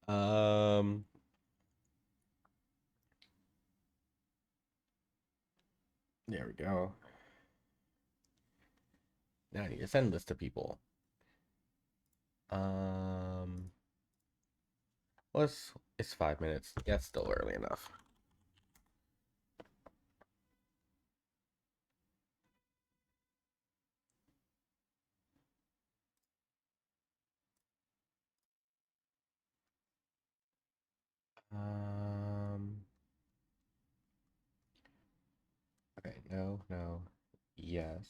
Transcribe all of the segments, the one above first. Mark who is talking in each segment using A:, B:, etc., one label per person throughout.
A: Um, there we go. Now I need to send this to people. Um, well, it's 5 minutes. That's still early enough. Um, okay, no, no, yes.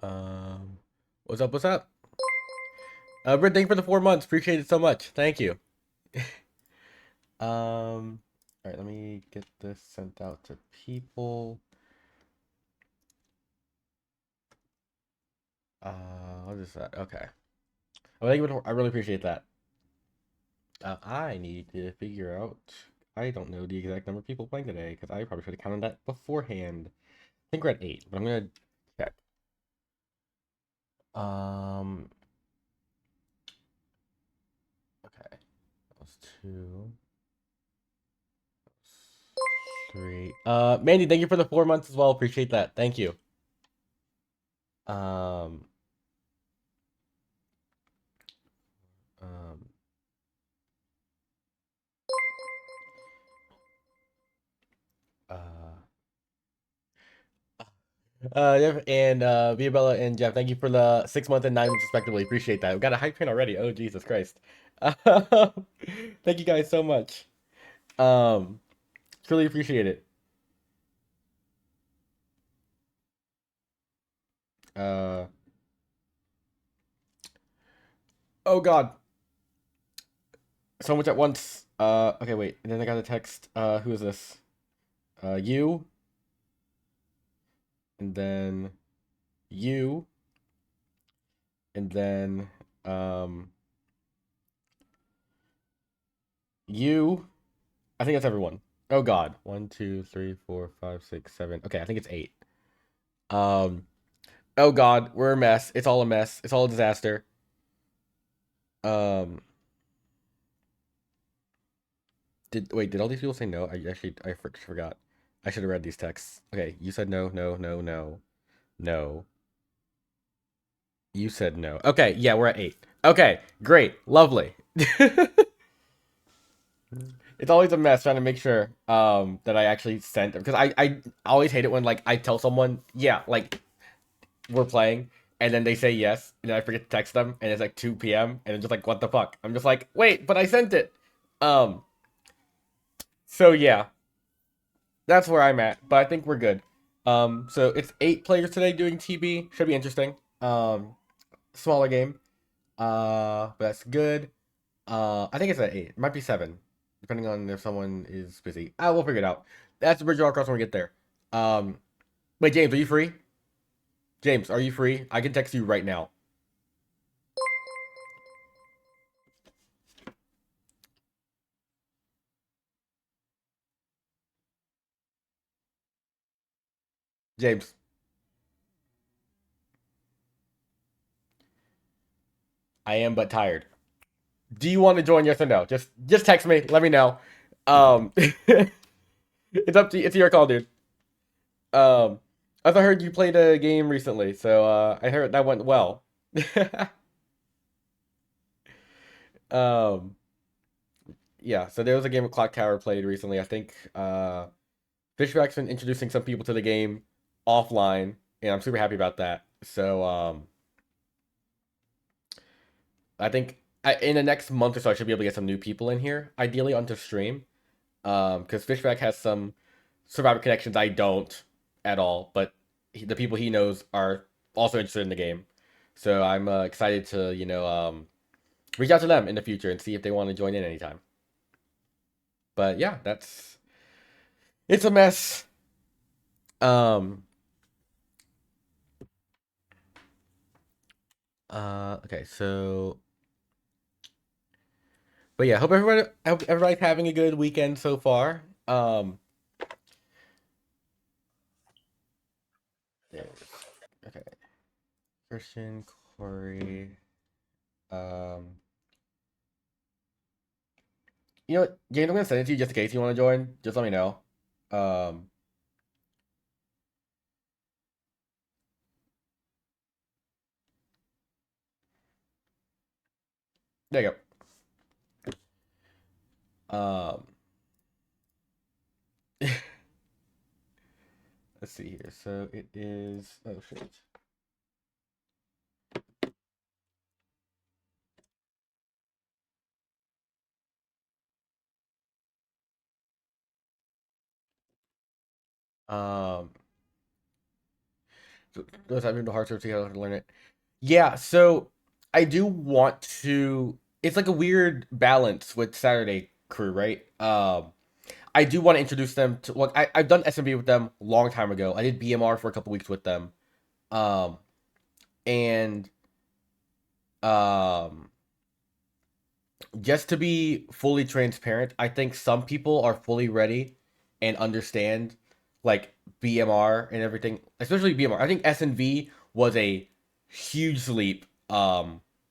A: Um, what's up? What's up? Britt, thank you for the 4 months. Appreciate it so much. Thank you. All right, let me get this sent out to people. What is that? Okay. Well, thank you. I really appreciate that. I need to figure out. I don't know the exact number of people playing today because I probably should have counted that beforehand. I think we're at 8, but I'm gonna check. Um. Okay. That was 2, 3. Mandy, thank you for the 4 months as well. Appreciate that. Thank you. Um. Um. Uh. Jeff and Viabella and Jeff, thank you for the 6 months and 9 months respectively. Appreciate that. We got a hype train already. Oh Jesus Christ! Thank you guys so much. Um, truly appreciate it. Uh, oh God, so much at once. Okay, wait. And then I got a text. Who is this? You, and then you, and then you. I think that's everyone. Oh God, 1, 2, 3, 4, 5, 6, 7. Okay, I think it's 8. Um. Oh God, we're a mess. It's all a mess. It's all a disaster. Um, did all these people say no? I forgot. I should have read these texts. Okay, you said no, no, no, no, no. You said no. Okay, yeah, we're at 8. Okay, great, lovely. It's always a mess trying to make sure that I actually sent because I always hate it when like I tell someone yeah like we're playing and then they say yes and then I forget to text them and it's like 2 p.m. and it's just like what the fuck. I'm just like wait but I sent it. Um, so yeah, that's where I'm at, but I think we're good. So it's 8 players today doing TB. Should be interesting. Smaller game. But that's good. I think it's at 8. It might be 7, depending on if someone is busy. We'll figure it out. That's the bridge I'll cross when we get there. Um, wait, James, are you free? James, are you free? I can text you right now. James, I am but tired. Do you want to join? Yes or no? Just text me. Let me know. It's up to you. It's your call, dude. Um, as I heard you played a game recently, so I heard that went well. um, yeah, so there was a game of Clocktower played recently. I think Fishback's been introducing some people to the game offline, and I'm super happy about that. So I think in the next month or so, I should be able to get some new people in here, ideally onto stream. Because Fishback has some Survivor connections I don't at all, but the people he knows are also interested in the game. So I'm excited to reach out to them in the future and see if they want to join in anytime. But yeah, it's a mess. Um. Okay. So, but yeah, hope everybody's having a good weekend so far. is okay. Christian, Corey. Um, you know what, James? I'm gonna send it to you just in case you want to join. Just let me know. Um, there you go. Let's see here. So it is. Oh shit. Um, those having the hard to see how to learn it. Yeah. So I do want to. It's like a weird balance with Saturday Crew, right? I do want to introduce them to. Look, I've done SMB with them a long time ago. I did BMR for a couple weeks with them. Um, and um, just to be fully transparent, I think some people are fully ready and understand like BMR and everything, especially BMR. I think SNV was a huge leap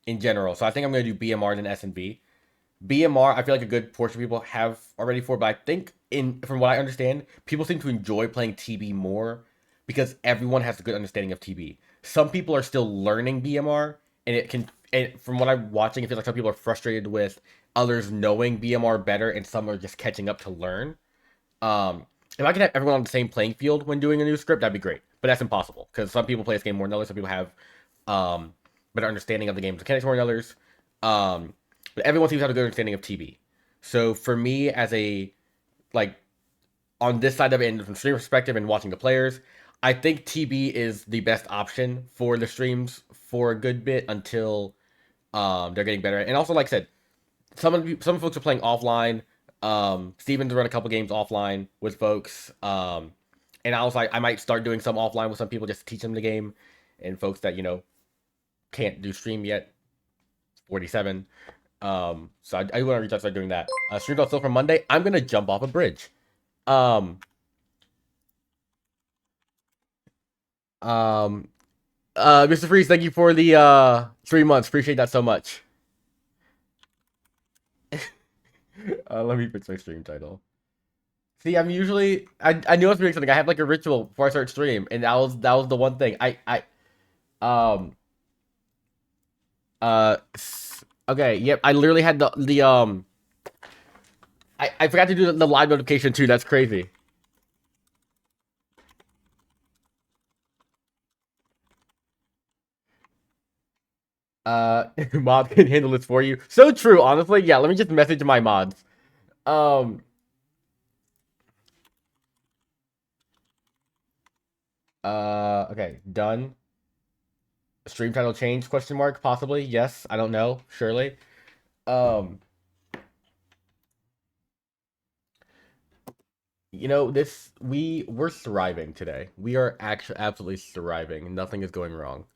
A: in general. So I think I'm going to do BMR than SNV. BMR, I feel like a good portion of people have already for, but I think in from what I understand, people seem to enjoy playing TB more because everyone has a good understanding of TB. Some people are still learning BMR, and it can. And from what I'm watching, it feels like some people are frustrated with others knowing BMR better, and some are just catching up to learn. If I could have everyone on the same playing field when doing a new script, that'd be great. But that's impossible because some people play this game more than others. Some people have um, better understanding of the game's mechanics more than others. Um, but everyone seems to have a good understanding of TB. So for me, as a like on this side of it, and from stream perspective and watching the players, I think TB is the best option for the streams for a good bit until they're getting better. And also, like I said, some folks are playing offline. Steven's run a couple games offline with folks. And I was like, I might start doing some offline with some people just to teach them the game. And folks that can't do stream yet, 47. So I want to reach out, start doing that. Streams on still for Monday. I'm gonna jump off a bridge. Um, um, Mr. Freeze, thank you for the 3 months. Appreciate that so much. Let me fix my stream title. See, I'm usually I knew I was doing something. I have like a ritual before I start stream, and that was the one thing. Um okay, yep. I literally had the I forgot to do the live notification too. That's crazy. Mod can handle this for you. So true, honestly. Yeah, let me just message my mods. Um okay, done. Stream title change question mark possibly. Yes, I don't know. Surely. Um this we're thriving today. We are actually absolutely thriving. Nothing is going wrong.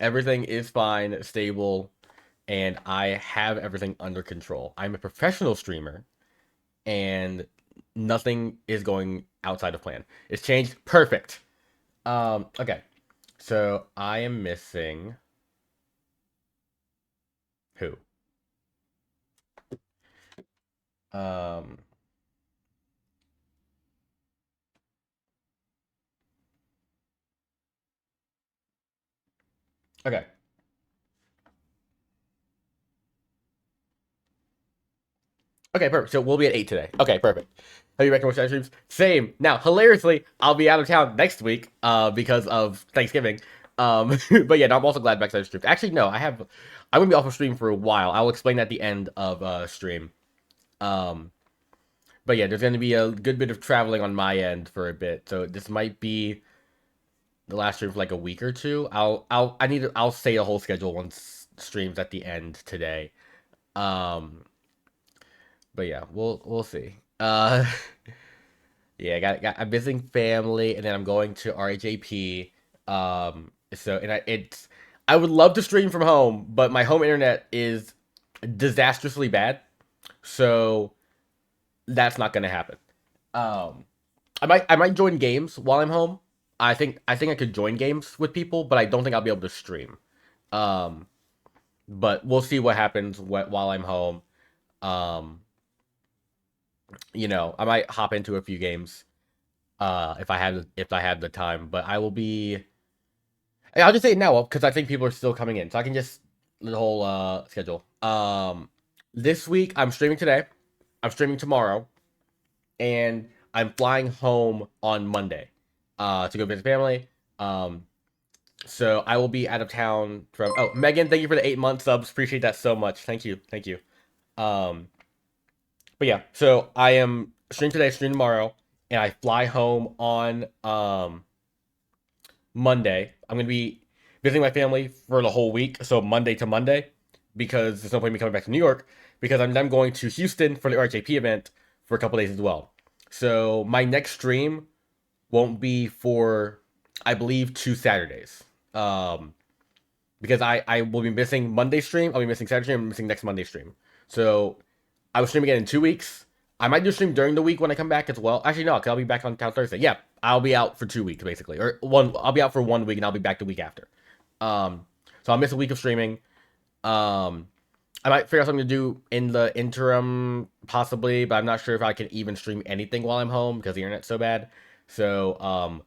A: Everything is fine, stable, and I have everything under control. I'm a professional streamer, and nothing is going outside of plan. It's changed. Perfect. Okay. So I am missing who? Um, okay. Okay, perfect. So we'll be at 8 today. Okay, perfect. Have you recommended streams? Same. Now, hilariously, I'll be out of town next week because of Thanksgiving. But yeah, no, I'm also glad backside streams. Actually, no, I'm gonna be off of stream for a while. I'll explain at the end of stream. Um but yeah, there's gonna be a good bit of traveling on my end for a bit. So this might be the last stream for like a week or two. I'll say a whole schedule once streams at the end today. Um but yeah, we'll see. Yeah, I'm visiting family, and then I'm going to RHAP. So and I would love to stream from home, but my home internet is disastrously bad, so that's not gonna happen. Um, I might join games while I'm home. I think I could join games with people, but I don't think I'll be able to stream. Um, but we'll see what happens while I'm home. Um, I might hop into a few games if I have the time, but I will be. I'll just say it now because I think people are still coming in, so I can just the whole schedule. This week I'm streaming today. I'm streaming tomorrow, and I'm flying home on Monday, to go visit family. Um, so I will be out of town from. Oh, Megan, thank you for the 8 month subs. Appreciate that so much. Thank you, thank you. Um, but yeah, so I am streaming today, stream tomorrow, and I fly home on Monday. I'm gonna be visiting my family for the whole week, so Monday to Monday, because there's no point in me coming back to New York because I'm then going to Houston for the RHAP event for a couple days as well. So my next stream won't be for, I believe, 2 Saturdays. Because I will be missing Monday stream, I'll be missing Saturday stream, I'm missing next Monday stream. So I will stream again in 2 weeks. I might do a stream during the week when I come back as well. Actually, no, because I'll be back on town Thursday. Yeah, I'll be out for 2 weeks basically, or one. I'll be out for 1 week and I'll be back the week after. So I'll miss a week of streaming. Um, I might figure out something to do in the interim, possibly, but I'm not sure if I can even stream anything while I'm home because the internet's so bad. So,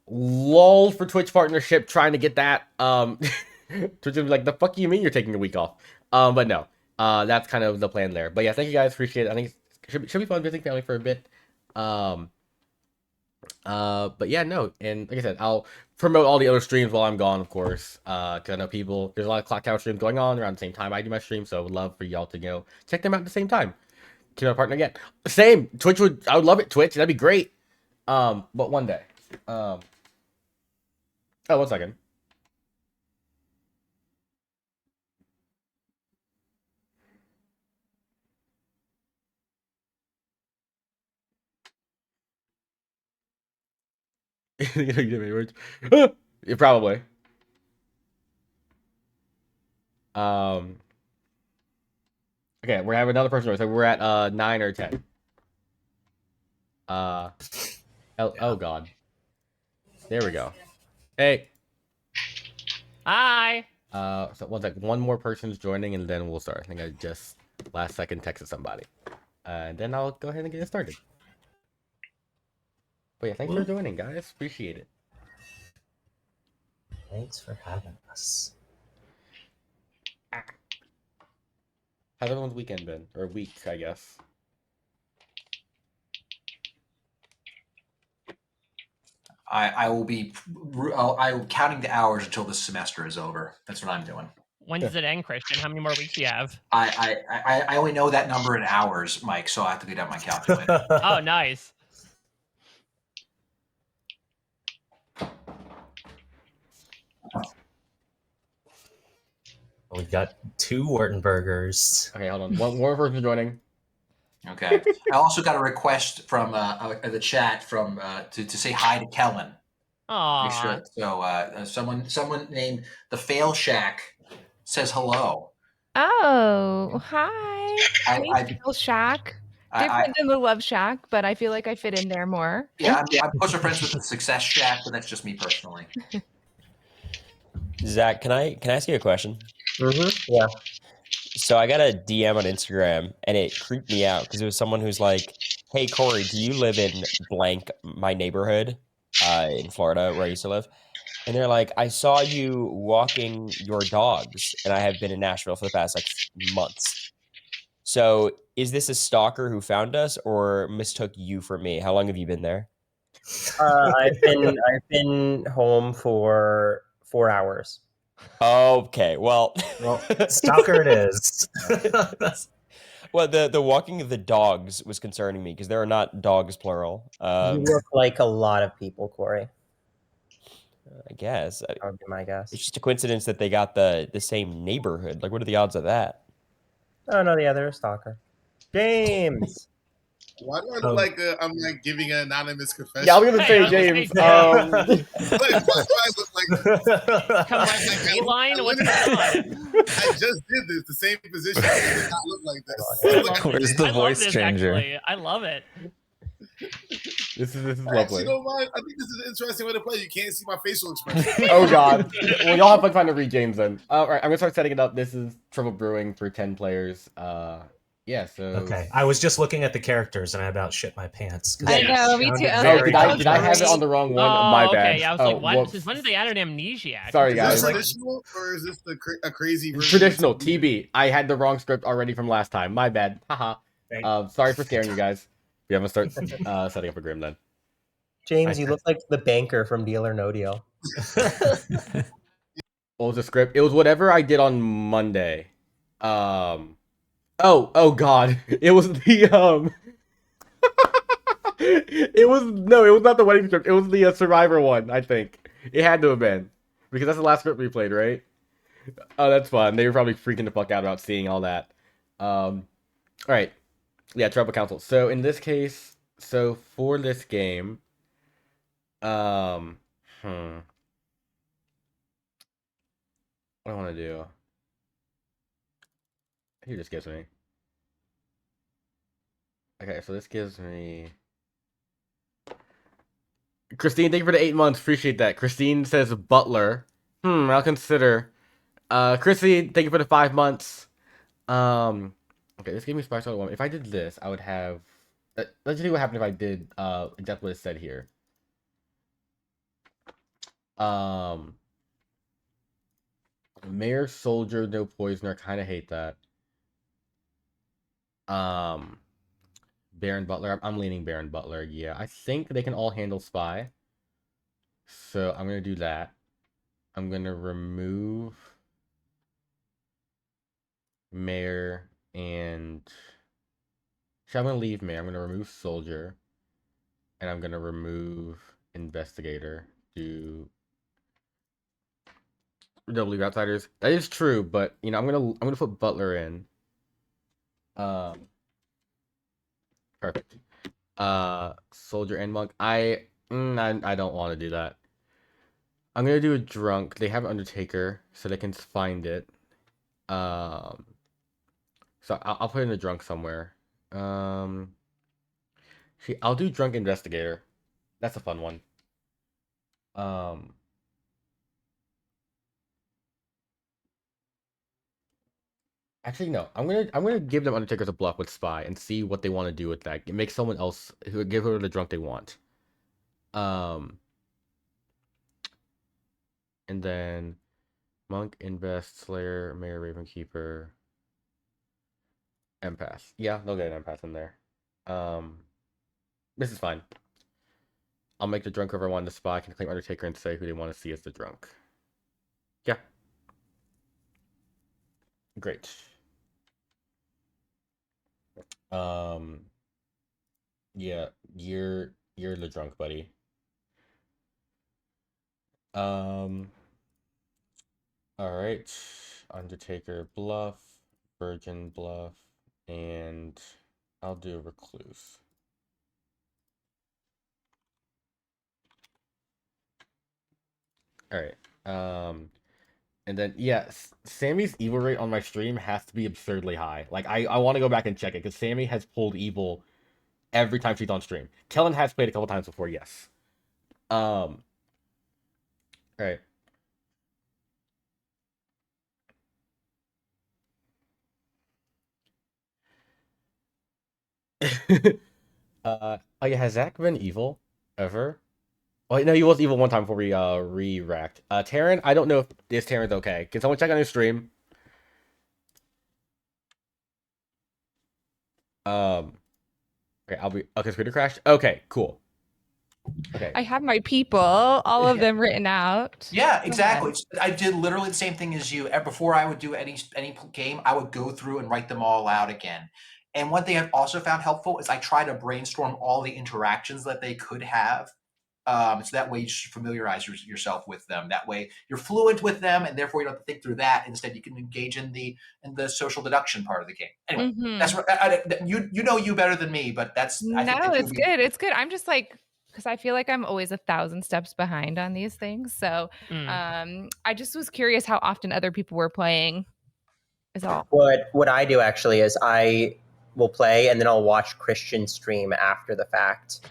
A: lol for Twitch partnership, trying to get that. Twitch is like, the fuck you mean you're taking a week off? But no, that's kind of the plan there. But yeah, thank you guys, appreciate it. I think it should be fun visiting family for a bit. But yeah, no, and like I said, I'll promote all the other streams while I'm gone, of course. Cause I know there's a lot of Clocktower streams going on around the same time I do my stream, so I would love for y'all to check them out at the same time. Keep my partner again. Same. I would love it. Twitch, that'd be great. But one day. Oh, 1 second. You know, you give me words. Yeah, probably. Um. Okay, we're having another person. So we're at 9 or 10. Oh, oh God. There we go. Hey.
B: Hi.
A: So one more person's joining, and then we'll start. I think I just last second texted somebody, and then I'll go ahead and get it started. But yeah, thanks for joining, guys. Appreciate it.
C: Thanks for having us.
A: How's everyone's weekend been, or week, I guess?
D: I will be I'm counting the hours until this semester is over. That's what I'm doing.
B: When does it end, Christian? How many more weeks do you have?
D: I only know that number in hours, Mike, so I have to get out my calculator.
B: Oh, nice.
C: We got 2 Wurtenburgers.
A: Okay, hold on. One more person joining.
D: Okay. I also got a request from the chat from to say hi to Kellen.
B: Aww.
D: Sure. So someone named the Fail Shack says hello.
E: Oh, hi. Hey, Fail Shack. Different than the Love Shack, but I feel like I fit in there more.
D: Yeah, I'm closer friends with the Success Shack, but that's just me personally.
F: Zach, can I ask you a question?
C: Yeah.
F: So I got a DM on Instagram, and it creeped me out because it was someone who's like, "Hey Corey, do you live in blank my neighborhood in Florida where I used to live?" And they're like, "I saw you walking your dogs, and I have been in Nashville for the past months. So is this a stalker who found us, or mistook you for me? How long have you been there?"
G: I've been home for 4 hours.
F: Okay, well,
C: stalker it is.
F: Well, the walking of the dogs was concerning me because there are not dogs plural.
G: You look like a lot of people, Corey.
F: I guess
G: that would be my guess.
F: It's just a coincidence that they got the same neighborhood. Like, what are the odds of that?
G: Oh no, the other stalker, James.
H: Why do I look like I'm like giving an anonymous confession?
A: Yeah, I was gonna say James.
H: Why do I look like?
B: Come on, line. What's going on?
H: I just did this. The same position. I did not look like this.
I: Where's the voice changer?
B: Actually. I love it.
A: This is
H: I
A: lovely.
H: actually don't mind. I think this is an interesting way to play. You can't see my facial expression.
A: Oh god. Well, y'all have fun trying to read James then. All right, I'm gonna start setting it up. This is Trouble Brewing for 10 players. Yeah. So.
C: Okay, I was just looking at the characters and I about shit my pants. 'cause
E: I
C: it
E: know, me
C: sounded
E: too. I was
A: Oh,
E: like,
C: very
A: did I have it on the wrong one?
B: Oh,
A: My
B: okay.
A: bad.
B: I was
A: Oh,
B: like, when?
A: whoops.
B: Since when did they add an amnesiac?
A: Sorry,
H: Is
A: guys.
H: this traditional or is this a crazy version?
A: Traditional TB. I had the wrong script already from last time. My bad. Haha. Sorry for scaring you guys. We haven't start setting up a Grim then.
G: James, you look like the banker from Deal or No Deal.
A: What was the script? It was whatever I did on Monday. Oh god. It was the it was not the wedding script. It was the Survivor one, I think. It had to have been. Because that's the last script we played, right? Oh, that's fun. They were probably freaking the fuck out about seeing all that. Alright. Yeah, Tribal Council. So in this case, for this game, what do I want to do? Here, this gives me. Okay, so this gives me. Christine, thank you for the 8 months. Appreciate that. Christine says Butler. I'll consider. Christine, thank you for the 5 months. Okay, this gave me Spice Out 1. If I did this, I would have. Let's see what happened if I did exactly what it said here. Mayor, Soldier, no Poisoner. Kind of hate that. Baron Butler. I'm leaning Baron Butler. Yeah, I think they can all handle Spy. So I'm gonna do that. I'm gonna remove Mayor and. So I'm gonna leave Mayor. I'm gonna remove Soldier, and I'm gonna remove Investigator. Do W Outsiders. That is true, but you know I'm gonna put Butler in. Perfect. Soldier and Monk. I don't want to do that. I'm gonna do a Drunk. They have Undertaker, so they can find it. So I'll put in a Drunk somewhere. I'll do Drunk Investigator. That's a fun one. Actually, no. I'm gonna give them Undertaker's a bluff with Spy and see what they want to do with that. Make someone else who give her the Drunk they want. And then Monk, Invest, Slayer, Mayor, Ravenkeeper, Empath. Yeah, they'll get an Empath in there. This is fine. I'll make the Drunk whoever I want to Spy can claim Undertaker and say who they want to see as the Drunk. Yeah. Great. Yeah, you're the Drunk, buddy. Alright. Undertaker bluff, Virgin bluff, and I'll do a Recluse. Alright. And then yeah, Sammy's evil rate on my stream has to be absurdly high. Like I want to go back and check it because Sammy has pulled evil every time she's on stream. Kellen has played a couple times before, yes. Alright. Oh yeah, has Zach been evil ever? Oh no, he was evil one time before we re-racked. Taryn, I don't know if this Taryn's okay. Can someone check on his stream? Okay, okay, scooter crash. Okay, cool. Okay.
E: I have my people, all of them written out.
D: Yeah, exactly. I did literally the same thing as you. Before I would do any game, I would go through and write them all out again. And one thing I've also found helpful is I try to brainstorm all the interactions that they could have. So that way you should familiarize yourself with them. That way you're fluent with them, and therefore you don't have to think through that. Instead, you can engage in the social deduction part of the game. Anyway, that's you know you better than me, but that's
E: it's good. It's good. I'm just like, because I feel like I'm always 1,000 steps behind on these things. So I just was curious how often other people were playing. Is all.
G: What I do actually is I will play and then I'll watch Christian stream after the fact.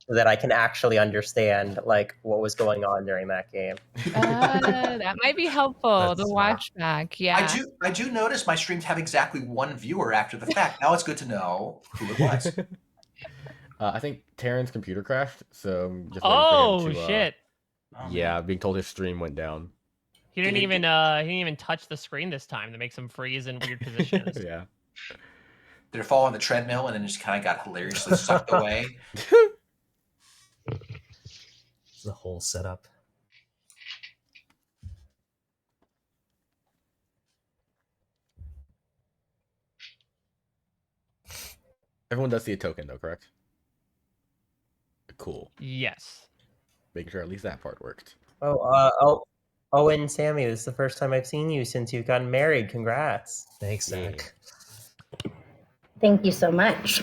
G: so that I can actually understand like what was going on during that game.
E: That might be helpful.
C: That's
E: The watch back. Yeah.
D: I do notice my streams have exactly one viewer after the fact. Now it's good to know who it was.
A: I think Taryn's computer crashed, so I'm just waiting
B: Oh
A: for him to.
B: shit!
A: Yeah, being told his stream went down.
B: He didn't even touch the screen this time. That makes him freeze in weird positions.
A: Yeah.
D: Did it fall on the treadmill and then just kind of got hilariously sucked away?
C: The whole setup.
A: Everyone does see a token, though, correct? Cool.
B: Yes.
A: Making sure at least that part worked.
G: Owen, Sammy, this is the first time I've seen you since you've gotten married. Congrats.
C: Thanks, Zach.
I: Thank you so much.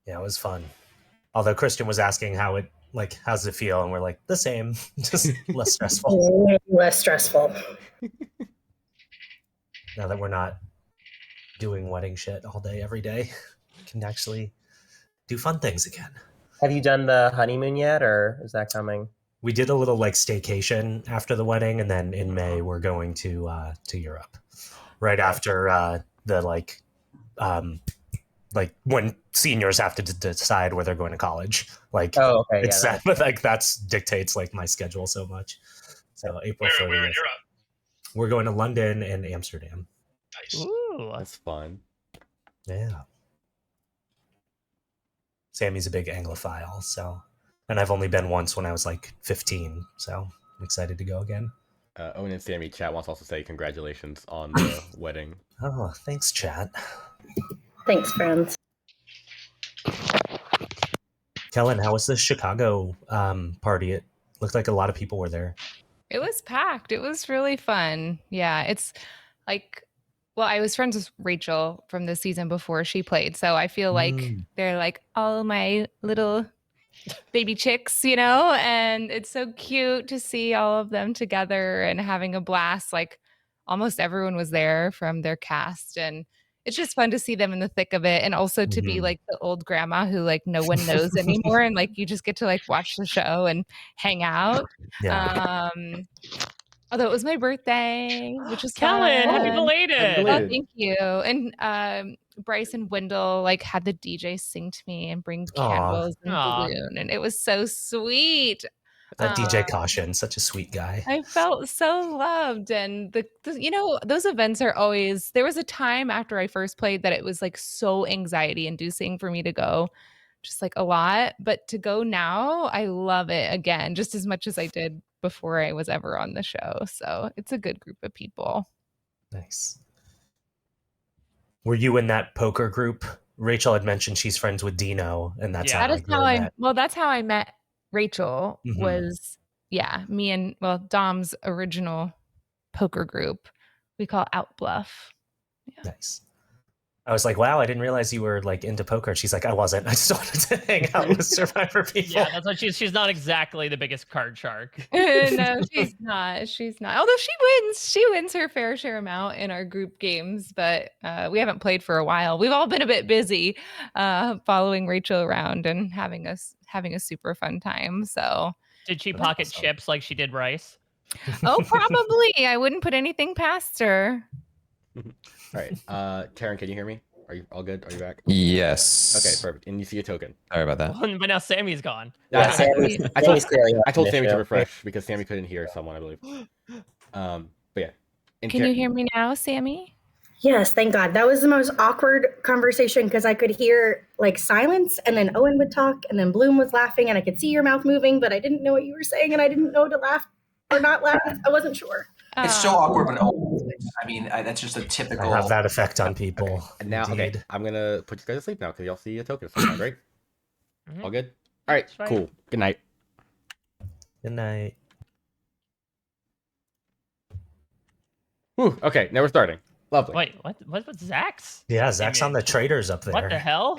C: Yeah, it was fun. Although Christian was asking how's it feel, and we're like, the same, just less stressful.
I: Way less stressful.
C: Now that we're not doing wedding shit all day, every day, we can actually do fun things again.
G: Have you done the honeymoon yet, or is that coming?
C: We did a little like staycation after the wedding, and then in May we're going to Europe, right after the like when seniors have to decide where they're going to college. Like,
G: oh, okay,
C: it's sad, but like that's dictates like my schedule so much. So April 30th.
J: Where in Europe?
C: We're going to London and Amsterdam.
J: Nice.
B: Ooh.
A: That's fun.
C: Yeah. Sammy's a big Anglophile, so, and I've only been once when I was like 15, so I'm excited to go again.
A: Owen and Sammy chat wants to also say congratulations on the wedding.
C: Oh, thanks, chat.
I: Thanks, friends.
C: Kellen, how was the Chicago party? It looked like a lot of people were there.
E: It was packed. It was really fun. Yeah, it's like, well, I was friends with Rachel from the season before she played, so I feel like they're like all my little baby chicks, you know, and it's so cute to see all of them together and having a blast. Like almost everyone was there from their cast, and it's just fun to see them in the thick of it, and also to be like the old grandma who like no one knows anymore, and like you just get to like watch the show and hang out.
C: Yeah.
E: Although it was my birthday, which was
B: Kellen,
E: fun.
B: happy belated.
A: Happy
E: Oh,
A: belated.
E: thank you. And Bryce and Wendell like had the DJ sing to me and bring candles and
B: Aw.
E: balloon, and it was so sweet.
C: That DJ Caution, such a sweet guy.
E: I felt so loved, and the you know, those events are always. There was a time after I first played that it was like so anxiety inducing for me to go, just like a lot. But to go now, I love it again, just as much as I did before I was ever on the show. So it's a good group of people.
C: Nice. Were you in that poker group? Rachel had mentioned she's friends with Dino, and that's
B: Yeah.
C: how
E: That is
C: like,
E: how
C: they
E: I
C: met.
E: well, that's how I met Rachel.
C: Mhm.
E: Was me and Dom's original poker group we call Out Bluff.
C: Nice. I was like, wow, I didn't realize you were like into poker. She's like, I wasn't. I just wanted to hang out with Survivor people.
B: Yeah, that's what she's not exactly the biggest card shark.
E: No, she's not. She's not. Although she wins her fair share amount in our group games, but we haven't played for a while. We've all been a bit busy following Rachel around and having a super fun time. So
B: Did she pocket chips like she did Rice?
E: oh, probably. I wouldn't put anything past her.
A: All right. Taryn, can you hear me? Are you all good? Are you back?
F: Yes.
A: Okay, perfect. And you see a token.
F: Sorry about that.
B: But now Sammy's gone.
G: Yeah,
A: I
G: Sammy's clearly
A: I told
G: having
A: Sammy
G: an
A: to
G: issue.
A: refresh because Sammy couldn't hear someone, I believe. But yeah. And
E: Can you hear me now, Sammy?
I: Yes, thank God. That was the most awkward conversation because I could hear like silence and then Owen would talk and then Bloom was laughing and I could see your mouth moving, but I didn't know what you were saying and I didn't know to laugh or not laugh. I wasn't sure.
D: It's so awkward when I mean, that's just a typical.
C: I have that effect on people.
A: And now, okay,
C: indeed.
A: I'm gonna put you guys to sleep now because y'all see a token. So far, right?
B: Mhm.
A: All good. All right,
B: That's right.
A: cool. Good night.
C: Good night.
A: Whew, okay, now we're starting. Lovely.
B: Wait, what's Zach's?
C: Yeah, Zach's on the traders up there.
B: What the hell?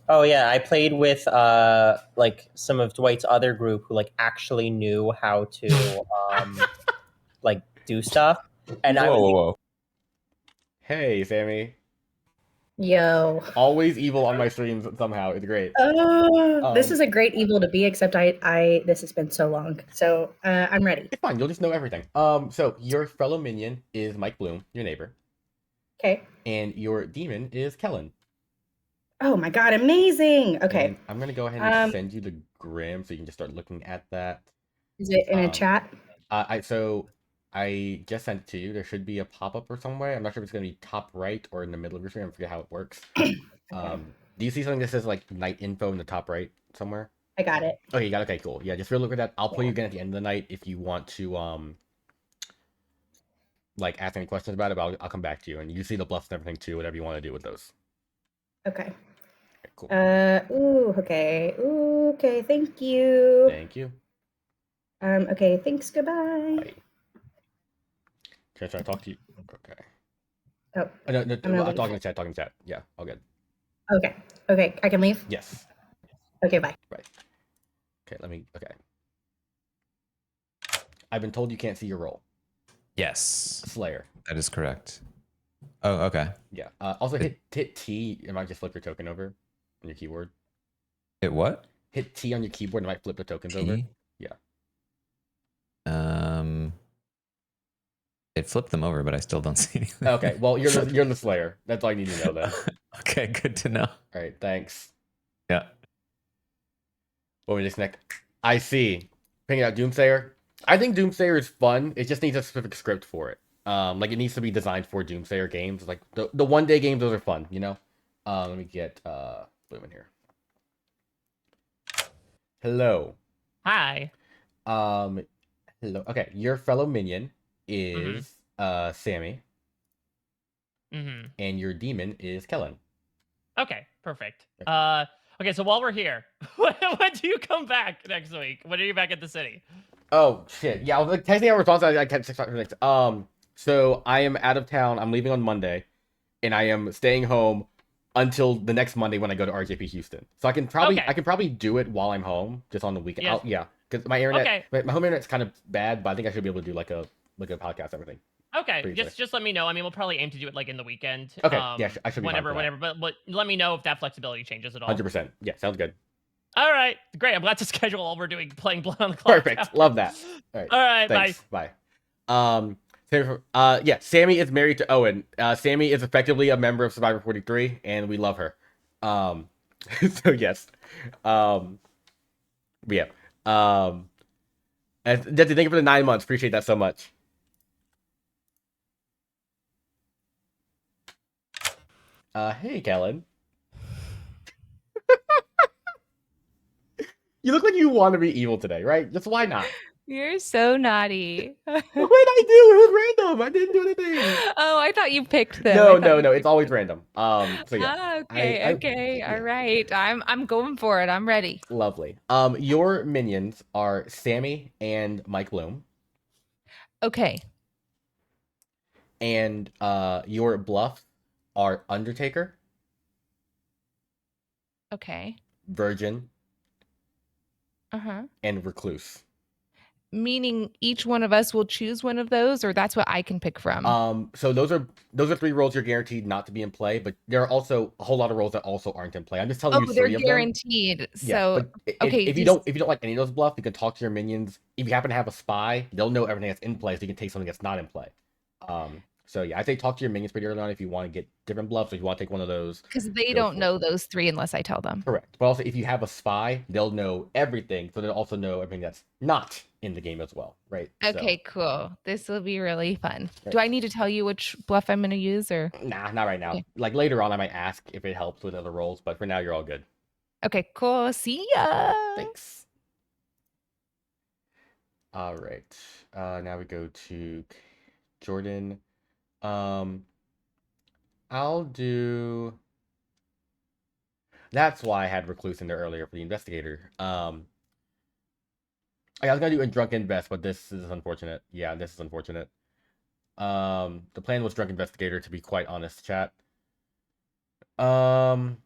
G: Oh yeah, I played with like some of Dwight's other group who like actually knew how to like do stuff. And
F: Whoa,
G: I was
F: whoa.
A: Hey, Sammy.
I: Yo.
A: Always evil on my streams somehow. It's great.
I: This is a great evil to be, except I this has been so long. So I'm ready.
A: It's fine. You'll just know everything. So your fellow minion is Mike Bloom, your neighbor.
I: Okay.
A: And your demon is Kellen.
I: Oh my god, amazing. Okay.
A: And I'm gonna go ahead and send you the Grim so you can just start looking at that.
I: Is it in a chat?
A: I just sent it to you. There should be a pop-up or somewhere. I'm not sure if it's gonna be top right or in the middle of your screen. I forget how it works.
I: Okay.
A: Do you see something that says like night info in the top right somewhere?
I: I got it.
A: Okay, you got it. Okay, cool. Yeah, just real look at that. I'll pull you again at the end of the night if you want to like ask any questions about it, but I'll come back to you, and you see the bluffs and everything too, whatever you want to do with those.
I: Okay.
A: Cool.
I: Okay. Ooh, okay, thank you.
A: Thank you.
I: Okay, thanks, goodbye.
A: Bye. Can I try to talk to you? Okay.
I: Oh.
A: No, I'm talking to chat. Yeah, all good.
I: Okay. Okay, I can leave?
A: Yes.
I: Okay, bye.
A: Right. Okay, okay. I've been told you can't see your roll.
J: Yes.
A: Slayer.
J: That is correct. Oh, okay.
A: Yeah. Also hit T. It might just flip your token over on your keyboard.
J: Hit what?
A: Hit T on your keyboard. It might flip the tokens
J: T?
A: over. Yeah.
J: It flipped them over, but I still don't see anything.
A: Okay. Well, you're the Slayer. That's all you need to know then.
J: Okay, good to know.
A: All right. Thanks.
J: Yeah.
A: What we disconnect? I see. Picking out Doomsayer. I think Doomsayer is fun. It just needs a specific script for it. Like it needs to be designed for Doomsayer games. Like the one day games, those are fun, you know? Let me get Bloom in here. Hello.
B: Hi.
A: Hello. Okay, your fellow minion is Sammy.
B: Mm-hmm.
A: And your demon is Kellen.
B: Okay, perfect. Okay, so while we're here, when do you come back next week? When are you back at the city?
A: Oh shit! Yeah, I was like texting our response. I kept 6 minutes. So I am out of town. I'm leaving on Monday, and I am staying home until the next Monday when I go to RJP Houston. So I can probably do it while I'm home, just on the weekend.
B: Yes.
A: Yeah, because my internet, my home internet's kind of bad, but I think I should be able to do like a podcast and everything.
B: Okay, just let me know. I mean, we'll probably aim to do it like in the weekend.
A: Okay, yeah, I should be
B: whenever. But let me know if that flexibility changes at all.
A: 100%. Yeah, sounds good.
B: All right, great. I'm glad to schedule all we're doing, playing Blood on the Clock.
A: Perfect. Love that. All right. Thanks. Bye. Yeah, Sammy is married to Owen. Sammy is effectively a member of Survivor 43, and we love her. So yes. Yeah. And Jesse, thank you for the 9 months. Appreciate that so much. Hey, Kellen. You look like you want to be evil today, right? Just why not?
E: You're so naughty.
A: What did I do? It was random. I didn't do anything.
E: Oh, I thought you picked them.
A: No. It's always random. So yeah.
E: Okay. All right. I'm going for it. I'm ready.
A: Lovely. Your minions are Sammy and Mike Bloom.
E: Okay.
A: And your bluffs are Undertaker.
E: Okay.
A: Virgin.
E: Uh-huh.
A: And Recluse.
E: Meaning each one of us will choose one of those, or that's what I can pick from?
A: So those are 3 roles you're guaranteed not to be in play, but there are also a whole lot of roles that also aren't in play. I'm just telling you 3 of them.
E: Oh, they're guaranteed. So
A: yeah,
E: okay.
A: If you don't like any of those bluffs, you can talk to your minions. If you happen to have a spy, they'll know everything that's in play, so you can take something that's not in play. So yeah, I say talk to your minions pretty early on if you want to get different bluffs, or if you want to take one of those.
E: Because they don't know those 3 unless I tell them.
A: Correct. But also, if you have a spy, they'll know everything, so they'll also know everything that's not in the game as well, right?
E: Okay, cool. This will be really fun. Right. Do I need to tell you which bluff I'm going to use, or?
A: Nah, not right now. Okay. Like later on, I might ask if it helps with other roles, but for now, you're all good.
E: Okay, cool. See ya.
A: Thanks. All right. Now we go to Jordan. I'll do. That's why I had Recluse in there earlier for the investigator. I was gonna do a drunken invest, but this is unfortunate. Yeah, this is unfortunate. The plan was drunk investigator, to be quite honest, chat. Who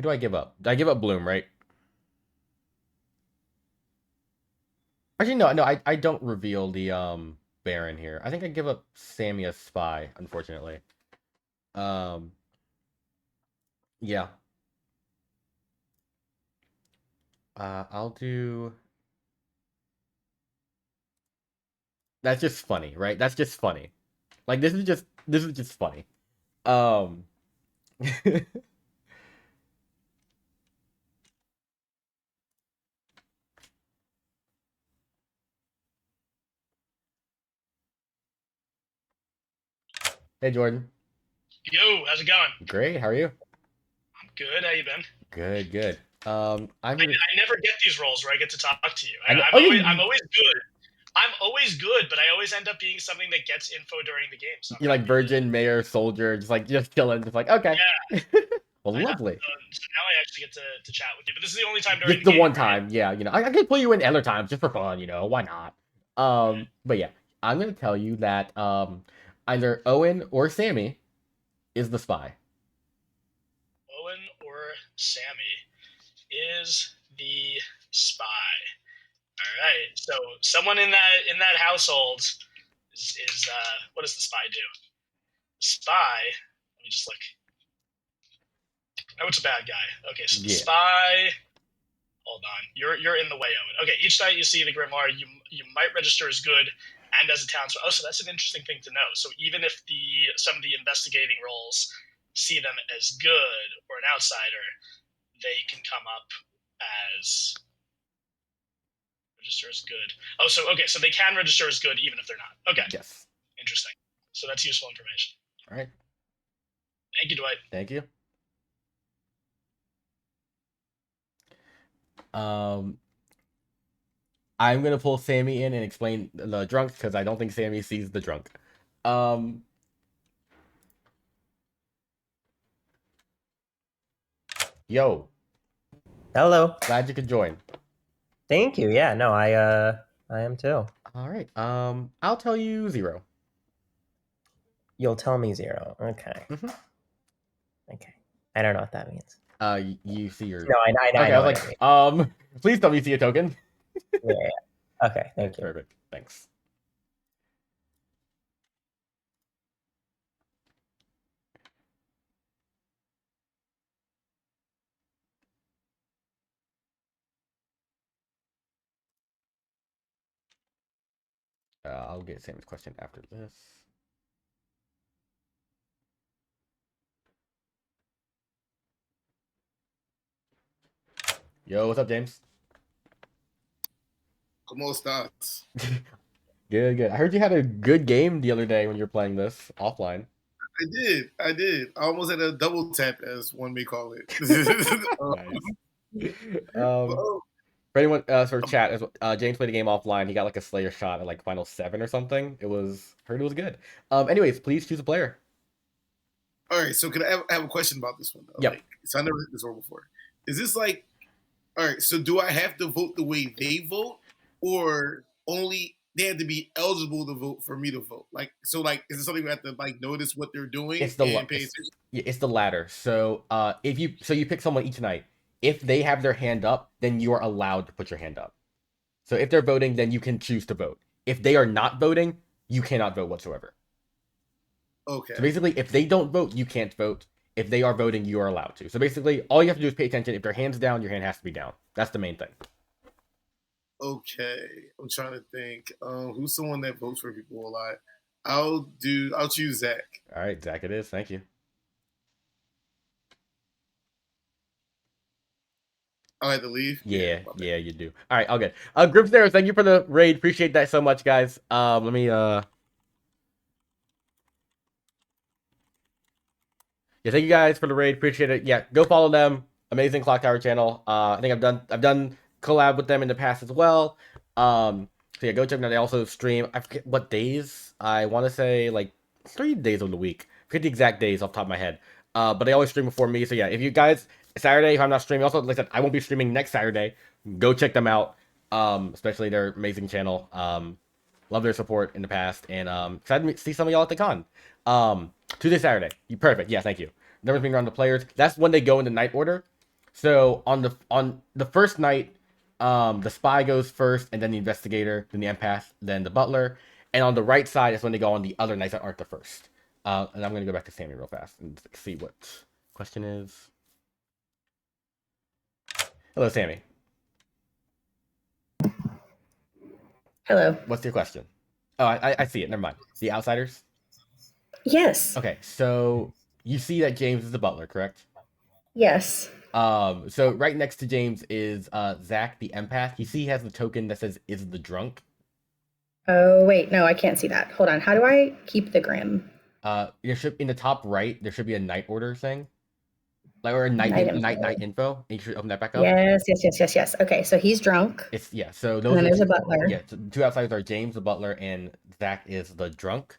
A: do I give up? Did I give up Bloom, right? Actually, no, I don't reveal the Baron here. I think I give up Sammy as spy, unfortunately. Yeah. I'll do. That's just funny, right? That's just funny. Like this is just funny. Um. Hey Jordan.
K: Yo, how's it going?
A: Great. How are you?
K: I'm good. How you been?
A: Good. Good. I'm.
K: I never get these roles where I get to talk to you.
A: I know-
K: I'm,
A: oh,
K: always,
A: you-
K: I'm always good. I'm always good, but I always end up being something that gets info during the game. So I'm
A: You're like
K: happy
A: virgin, mayor, soldier, just chilling, just like okay.
K: Yeah.
A: Well,
K: I know.
A: lovely.
K: So now I actually get to chat with you. But this is the only time during
A: Just
K: the
A: the
K: game.
A: one
K: right?
A: time, yeah. I can pull you in other times just for fun, why not? But yeah, I'm gonna tell you that either Owen or Sammy is the spy.
K: Owen or Sammy is the spy. All right. So someone in that household is what does the spy do? The spy. Let me just look. Oh, it's a bad guy. Okay, so the
A: Yeah.
K: spy. Hold on, you're in the way, Owen. Okay, each night you see the Grimoire, you might register as good and as a townsman. Oh, so that's an interesting thing to know. So even if some of the investigating roles see them as good or an outsider, they can come up as register as good. Oh, so okay, so they can register as good even if they're not. Okay,
A: Yes.
K: interesting. So that's useful information.
A: All right.
K: Thank you, Dwight.
A: Thank you. I'm gonna pull Sammy in and explain the drunk because I don't think Sammy sees the drunk. Yo,
G: Hello.
A: glad you could join.
G: Thank you. Yeah, no, I am too.
A: All right. I'll tell you 0.
G: You'll tell me 0. Okay.
A: Mhm.
G: Okay. I don't know what that means.
A: You see your.
G: No, I
A: Okay,
G: know
A: I was
G: what it
A: like, please tell me you see a token.
G: means. Yeah. Okay, thank you.
A: Perfect. Thanks. I'll get Sam's question after this. Yo, what's up, James?
H: ¿Cómo estás?
A: Good, good. I heard you had a good game the other day when you were playing this offline.
H: I did. I almost had a double tap, as one may call it.
A: Nice. For anyone sort of chat, James played a game offline. He got like a Slayer shot at like final 7 or something. Heard it was good. Anyways, please choose a player.
H: All right, so I have a question about this one?
A: Yep.
H: So I never heard this one before. Is this like, all right, so do I have to vote the way they vote, or only they have to be eligible to vote for me to vote? Like, so like, is it something we have to like notice what they're doing
A: It's the
H: and pay attention?
A: it's the latter. So if you pick someone each night, if they have their hand up, then you are allowed to put your hand up. So if they're voting, then you can choose to vote. If they are not voting, you cannot vote whatsoever.
H: Okay.
A: So basically, if they don't vote, you can't vote. If they are voting, you are allowed to. So basically, all you have to do is pay attention. If their hand's down, your hand has to be down. That's the main thing.
H: Okay. I'm trying to think. Who's someone that votes for people a lot? I'll choose Zach.
A: All right, Zach it is. Thank you.
H: I had to leave.
A: Yeah, you do. All right, all good. Group Stairs, thank you for the raid. Appreciate that so much, guys. Let me Yeah, thank you guys for the raid. Appreciate it. Yeah, go follow them. Amazing Clocktower channel. I think I've done collab with them in the past as well. So yeah, go check them out. They also stream. I forget what days. I want to say like 3 days of the week. I forget the exact days off the top of my head. But they always stream before me. So yeah, if you guys Saturday, if I'm not streaming, also like I said, I won't be streaming next Saturday. Go check them out. Especially their amazing channel. Love their support in the past, and excited to see some of y'all at the con. Tuesday, Saturday. You perfect. Yeah, thank you. Numbers being around the players. That's when they go in the night order. So on the first night, the spy goes first, and then the investigator, then the empath, then the butler, And on the right side is when they go on the other knights that aren't the first. And I'm going to go back to Sammy real fast and see what question is. Hello, Sammy.
I: Hello.
A: What's your question? Oh, I see it. Never mind. The outsiders?
I: Yes.
A: Okay, so you see that James is the butler, correct?
I: Yes.
A: So right next to James is Zach, the empath. You see he has the token that says "is the drunk."
I: Oh, wait. No, I can't see that. Hold on. How do I keep the Grim?
A: There should in the top right there should be a night order thing, like or a night
I: Night
A: night
I: info.
A: info. And you should open that back up.
I: Yes. Okay, so he's drunk.
A: It's yeah. So
I: And
A: those
I: then
A: are
I: there's a butler.
A: yeah. So two outsiders are James the butler and Zach is the drunk.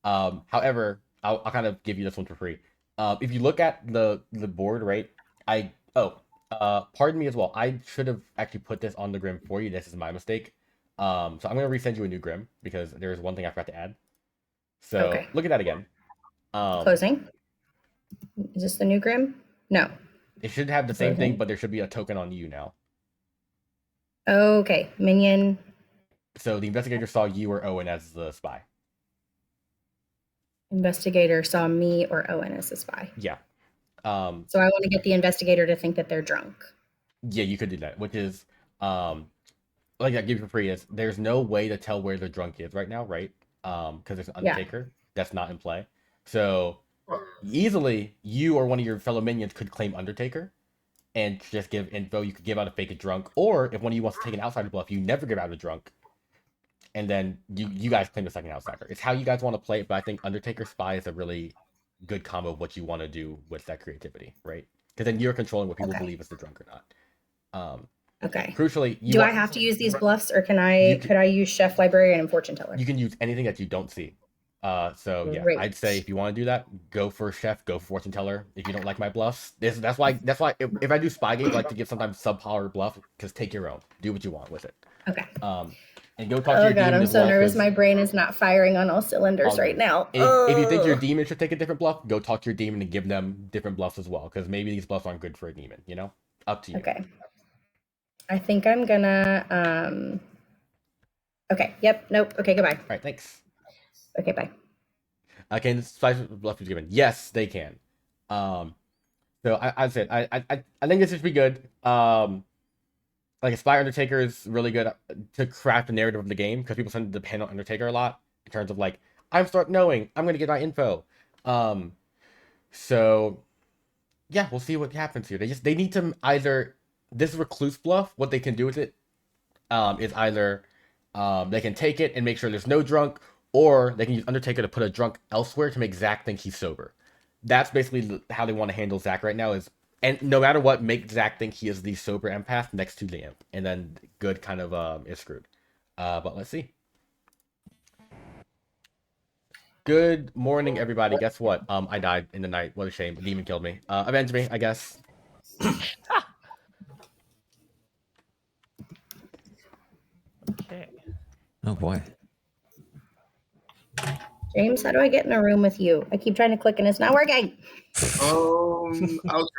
A: However, I'll kind of give you this one for free. If you look at the board, right? Pardon me as well. I should have actually put this on the Grim for you. This is my mistake. So I'm gonna resend you a new Grim because there's one thing I forgot to add. So
I: Okay.
A: look at that again.
I: Closing. Is this the new Grim? No.
A: It should have the same
I: Closing.
A: thing, but there should be a token on you now.
I: Okay. Minion.
A: So the investigator saw you or Owen as the spy.
I: Investigator saw me or Owen as the spy.
A: Yeah.
I: So I want to get the investigator to think that they're drunk.
A: Yeah, you could do that, which is like I give you for free is there's no way to tell where the drunk is right now, right? Because there's an Undertaker that's not in play. So easily you or one of your fellow minions could claim Undertaker and just give info. You could give out a fake drunk, or if one of you wants to take an outsider bluff, you never give out a drunk. And then you guys claim the second outsider. It's how you guys want to play it, but I think Undertaker Spy is a really good combo of what you want to do with that creativity, right? Because then you're controlling what people believe is the drunk or not.
I: Okay.
A: Crucially,
I: do I have to use these bluffs, or could I use chef, librarian, and fortune teller?
A: You can use anything that you don't see. So yeah,
I: Great.
A: I'd say if you want to do that, go for chef, go for fortune teller. If you don't like my bluffs, that's why if I do spy games, I like to give sometimes subpower bluff because take your own, do what you want with it.
I: Okay.
A: And go talk to
I: Oh
A: your
I: god,
A: demon
I: I'm
A: as
I: so
A: well,
I: nervous.
A: 'cause
I: My brain is not firing on all cylinders right now.
A: If you think your
I: Ugh.
A: demon should take a different bluff, go talk to your demon and give them different bluffs as well, because maybe these bluffs aren't good for a demon. You know, up to you.
I: Okay. I think I'm gonna. Okay. Yep. Nope. Okay. Goodbye.
A: All right. Thanks.
I: Okay. Bye.
A: Can spice bluff be given? Yes, they can. So I said I think this should be good. Like a Spy Undertaker is really good to craft the narrative of the game because people tend to depend on Undertaker a lot in terms of like I'm start knowing I'm gonna get my info. So yeah, we'll see what happens here. They need to either this recluse bluff. What they can do with it is either they can take it and make sure there's no drunk, or they can use Undertaker to put a drunk elsewhere to make Zach think he's sober. That's basically how they want to handle Zach right now is, and no matter what, make Zach think he is the sober empath next to the imp, and then good kind of is screwed. But let's see. Good morning, everybody. Guess what? I died in the night. What a shame. A demon killed me. Avenge me, I guess.
B: Okay.
J: Oh boy.
I: James, how do I get in a room with you? I keep trying to click and it's not working.
H: I'll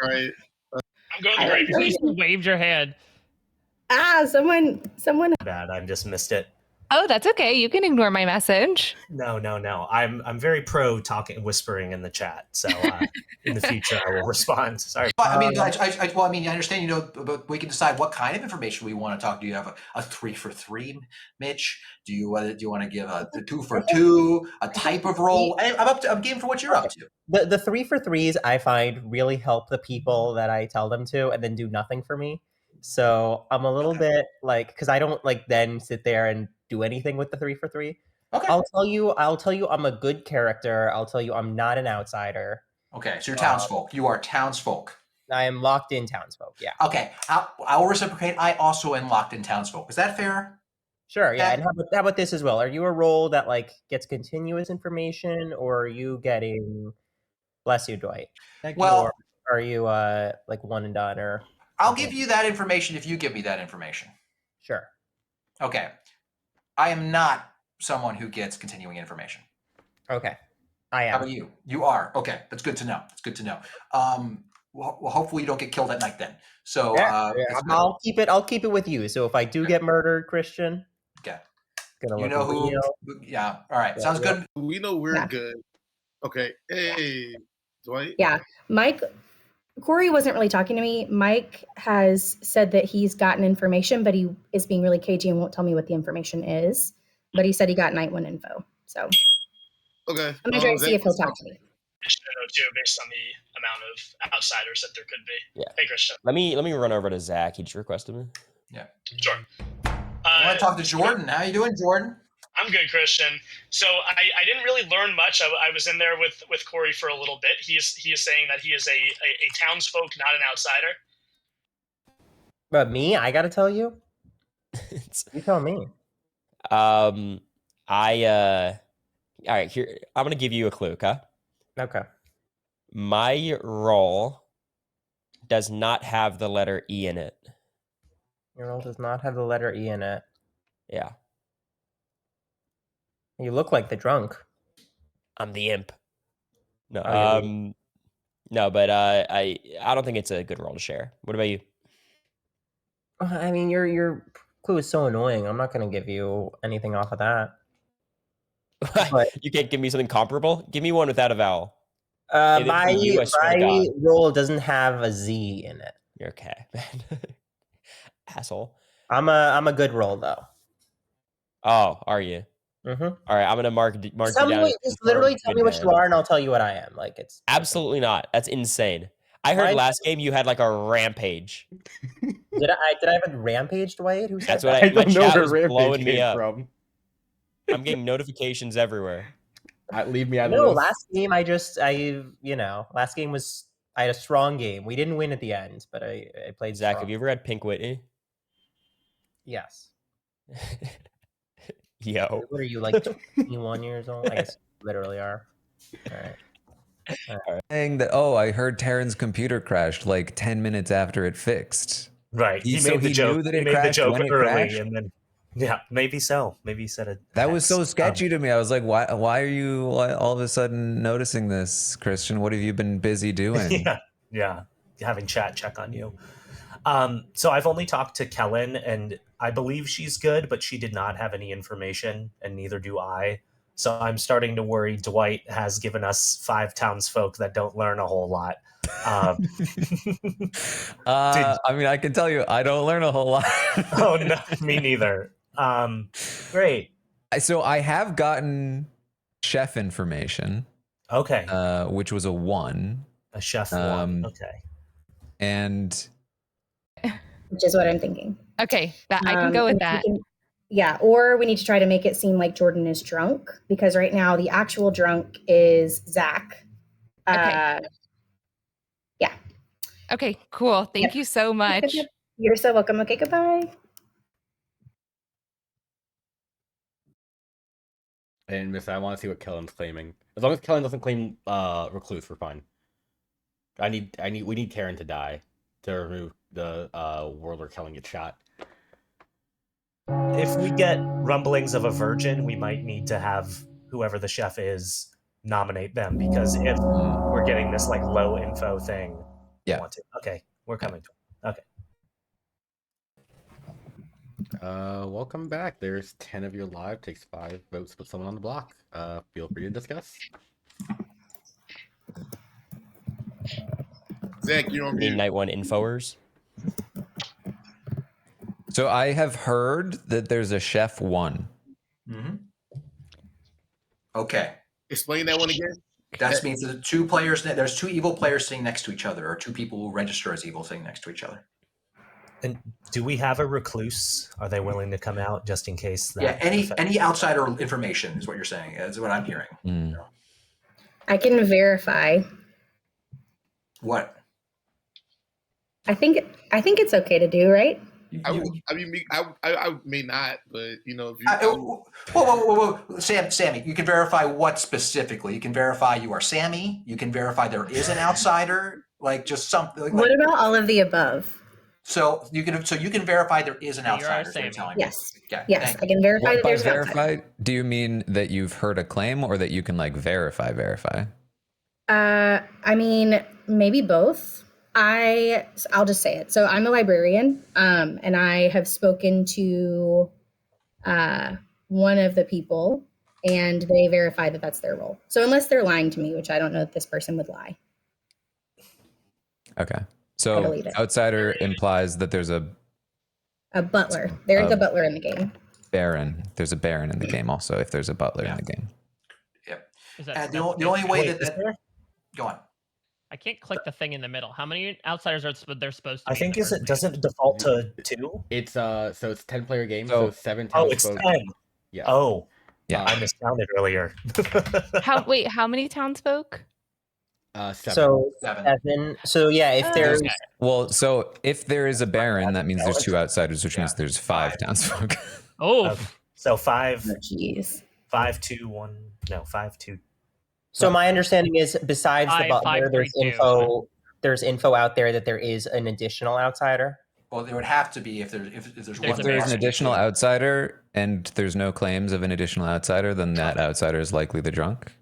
H: try it.
K: I'm going to grave.
B: You just waved your hand.
I: Someone.
C: Bad. I just missed it.
E: Oh, that's okay. You can ignore my message.
C: No. I'm very pro talking, whispering in the chat. So in the future, I will respond. Sorry.
D: I mean, I understand, you know, but we can decide what kind of information we want to talk. Do you have a 3 for 3, Mitch? Do you want to give a 2 for 2, a type of role? I'm game for what you're up to.
G: The 3 for 3s I find really help the people that I tell them to, and then do nothing for me. So I'm a little bit like, because I don't like then sit there and do anything with the 3 for 3.
D: Okay.
G: I'll tell you I'm a good character. I'll tell you I'm not an outsider.
D: Okay, so you're townsfolk. You are townsfolk.
G: I am locked in townsfolk. Yeah.
D: Okay, I will reciprocate. I also am locked in townsfolk. Is that fair?
G: Sure. Yeah. And how about this as well? Are you a role that like gets continuous information, or are you getting? Bless you, Dwight.
D: Well,
G: or are you like one and done? Or
D: I'll give you that information if you give me that information.
G: Sure.
D: Okay. I am not someone who gets continuing information.
G: Okay. I am.
D: How about you? You are. Okay. That's good to know. It's good to know. Well, hopefully you don't get killed at night then. So
G: I'll keep it with you. So if I do get murdered, Christian.
D: Okay.
G: Gonna
D: You
G: look
D: know who?
G: real.
D: Yeah. All right.
G: Yeah,
D: Sounds
G: yeah.
D: good.
H: We know we're
I: Yeah.
H: good. Okay. Hey, Dwight.
I: Yeah. Mike, Corey wasn't really talking to me. Mike has said that he's gotten information, but he is being really cagey and won't tell me what the information is. But he said he got night one info. So
H: Okay.
I: I'm gonna try to see if he'll
H: Zach,
I: talk to me.
K: Should know too, based on the amount of outsiders that there could be.
F: Yeah.
K: Hey, Christian.
F: Let me run over to Zach. He just requested me.
K: Sure.
D: I want to talk to Jordan. How you doing, Jordan?
K: I'm good, Christian. So I didn't really learn much. I was in there with Corey for a little bit. He is saying that he is a townsfolk, not an outsider.
G: But me, I gotta tell you. You tell me.
F: All right, here I'm gonna give you a clue, okay?
G: Okay.
F: My role does not have the letter E in it.
G: Your role does not have the letter E in it.
F: Yeah.
G: You look like the drunk.
F: I'm the imp. No,
G: Oh, you're
F: no, but I don't think it's a good role to share. What about you?
G: I mean, your clue is so annoying. I'm not gonna give you anything off of that. But
F: You can't give me something comparable? Give me one without a vowel. If it's from you, I swear to
G: my
F: God.
G: role doesn't have a Z in it.
F: You're okay, man. Asshole.
G: I'm a good role though.
F: Oh, are you?
G: Mm-hmm.
F: All right, I'm gonna mark you down.
G: Just literally tell me what you are, and I'll tell you what I am. Like it's
F: absolutely not. That's insane. I heard last game you had like a rampage.
G: Did I have a rampage, Dwight? Who said
F: That's what
G: that?
F: I my
A: don't know
F: chat
A: where
F: was
A: rampage
F: blowing me
A: came
F: up.
A: from.
F: I'm getting notifications everywhere.
A: Leave me out of
G: No,
A: this.
G: last game last game was I had a strong game. We didn't win at the end, but I played
F: Zach,
G: strong.
F: have you ever had Pink Whitney?
G: Yes.
F: Yo.
G: What are you, like 21 years old? I guess you literally are. All right.
J: Saying that, I heard Taryn's computer crashed like 10 minutes after it fixed.
C: Right. He
J: So
C: made the joke.
J: knew that
C: He
J: it
C: made the
J: crashed
C: joke
J: when it
C: early,
J: crashed?
C: and then maybe so. Maybe he said it.
J: That was so sketchy to me. I was like, why are you all of a sudden noticing this, Christian? What have you been busy doing?
C: Yeah. Having chat check on you. So I've only talked to Kellen, and I believe she's good, but she did not have any information, and neither do I. So I'm starting to worry Dwight has given us 5 townsfolk that don't learn a whole lot.
J: I mean, I can tell you, I don't learn a whole lot.
C: Oh, no, me neither. Great.
J: So I have gotten chef information.
C: Okay.
J: Which was a 1.
C: A chef 1. Okay.
J: And
I: Which is what I'm thinking.
E: Okay, I can go with that.
I: Or we need to try to make it seem like Jordan is drunk, because right now the actual drunk is Zach.
E: Okay.
I: Yeah.
E: Okay, cool. Thank you so much.
I: You're so welcome. Okay, goodbye.
A: And Miss, I want to see what Kellen's claiming. As long as Kellen doesn't claim recluse, we're fine. We need Taryn to die to remove the world where Kellen gets shot.
C: If we get rumblings of a virgin, we might need to have whoever the chef is nominate them, because if we're getting this like low info thing, want to. Okay, we're coming to it. Okay.
A: Welcome back. There's 10 of you live. Takes 5 votes to put someone on the block. Feel free to discuss.
H: Zach, you're on mute.
F: Night 1 infoers.
J: So I have heard that there's a chef 1.
D: Mm-hmm. Okay.
H: Explain that one again.
D: That means the 2 players. There's 2 evil players sitting next to each other, or 2 people who register as evil sitting next to each other.
C: And do we have a recluse? Are they willing to come out just in case? That
D: Any outsider information is what you're saying. Is what I'm hearing.
I: I can verify.
D: What?
I: I think it's okay to do, right?
H: I may not, but if you.
D: Whoa. Sammy, you can verify what specifically? You can verify you are Sammy. You can verify there is an outsider, like just something.
I: What about all of the above?
D: So you can verify there is an outsider.
I: Yes.
D: Yeah.
I: Yes, I can verify that there's an outsider.
J: Do you mean that you've heard a claim, or that you can like verify?
I: I mean, maybe both. I'll just say it. So I'm a librarian, and I have spoken to one of the people and they verify that that's their role. So unless they're lying to me, which I don't know that this person would lie.
J: Okay.
I: I
J: So
I: believe it.
J: outsider implies that there's a
I: butler. There's a butler in the game.
J: baron. There's a baron in the game also if there's a butler in the game.
D: Yep.
B: Is that
D: And the only way
C: Wait,
D: that go on.
B: I can't click the thing in the middle. How many outsiders are they're supposed to
C: I
B: be?
C: think doesn't it default to 2?
A: It's so it's 10-player game,
J: So-
A: so 7
C: Oh, it's
A: townsfolk.
C: 10.
A: Yeah.
C: Oh,
J: Yeah.
C: I miscounted earlier.
E: How many townsfolk?
A: 7.
G: So
D: 7.
G: 7. So yeah, if there's
B: Okay.
J: Well, so if there is a baron, that means there's 2 outsiders, which means there's 5 townsfolk.
B: Oh,
C: Okay. So 5,
I: Oh, jeez.
C: 5, 2, 1. No, 5, 2.
G: So my understanding is, besides the
B: 5,
G: butler,
B: 5, 3, 2.
G: there's info out there that there is an additional outsider.
D: Well, there would have to be if there's
B: There's
D: one.
J: If there's an
D: there.
J: additional outsider and there's no claims of an additional outsider, then that outsider is likely the drunk.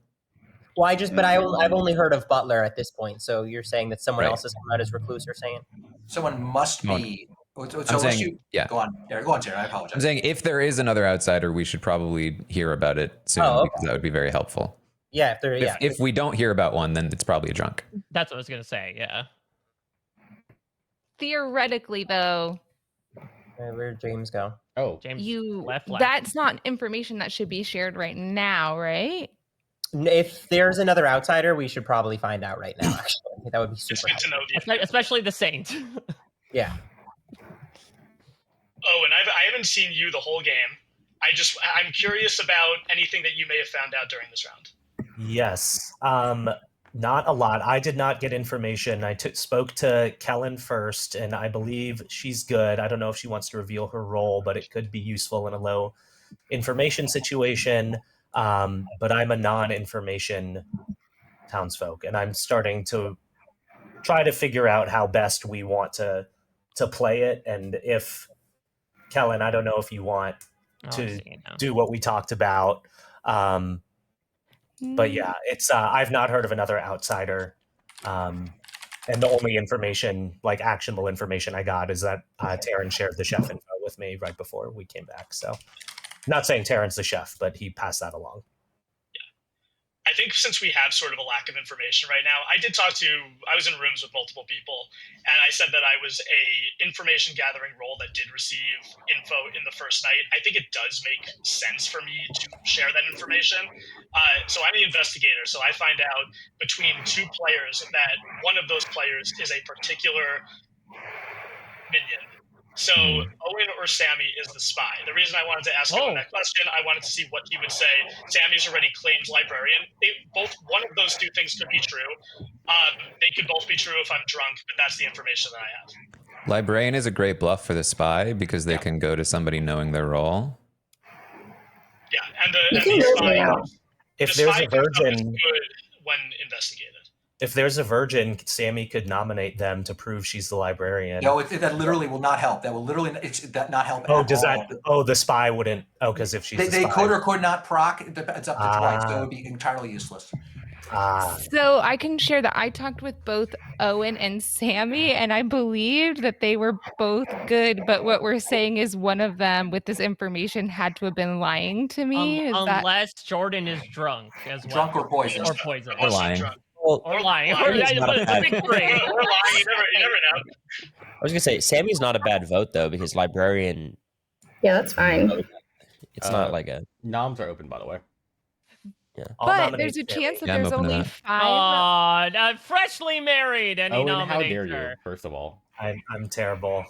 G: Well, I've only heard of butler at this point. So you're saying that someone
J: Right.
G: else has come out as recluse, you're saying?
D: Someone must
J: Come on.
D: be. So
J: I'm saying,
D: you,
J: yeah.
D: Go on, Sarah. I
J: I'm
D: apologize.
J: saying if there is another outsider, we should probably hear about it soon because that would be very helpful.
G: Yeah, if there,
J: If we don't hear about one, then it's probably a drunk.
B: That's what I was gonna say. Yeah.
E: Theoretically, though,
G: where'd James go?
A: Oh,
B: James
E: you
B: left.
E: that's not information that should be shared right now, right?
G: If there's another outsider, we should probably find out right now. Actually, I think that would be
K: It's
G: super
K: good to
G: helpful.
K: know the
B: Especially the saint.
G: Yeah.
K: Oh, and I haven't seen you the whole game. I'm curious about anything that you may have found out during this round.
C: Yes. Not a lot. I did not get information. I spoke to Kellen first, and I believe she's good. I don't know if she wants to reveal her role, but it could be useful in a low information situation. But I'm a non-information townsfolk, and I'm starting to try to figure out how best we want to play it. And if Kellen, I don't know if you want to do what we talked about. But yeah, it's I've not heard of another outsider. And the only information, like actionable information I got is that Taryn shared the chef info with me right before we came back. So not saying Taryn's the chef, but he passed that along.
K: I think since we have sort of a lack of information right now, I was in rooms with multiple people, and I said that I was a information gathering role that did receive info in the first night. I think it does make sense for me to share that information. So I'm the investigator, so I find out between 2 players that one of those players is a particular minion. So Owen or Sammy is the spy. The reason I wanted to ask Owen that question, I wanted to see what he would say. Sammy's already claimed librarian. One of those 2 things could be true. They could both be true if I'm drunk, but that's the information that I have.
J: Librarian is a great bluff for the spy because they can go to somebody knowing their role.
K: Yeah, and the spy.
C: If
K: the
C: there's
K: spy
C: a virgin,
K: comes up as good when investigated.
C: if there's a virgin, Sammy could nominate them to prove she's the librarian.
D: No, that literally will not help. That will literally not help.
C: Oh,
D: at
C: does
D: all.
C: that? Oh, the spy wouldn't. Oh, because if she's
D: They
C: the spy.
D: could or could not proc. It's up to twice, so it would be entirely useless.
E: So I can share that I talked with both Owen and Sammy, and I believed that they were both good. But what we're saying is one of them, with this information, had to have been lying to me.
B: Unless Jordan is drunk as well.
D: Drunk or poisoned.
B: Or poisoned.
J: Or lying.
B: Or lying.
F: Or lying is not a bad-
K: Or lying, you never know.
F: I was gonna say Sammy's not a bad vote though because librarian.
I: Yeah, that's fine.
F: It's not like a.
A: Noms are open, by the way.
F: Yeah.
E: But there's a chance that
J: Yeah, I'm
E: there's
J: open to
E: only
J: that.
E: 5.
B: Freshly married, and he
A: Owen, how
B: nominates
A: dare you?
B: her.
A: First of all,
C: I'm terrible.
K: Wait,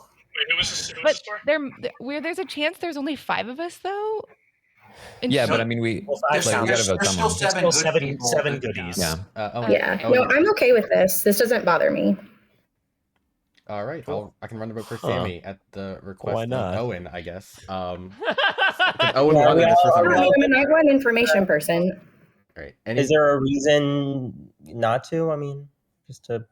K: who was this
E: But
K: for?
E: there's a chance there's only 5 of us, though. And
J: Yeah,
E: so-
J: but I mean, we
C: There's
J: we gotta vote
D: there's
J: someone.
D: still
C: There's still
D: seven good people.
C: seven goodies.
J: Yeah.
I: Yeah. No, I'm okay with this. This doesn't bother me.
A: All right, I can run the vote for Sammy at the request
F: Why not?
A: of Owen, I guess. Owen
G: Yeah,
A: wanted this for some
I: I'm
A: reason.
I: not one information person.
A: Right. And
G: Is there a reason not to? I mean, just to.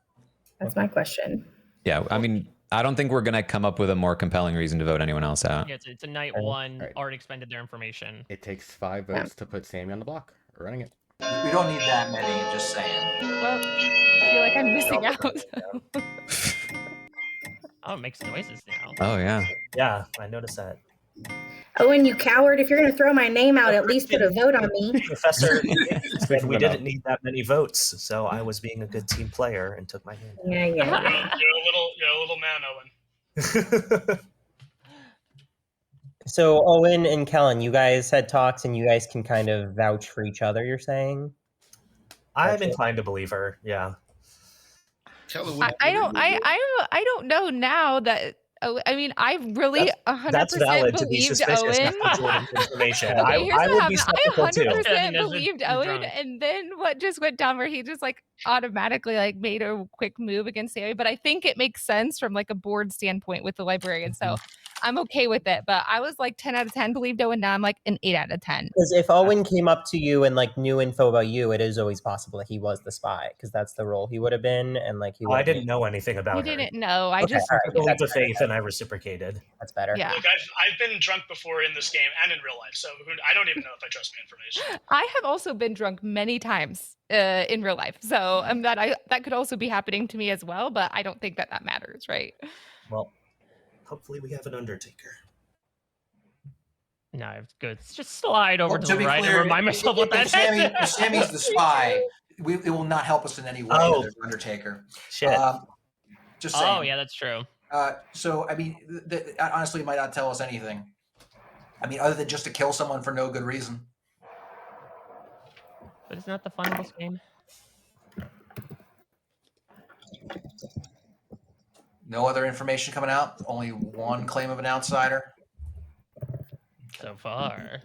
I: That's my question.
J: Yeah, I mean, I don't think we're gonna come up with a more compelling reason to vote anyone else out.
B: Yeah, it's a night 1.
A: Right.
B: Already expended their information.
A: It takes 5 votes to put Sammy on the block. We're running it.
D: We don't need that many. Just saying.
E: Well, I feel like I'm missing out.
B: Oh, it makes noises now.
J: Oh yeah.
C: Yeah, I noticed that.
I: Owen, you coward! If you're going to throw my name out, at least put a vote on me.
C: Professor said
A: Fixing
C: we
A: it
C: didn't
A: up.
C: need that many votes, so I was being a good team player and took my hand.
I: Yeah.
K: You're a little man, Owen.
G: So Owen and Kellen, you guys had talks, and you guys can kind of vouch for each other. You're saying?
C: I'm
G: Gotcha.
C: inclined to believe her. Yeah.
H: Kellen,
E: I don't know now that. Oh, I mean, I really 100%
C: That's valid to be
E: believed
C: suspicious
E: Owen.
C: after Jordan's information.
E: Okay, here's
C: I
E: what
C: would be
E: happened.
C: skeptical
E: I
C: too.
E: 100%
B: Because
E: believed
B: you're
E: Owen,
B: drunk.
E: and then what just went down where he just like automatically like made a quick move against Sammy. But I think it makes sense from like a board standpoint with the librarian. So I'm okay with it. But I was like 10 out of 10 believed Owen. Now I'm like an 8 out of 10.
G: Because if Owen came up to you and like knew info about you, it is always possible that he was the spy, because that's the role he would have been, and like he.
C: I didn't know anything about
E: You
C: her.
E: didn't know. I
G: Okay,
E: just
G: all
C: I
G: right,
C: took a leap
G: that's
C: of faith and I reciprocated.
G: That's better.
E: yeah.
K: Look, I've been drunk before in this game and in real life, so I don't even know if I trust my information.
E: I have also been drunk many times in real life, so that could also be happening to me as well. But I don't think that matters, right?
C: Well, hopefully we have an Undertaker.
B: No, it's good. Just slide over
D: Well,
B: to
D: to
B: the
D: be
B: right
D: clear,
B: and remind myself what that
D: if Sammy's the spy, it will not help us in any way.
C: Oh.
D: There's Undertaker.
C: Shit.
D: Just saying.
B: Oh, yeah, that's true.
D: So, I mean, honestly, it might not tell us anything. I mean, other than just to kill someone for no good reason.
B: But isn't that the fun of this game?
D: No other information coming out. Only one claim of an outsider.
B: So far.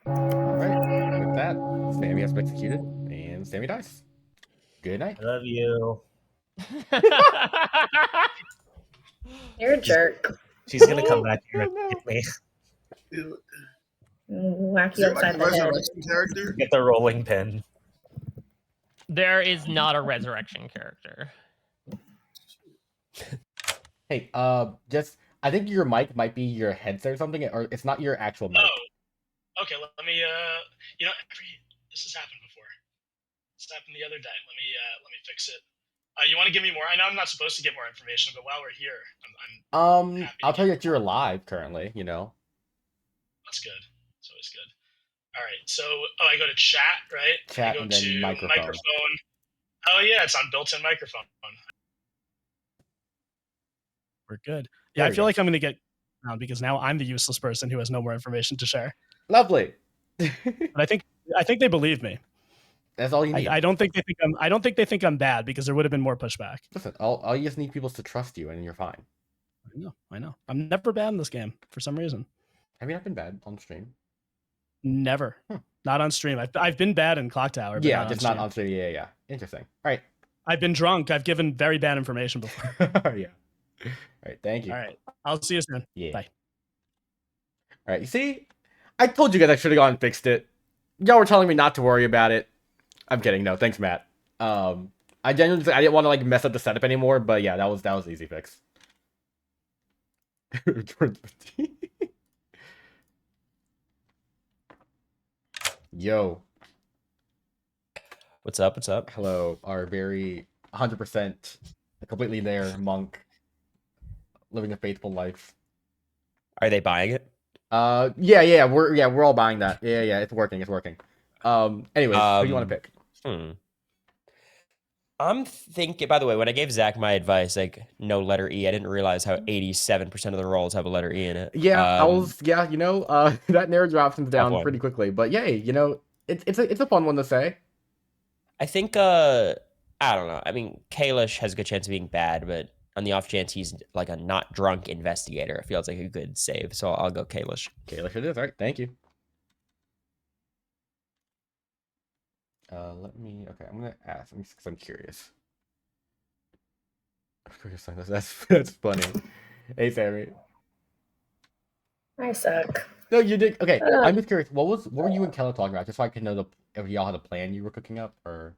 A: All right. With that, Sammy has been executed, and Sammy dies. Good night.
C: I love you.
I: You're a jerk.
C: She's gonna come back here and hit me.
I: Whack
H: Is
I: you
H: there like
I: upside
H: a
I: the head.
H: resurrection character?
C: Get the rolling pin.
B: There is not a resurrection character.
A: Hey, just I think your mic might be your headset or something, or it's not your actual mic.
K: Oh, okay. Let me. This has happened before. This happened the other day. Let me fix it. You want to give me more? I know I'm not supposed to get more information, but while we're here, I'm happy
A: I'll
K: to
A: tell you
K: get
A: that you're alive currently. You know.
K: That's good. It's always good. All right. So, I go to chat, right?
A: Chat
K: I go
A: and then
K: to
A: microphone.
K: Oh yeah, it's on built-in microphone.
L: We're good.
A: There
L: Yeah, I
A: we
L: feel
A: go.
L: like I'm going to get around because now I'm the useless person who has no more information to share.
A: Lovely.
L: But I think they believe me.
A: That's all you need.
L: I don't think they think I'm bad, because there would have been more pushback.
A: Listen, all you just need people is to trust you, and you're fine.
L: I know. I'm never bad in this game for some reason.
A: Have you not been bad on stream?
L: Never. Not on stream. I've been bad in Clocktower. But
A: Yeah,
L: not
A: just
L: on
A: not on stream. Yeah. Interesting. All right.
L: I've been drunk. I've given very bad information before.
A: Yeah. All right. Thank you.
L: All right. I'll see you soon.
A: Yeah.
L: Bye.
A: All right. You see, I told you guys I should have gone and fixed it. Y'all were telling me not to worry about it. I'm kidding. No, thanks, Matt. I genuinely I didn't want to like mess up the setup anymore, but yeah, that was an easy fix. Yo.
F: What's up? What's up?
A: Hello, our very 100% completely there monk living a faithful life.
F: Are they buying it?
A: Yeah, we're all buying that. Yeah, it's working. Anyways, who do you want to pick?
F: I'm thinking, by the way, when I gave Zach my advice, like no letter E, I didn't realize how 87% of the rolls have a letter E in it.
A: That narrows your options down
F: one.
A: pretty quickly. But yay, it's a fun one to say.
F: I think, I don't know. I mean, Kalish has a good chance of being bad, but on the off chance he's like a not drunk investigator, it feels like a good save. So I'll go Kalish.
A: Kalish it is. All right, thank you. I'm gonna ask because I'm curious. That's funny. Hey, Sammy.
I: I suck.
A: No, you did. Okay, I'm just curious. What were you and Kellen talking about? Just so I can know if y'all had a plan you were cooking up, or.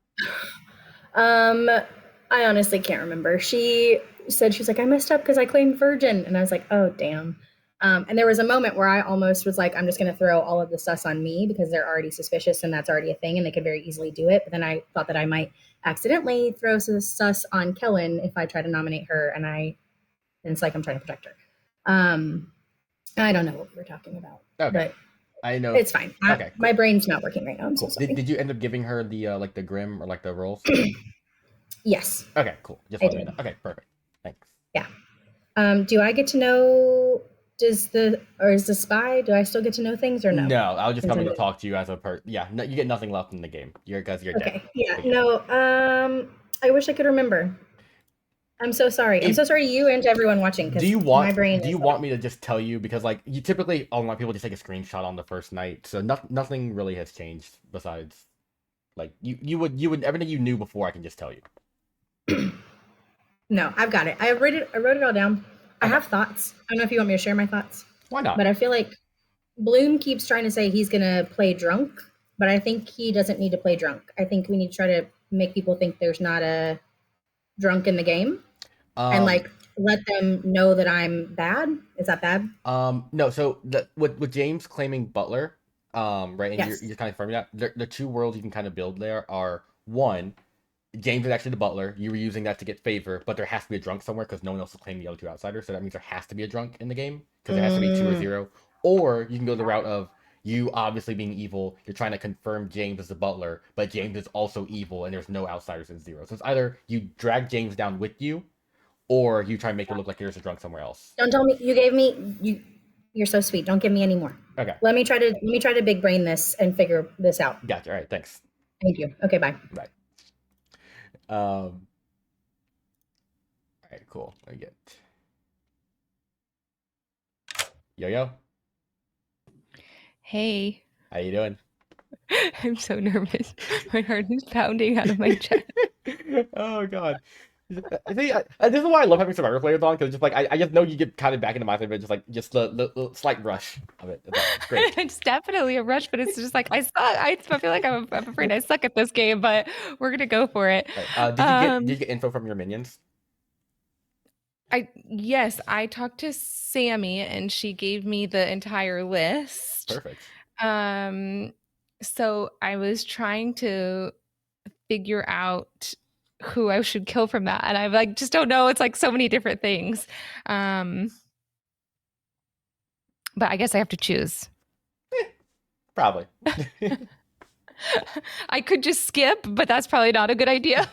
I: I honestly can't remember. She said, she's like, I messed up because I claimed virgin. And I was like, oh, damn. And there was a moment where I almost was like, I'm just going to throw all of the sus on me because they're already suspicious and that's already a thing and they could very easily do it. But then I thought that I might accidentally throw sus on Kellen if I try to nominate her, and it's like I'm trying to protect her. I don't know what we were talking about.
A: Okay.
I: But
A: I know.
I: it's fine.
A: Okay,
I: My brain's not working right now. I'm
A: cool.
I: so sorry.
A: Did you end up giving her the like the grim or like the rolls?
I: Yes.
A: Okay, cool. Just
I: I
A: let me
I: did.
A: know. Okay, perfect. Thanks.
I: Yeah. Do I get to know? Is the spy? Do I still get to know things or no?
A: No, I'll just come
I: Since
A: to
I: I'm
A: talk to you as a person. Yeah, no, you get nothing left in the game. You're dead.
I: Okay. Yeah.
A: But yeah.
I: No. I wish I could remember. I'm so sorry. I'm so sorry to you and to everyone watching.
A: Do you
I: my brain
A: do you
I: is
A: want me to just tell you, because like you typically a lot of people just take a screenshot on the first night, so nothing really has changed besides like you would everything you knew before I can just tell you.
I: No, I've got it. I wrote it all down. I have thoughts. I don't know if you want me to share my thoughts.
A: Why not?
I: But I feel like Bloom keeps trying to say he's gonna play drunk, but I think he doesn't need to play drunk. I think we need to try to make people think there's not a drunk in the game, and like let them know that I'm bad. Is that bad?
A: No. So with James claiming Butler, right, and
I: Yes.
A: you're kind of confirming that the two worlds you can kind of build there are one. James is actually the butler. You were using that to get favor, but there has to be a drunk somewhere because no one else will claim the other two outsiders. So that means there has to be a drunk in the game because there has to be 2 or 0. Or you can go the route of you obviously being evil. You're trying to confirm James as the butler, but James is also evil and there's no outsiders in 0. So it's either you drag James down with you, or you try and make it look like there's a drunk somewhere else.
I: Don't tell me you gave me. You're so sweet. Don't give me any more.
A: Okay.
I: Let me try to big brain this and figure this out.
A: Gotcha. All right. Thanks.
I: Thank you. Okay. Bye.
A: Bye. All right, cool. I get Yo-Yo.
E: Hey,
A: How you doing?
E: I'm so nervous. My heart is pounding out of my chest.
A: Oh god. See, this is why I love having Survivor players on, because just like I just know you get kind of back into my favorite, just the slight rush of it. It's great.
E: It's definitely a rush, but it's just like I suck. I feel like I'm afraid I suck at this game, but we're gonna go for it.
A: Right. Did you get info from your minions?
E: Yes, I talked to Sammy and she gave me the entire list.
A: Perfect.
E: So I was trying to figure out who I should kill from that, and I like just don't know. It's like so many different things. But I guess I have to choose.
A: Probably.
E: I could just skip, but that's probably not a good idea.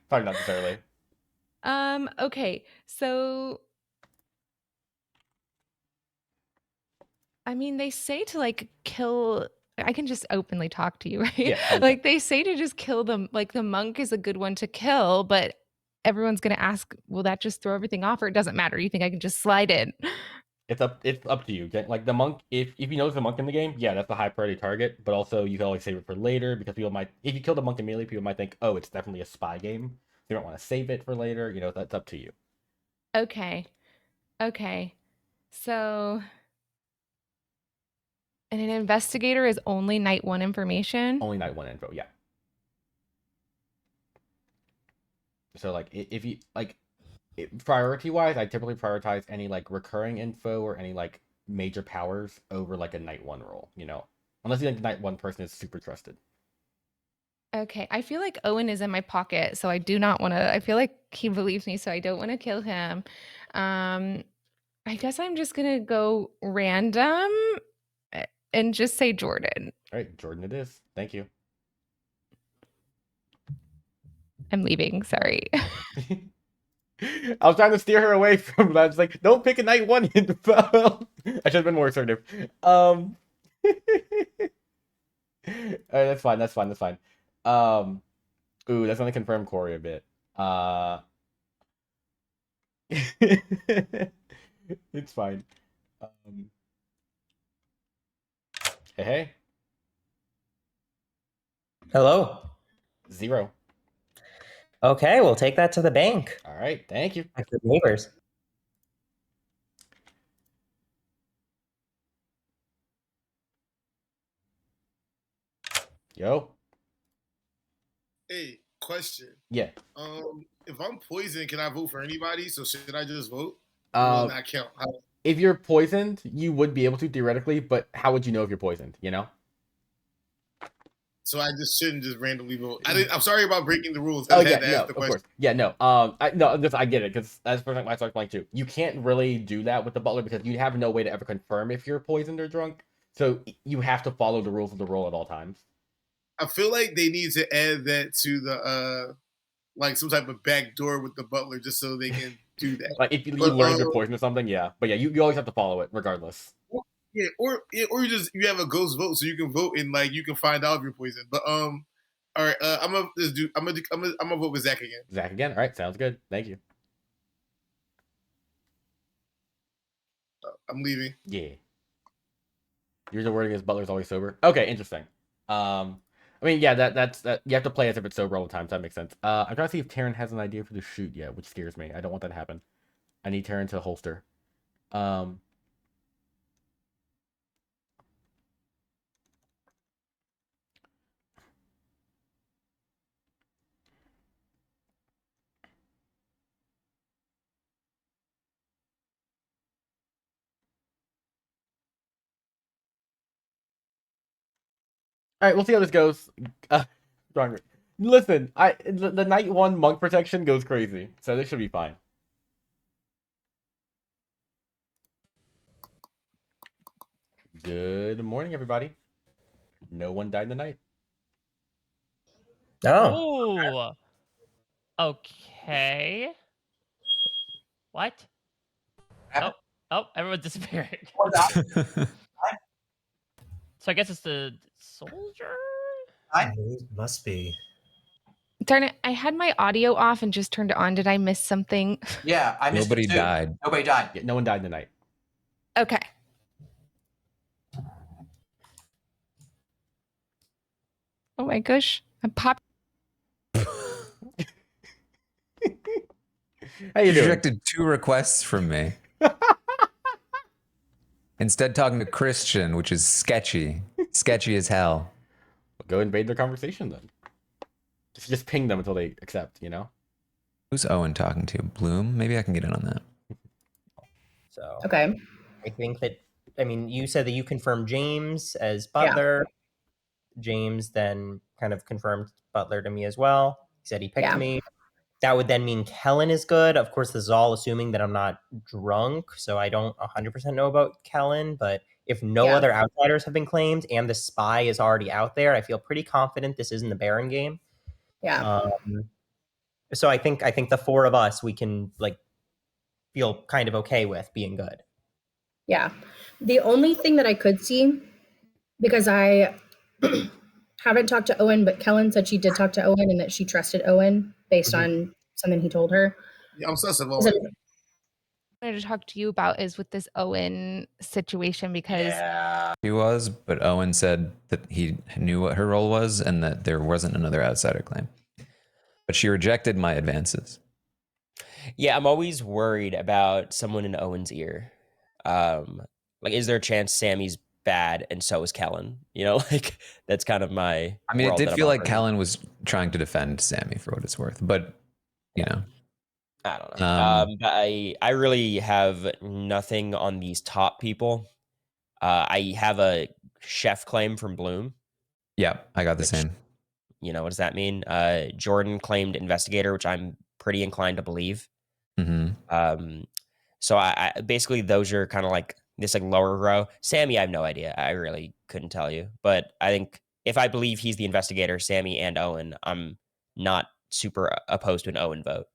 A: Probably not necessarily.
E: Okay, so I mean, they say to like kill. I can just openly talk to you, right?
A: Yeah, okay.
E: Like they say to just kill them. Like the monk is a good one to kill, but everyone's gonna ask, will that just throw everything off, or it doesn't matter? You think I can just slide in?
A: It's up to you. Like the monk, if you know there's a monk in the game, yeah, that's a high priority target. But also you can always save it for later, because people might, if you kill the monk immediately, people might think, oh, it's definitely a spy game. You don't want to save it for later. You know, that's up to you.
E: Okay. So, and an investigator is only night 1 information.
A: Only night 1 info, yeah. So like if you like priority wise, I typically prioritize any like recurring info or any like major powers over like a night 1 role, you know, unless you think the night 1 person is super trusted.
E: Okay, I feel like Owen is in my pocket, so I do not want to. I feel like he believes me, so I don't want to kill him. I guess I'm just gonna go random and just say Jordan.
A: All right, Jordan it is. Thank you.
E: I'm leaving. Sorry.
A: I was trying to steer her away from that. It's like, don't pick a night 1 info. I should have been more assertive. All right, that's fine. Ooh, that's gonna confirm Corey a bit. It's fine. Hey.
G: Hello.
A: 0.
G: Okay, we'll take that to the bank.
A: All right, thank you.
G: Like the neighbors.
A: Yo.
H: Hey, question.
A: Yeah.
H: If I'm poisoned, can I vote for anybody? So should I just vote?
A: Will
H: that count?
A: If you're poisoned, you would be able to theoretically, but how would you know if you're poisoned? You know.
H: so I just shouldn't just randomly vote. I'm sorry about breaking the rules.
A: Oh
H: I
A: yeah,
H: had to
A: no,
H: ask the
A: of
H: question.
A: course. Yeah, no. I get it because that's perfect. My starts playing too. You can't really do that with the butler because you have no way to ever confirm if you're poisoned or drunk. So you have to follow the rules of the role at all times.
H: I feel like they need to add that to the like some type of back door with the butler just so they can do that.
A: Like if you
H: But,
A: learn if you're poisoned or something, yeah. But yeah, you always have to follow it regardless.
H: Yeah, or you have a ghost vote so you can vote and like you can find out if you're poisoned. But all right, I'm gonna vote with Zach again.
A: Zach again. All right, sounds good. Thank you.
H: I'm leaving.
A: Yeah. Usual wording is butler's always sober. Okay, interesting. I mean, yeah, that's you have to play as if it's sober all the time, so that makes sense. I'm trying to see if Taryn has an idea for the shoot yet, which scares me. I don't want that to happen. I need Taryn to holster. All right, we'll see how this goes. Listen, the night one monk protection goes crazy, so this should be fine. Good morning, everybody. No one died in the night.
B: Oh. Okay. What? Oh, everyone's disappearing. So I guess it's the soldier?
C: It must be.
E: Darn it, I had my audio off and just turned it on. Did I miss something?
D: Yeah, I missed
J: Nobody
D: it too.
J: died.
D: Nobody died.
A: Yeah, no one died in the night.
E: Okay. Oh my gosh. I'm pop.
A: How you doing?
J: Rejected 2 requests from me. Instead talking to Christian, which is sketchy. Sketchy as hell.
A: Well, go invade their conversation then. Just ping them until they accept, you know?
J: Who's Owen talking to? Bloom? Maybe I can get in on that.
G: So
I: Okay.
G: I think that, I mean, you said that you confirmed James as butler. Yeah. James then kind of confirmed butler to me as well. He said he picked me. That would then mean Kellen is good. Of course, this is all assuming that I'm not drunk, so I don't 100% know about Kellen, but if no other outsiders have been claimed and the spy is already out there, I feel pretty confident this isn't the Baron game.
I: Yeah.
G: So I think the 4 of us, we can like feel kind of okay with being good.
I: Yeah. The only thing that I could see, because I haven't talked to Owen, but Kellen said she did talk to Owen and that she trusted Owen based on something he told her.
H: Yeah, I'm sus of Owen.
E: I wanted to talk to you about is with this Owen situation because
J: He was, but Owen said that he knew what her role was and that there wasn't another outsider claim. But she rejected my advances.
F: Yeah, I'm always worried about someone in Owen's ear. Like, is there a chance Sammy's bad and so is Kellen? You know, like that's kind of my.
J: I mean, it
F: world
J: did
F: that
J: feel
F: I'm
J: like
F: operating.
J: Kellen was trying to defend Sammy for what it's worth, but you know.
F: I don't know. But I really have nothing on these top people. I have a chef claim from Bloom.
J: Yeah, I got the same.
F: You know, what does that mean? Jordan claimed investigator, which I'm pretty inclined to believe.
J: Mm-hmm.
F: So I basically those are kind of like this like lower row. Sammy, I have no idea. I really couldn't tell you. But I think if I believe he's the investigator, Sammy and Owen, I'm not super opposed to an Owen vote.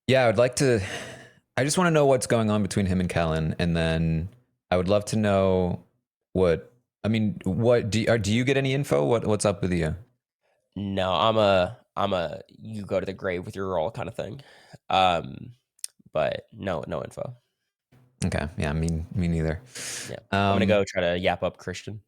J: Yeah, I just want to know what's going on between him and Kellen, and then I would love to know what do you get any info? What's up with you?
F: No, I'm a you go to the grave with your role kind of thing. But no info.
J: Okay, yeah, me neither.
F: Yeah, I'm gonna go try to yap up Christian.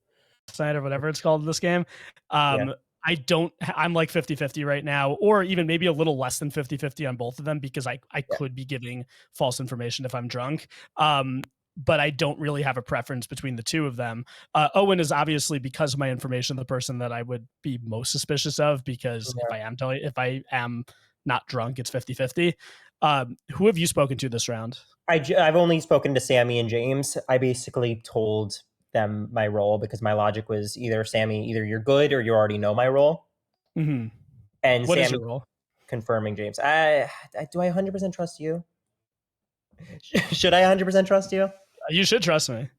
L: Or whatever it's called in this game. I'm like 50-50 right now, or even maybe a little less than 50-50 on both of them because I could be giving false information if I'm drunk. But I don't really have a preference between the two of them. Owen is obviously, because of my information, the person that I would be most suspicious of because if I am not drunk, it's 50-50. Who have you spoken to this round?
G: I've only spoken to Sammy and James. I basically told them my role because my logic was either Sammy, either you're good or you already know my role.
L: Mm-hmm.
G: And
L: What is
G: Sammy
L: your role?
G: confirming James. Do I 100% trust you? Should I 100% trust you?
L: You should trust me.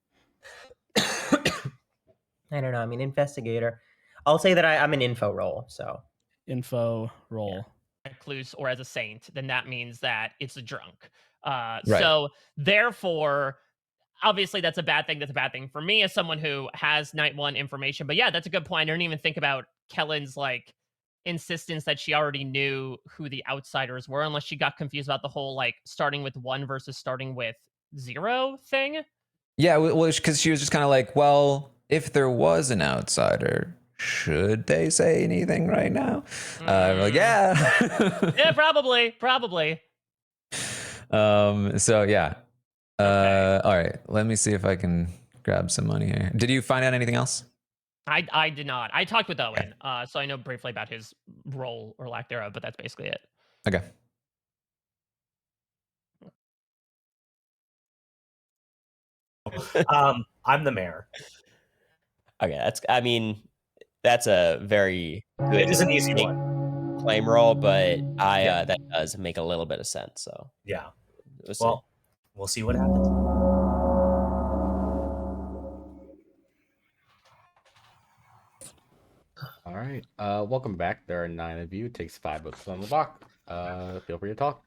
G: I don't know. I mean, investigator. I'll say that I'm an info role. So
L: Info role.
B: Recluse or as a saint, then that means that it's a drunk.
J: Right.
B: So therefore, obviously that's a bad thing. That's a bad thing for me as someone who has night one information. But yeah, that's a good point. I didn't even think about Kellen's like insistence that she already knew who the outsiders were, unless she got confused about the whole like starting with 1 versus starting with 0 thing.
J: Yeah, well, because she was just kind of like, well, if there was an outsider, should they say anything right now? We're like, yeah.
B: Yeah, probably.
J: So yeah.
B: Okay.
J: All right. Let me see if I can grab some money here. Did you find out anything else?
B: I did not. I talked with Owen, so I know briefly about his role or lack thereof, but that's basically it.
J: Okay.
C: I'm the mayor.
F: Okay, that's a very good
C: It is an easy
F: distinct
C: one.
F: claim roll, but that does make a little bit of sense. So
C: Yeah.
F: we'll see.
C: Well, we'll see what happens.
A: All right. Welcome back. There are 9 of you. It takes 5 votes on the block. Feel free to talk.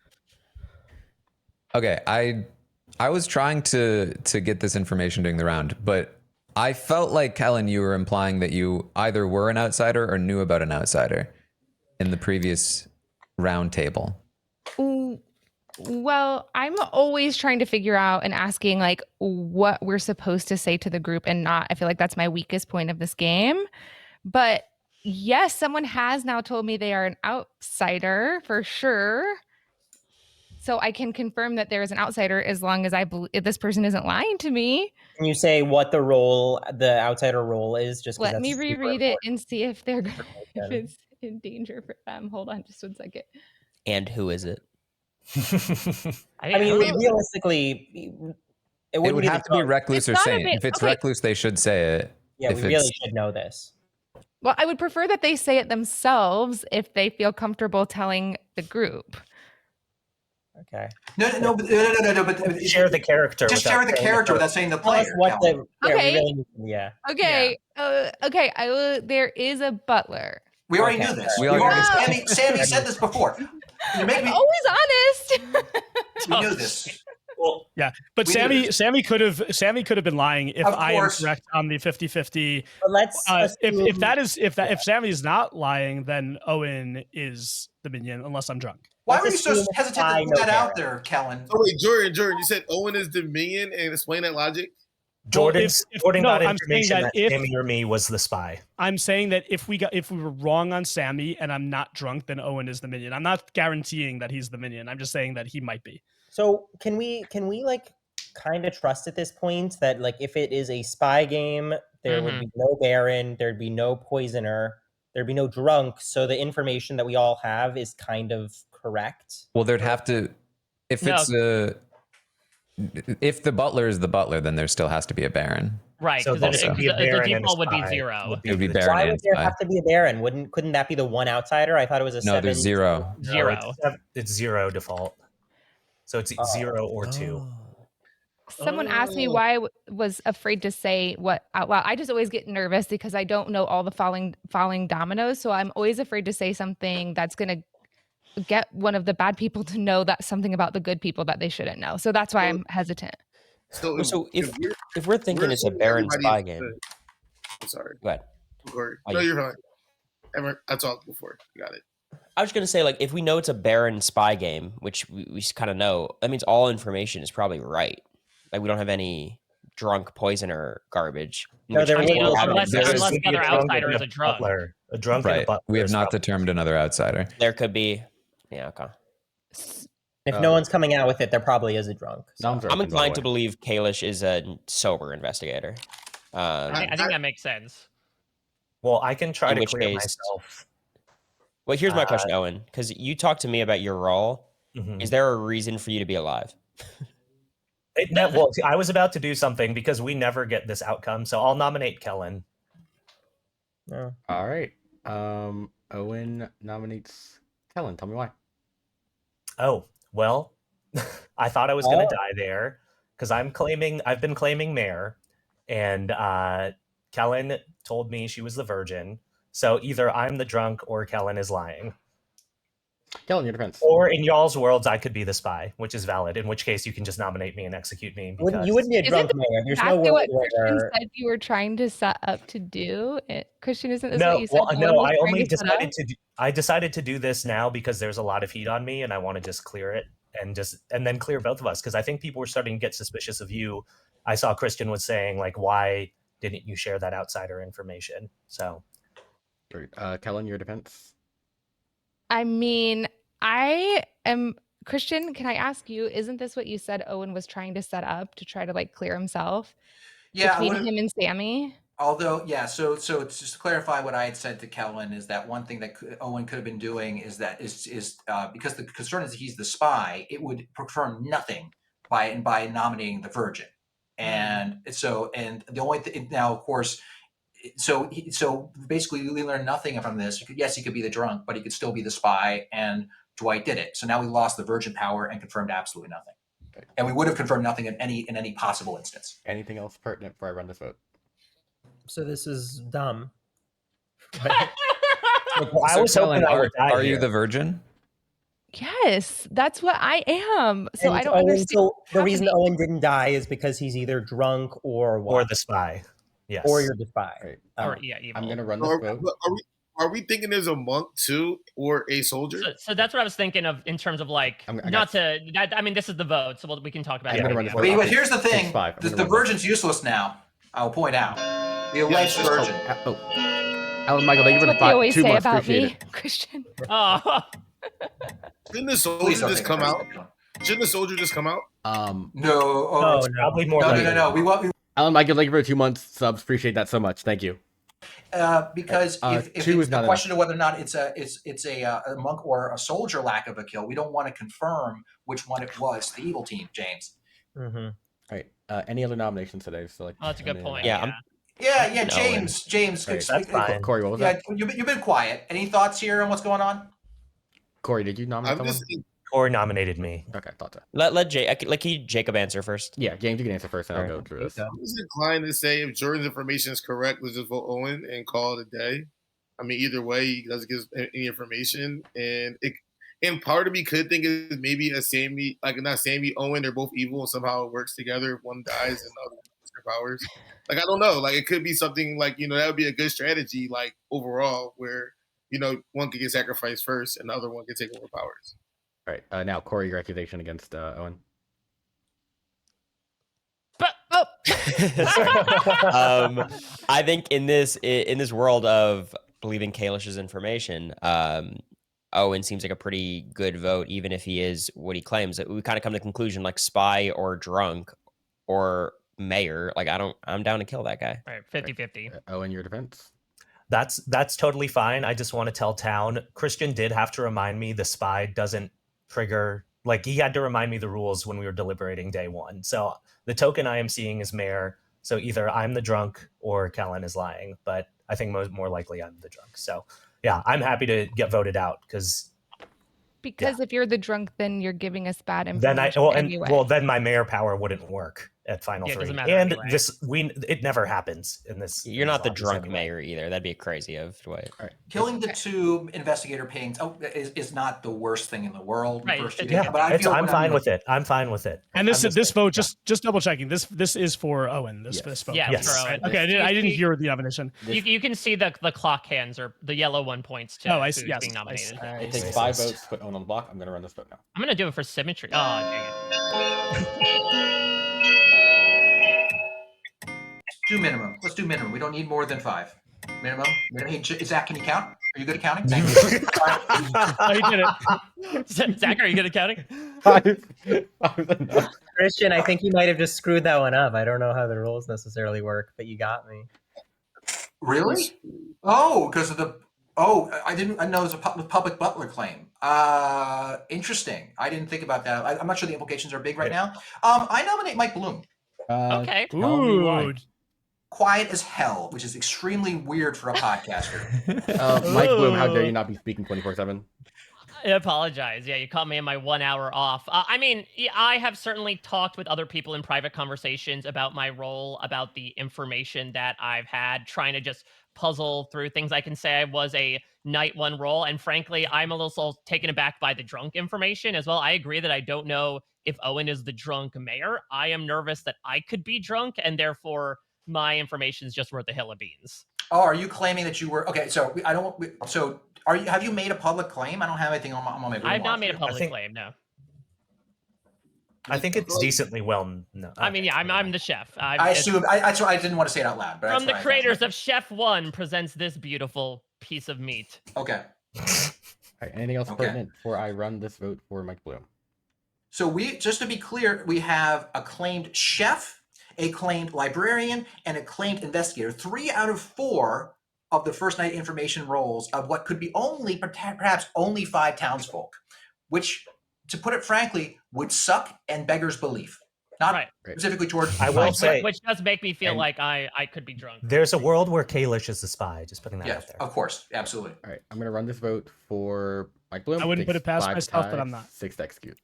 J: Okay, I was trying to get this information during the round, but I felt like, Kellen, you were implying that you either were an outsider or knew about an outsider in the previous round table.
E: Well, I'm always trying to figure out and asking like what we're supposed to say to the group and not. I feel like that's my weakest point of this game. But yes, someone has now told me they are an outsider for sure. So I can confirm that there is an outsider as long as I believe this person isn't lying to me.
G: can you say what the outsider role is? Just
E: let me reread it and see if they're if it's in danger for them. Hold on, just 1 second.
F: And who is it?
G: I mean, realistically,
J: It would have to be recluse or saint. If it's recluse, they should say it.
G: Yeah,
J: if
G: we really should know this.
E: Well, I would prefer that they say it themselves if they feel comfortable telling the group.
G: Okay.
D: No. But
C: share the character.
D: Just share the character without saying the player.
E: Okay.
G: Yeah.
E: Okay. Okay. I will. There is a butler.
D: We already knew this. Sammy said this before.
E: I'm always honest.
D: We knew this.
C: Well,
L: yeah, but Sammy could have been lying if I am correct on the 50-50.
G: But let's
L: if Sammy's not lying, then Owen is the minion, unless I'm drunk.
D: Why were you so hesitant to put that out there, Kellen?
H: Oh wait, Jordan, you said Owen is the minion, and explain that logic.
C: Jordan got information that Sammy or me was the spy.
L: I'm saying that if we were wrong on Sammy and I'm not drunk, then Owen is the minion. I'm not guaranteeing that he's the minion. I'm just saying that he might be.
G: So can we like kind of trust at this point that like if it is a spy game, there would be no Baron, there'd be no poisoner, there'd be no drunk. So the information that we all have is kind of correct.
J: Well, there'd have to if the butler is the butler, then there still has to be a Baron.
B: Right,
G: So
B: because the default would be 0.
J: It would be Baron.
G: Why
J: and
G: would there
J: spy.
G: have to be a Baron? Couldn't that be the one outsider? I thought it was a 7.
J: There's 0.
B: 0.
C: It's 0 default. So it's 0 or 2.
E: Someone asked me why I was afraid to say what out loud. I just always get nervous because I don't know all the falling dominoes. So I'm always afraid to say something that's going to get one of the bad people to know that something about the good people that they shouldn't know. So that's why I'm hesitant.
F: So if we're thinking it's a Baron spy game.
H: I'm sorry.
F: Go ahead.
H: No, you're fine. I talked before. You got it.
F: I was going to say, like, if we know it's a Baron spy game, which we kind of know, that means all information is probably right. Like, we don't have any drunk poisoner garbage.
G: No,
B: unless the other outsider is a drunk.
C: A drunk
J: right.
C: and a butler.
J: We have not determined another outsider.
F: There could be. Yeah, okay.
G: If no one's coming out with it, there probably is a drunk. So.
F: I'm inclined to believe Kalish is a sober investigator.
B: I think that makes sense.
C: Well, I can try
F: In
C: to
F: which
C: clear
F: case-
C: myself.
F: Well, here's my question, Owen, because you talked to me about your role. Is there a reason for you to be alive?
C: Well, I was about to do something because we never get this outcome, so I'll nominate Kellen.
G: No.
A: All right. Owen nominates Kellen. Tell me why.
C: Oh, well, I thought I was going to die there because I've been claiming Mare, and Kellen told me she was the virgin. So either I'm the drunk or Kellen is lying.
A: Kellen, your defense.
C: Or in y'all's worlds, I could be the spy, which is valid. In which case, you can just nominate me and execute me. Because...
G: You wouldn't be a drunk mayor. There's no
E: exactly
G: world
E: what Christian
G: where
E: said you were trying to set up to do. Christian, isn't this
C: no,
E: what you said?
C: well,
E: Owen
C: no.
E: was
C: I
E: trying
C: only
E: to set
C: decided
E: up?
C: to. I decided to do this now because there's a lot of heat on me, and I want to just clear it and then clear both of us because I think people were starting to get suspicious of you. I saw Christian was saying like, why didn't you share that outsider information? So,
A: Kellen, your defense.
E: I mean, I am Christian. Can I ask you? Isn't this what you said Owen was trying to set up to try to like clear himself between him and Sammy?
D: Although, yeah, so just to clarify what I had said to Kellen is that one thing that Owen could have been doing is because the concern is he's the spy, it would confirm nothing by nominating the virgin, and so the only now of course, so basically we learned nothing from this. Yes, he could be the drunk, but he could still be the spy, and Dwight did it. So now we lost the virgin power and confirmed absolutely nothing, and we would have confirmed nothing in any possible instance.
A: Anything else pertinent before I run this vote?
G: So this is dumb.
C: well, I was hoping I would die
J: Are you
C: here.
J: the virgin?
E: Yes, that's what I am. So
G: And
E: I don't
G: Owen,
E: understand.
G: so the reason Owen didn't die is because he's either drunk or what?
C: Or the spy. Yes.
G: Or you're the spy.
A: Right.
B: Or evil.
A: I'm gonna run this vote.
H: Are we thinking there's a monk too, or a soldier?
B: So that's what I was thinking of in terms of like I mean, this is the vote, so we can talk about it.
D: But here's the thing: the virgin's useless now. I'll point out the alleged virgin.
A: Alan Michael, thank you for
E: That's what they always
A: 2
E: say
A: months.
E: about
A: Appreciate
E: me,
A: it.
E: Christian.
B: Oh.
H: Shouldn't the soldier just come out? Shouldn't the soldier just come out?
D: No,
C: it's probably more.
D: No. We want.
A: Alan Michael, thank you for 2 months subs. Appreciate that so much. Thank you.
D: Because if it's the question of whether or not it's a monk or a soldier lack of a kill, we don't want to confirm which one it was. The evil team, James.
A: Mm-hmm. All right. Any other nominations today? So like,
B: that's a good point.
D: Yeah, James.
A: Right.
C: That's fine.
A: Corey, what was that?
D: You've been quiet. Any thoughts here on what's going on?
A: Corey, did you nominate someone?
C: Corey nominated me.
A: Okay, thought so.
F: Let Jacob answer first.
A: Yeah, James, you can answer first, and I'll go through this.
H: I was inclined to say if Jordan's information is correct, let's just vote Owen and call it a day. I mean, either way, he doesn't give any information, and part of me could think is maybe a Sammy, like not Sammy, Owen. They're both evil, and somehow it works together. If one dies and the other has their powers. Like I don't know. Like it could be something like that would be a good strategy, like overall, where one could get sacrificed first, and the other one can take over powers.
A: All right, now Corey, your accusation against Owen.
F: I think in this world of believing Kalish's information, Owen seems like a pretty good vote, even if he is what he claims. We kind of come to the conclusion like spy or drunk or mayor. Like I'm down to kill that guy.
B: All right, 50-50.
A: Owen, your defense.
C: That's totally fine. I just want to tell Town Christian did have to remind me the spy doesn't trigger, like he had to remind me the rules when we were deliberating day one. So the token I am seeing is mayor. So either I'm the drunk or Kellen is lying, but I think more likely I'm the drunk. So yeah, I'm happy to get voted out because
E: if you're the drunk, then you're giving us bad information.
C: Then my mayor power wouldn't work at Final 3. And anyway. It never happens in this.
F: You're not the drunk mayor either. That'd be crazy of Dwight.
A: Right.
D: Killing the 2 investigator pings is not the worst thing in the world.
B: Right.
D: But
C: I'm fine with it. I'm fine with it.
L: And this vote, just double checking. This is for Owen. This vote.
B: Yeah,
C: yes.
B: for Owen.
L: Okay, I didn't hear the nomination.
B: You can see the clock hands or the yellow one points to who's being nominated.
A: It takes 5 votes to put Owen on the block. I'm gonna run this vote now.
B: I'm gonna do it for symmetry. Oh, dang it.
D: Do minimum. Let's do minimum. We don't need more than 5. Minimum. Hey, Zach, can you count? Are you good at counting? Thank you.
L: Oh, you did it.
B: Zach, are you good at counting?
G: Christian, I think you might have just screwed that one up. I don't know how the rules necessarily work, but you got me.
D: Really? Oh, because of the. Oh, I know it was a public butler claim. Interesting. I didn't think about that. I'm not sure the implications are big right now. I nominate Mike Bloom.
B: Okay.
A: Tell me why.
D: Quiet as hell, which is extremely weird for a podcaster.
A: Mike Bloom, how dare you not be speaking 24/7?
B: I apologize. Yeah, you caught me in my 1 hour off. I mean, I have certainly talked with other people in private conversations about my role, about the information that I've had, trying to just puzzle through things. I can say I was a night one role, and frankly, I'm a little taken aback by the drunk information as well. I agree that I don't know if Owen is the drunk mayor. I am nervous that I could be drunk, and therefore my information is just worth a hill of beans.
D: Oh, are you claiming that you were okay? So I don't. So are you? Have you made a public claim? I don't have anything on my.
B: I have not made a
C: I
B: public
C: think-
B: claim. No.
C: I think it's decently well. No,
B: I mean, yeah, I'm the chef.
D: I assume. That's why I didn't want to say it out loud. But
B: From the
D: that's
B: creators of Chef One presents this beautiful piece of meat.
D: Okay.
A: All right, anything else
D: Okay.
A: pertinent before I run this vote for Mike Bloom?
D: So just to be clear, we have a claimed chef, a claimed librarian, and a claimed investigator. 3 out of 4 of the first night information roles of what could be perhaps only 5 townsfolk, which, to put it frankly, would suck and beggars belief. Not
B: Right.
D: specifically towards.
C: I will say,
B: Which does make me feel
C: And-
B: like I could be drunk.
C: there's a world where Kalish is the spy. Just putting that
D: Yeah,
C: out there.
D: of course, absolutely.
A: All right, I'm gonna run this vote for Mike Bloom.
L: I wouldn't put
A: Takes
L: it past
A: 5 to
L: myself, but
A: tie,
L: I'm not.
A: 6 to execute.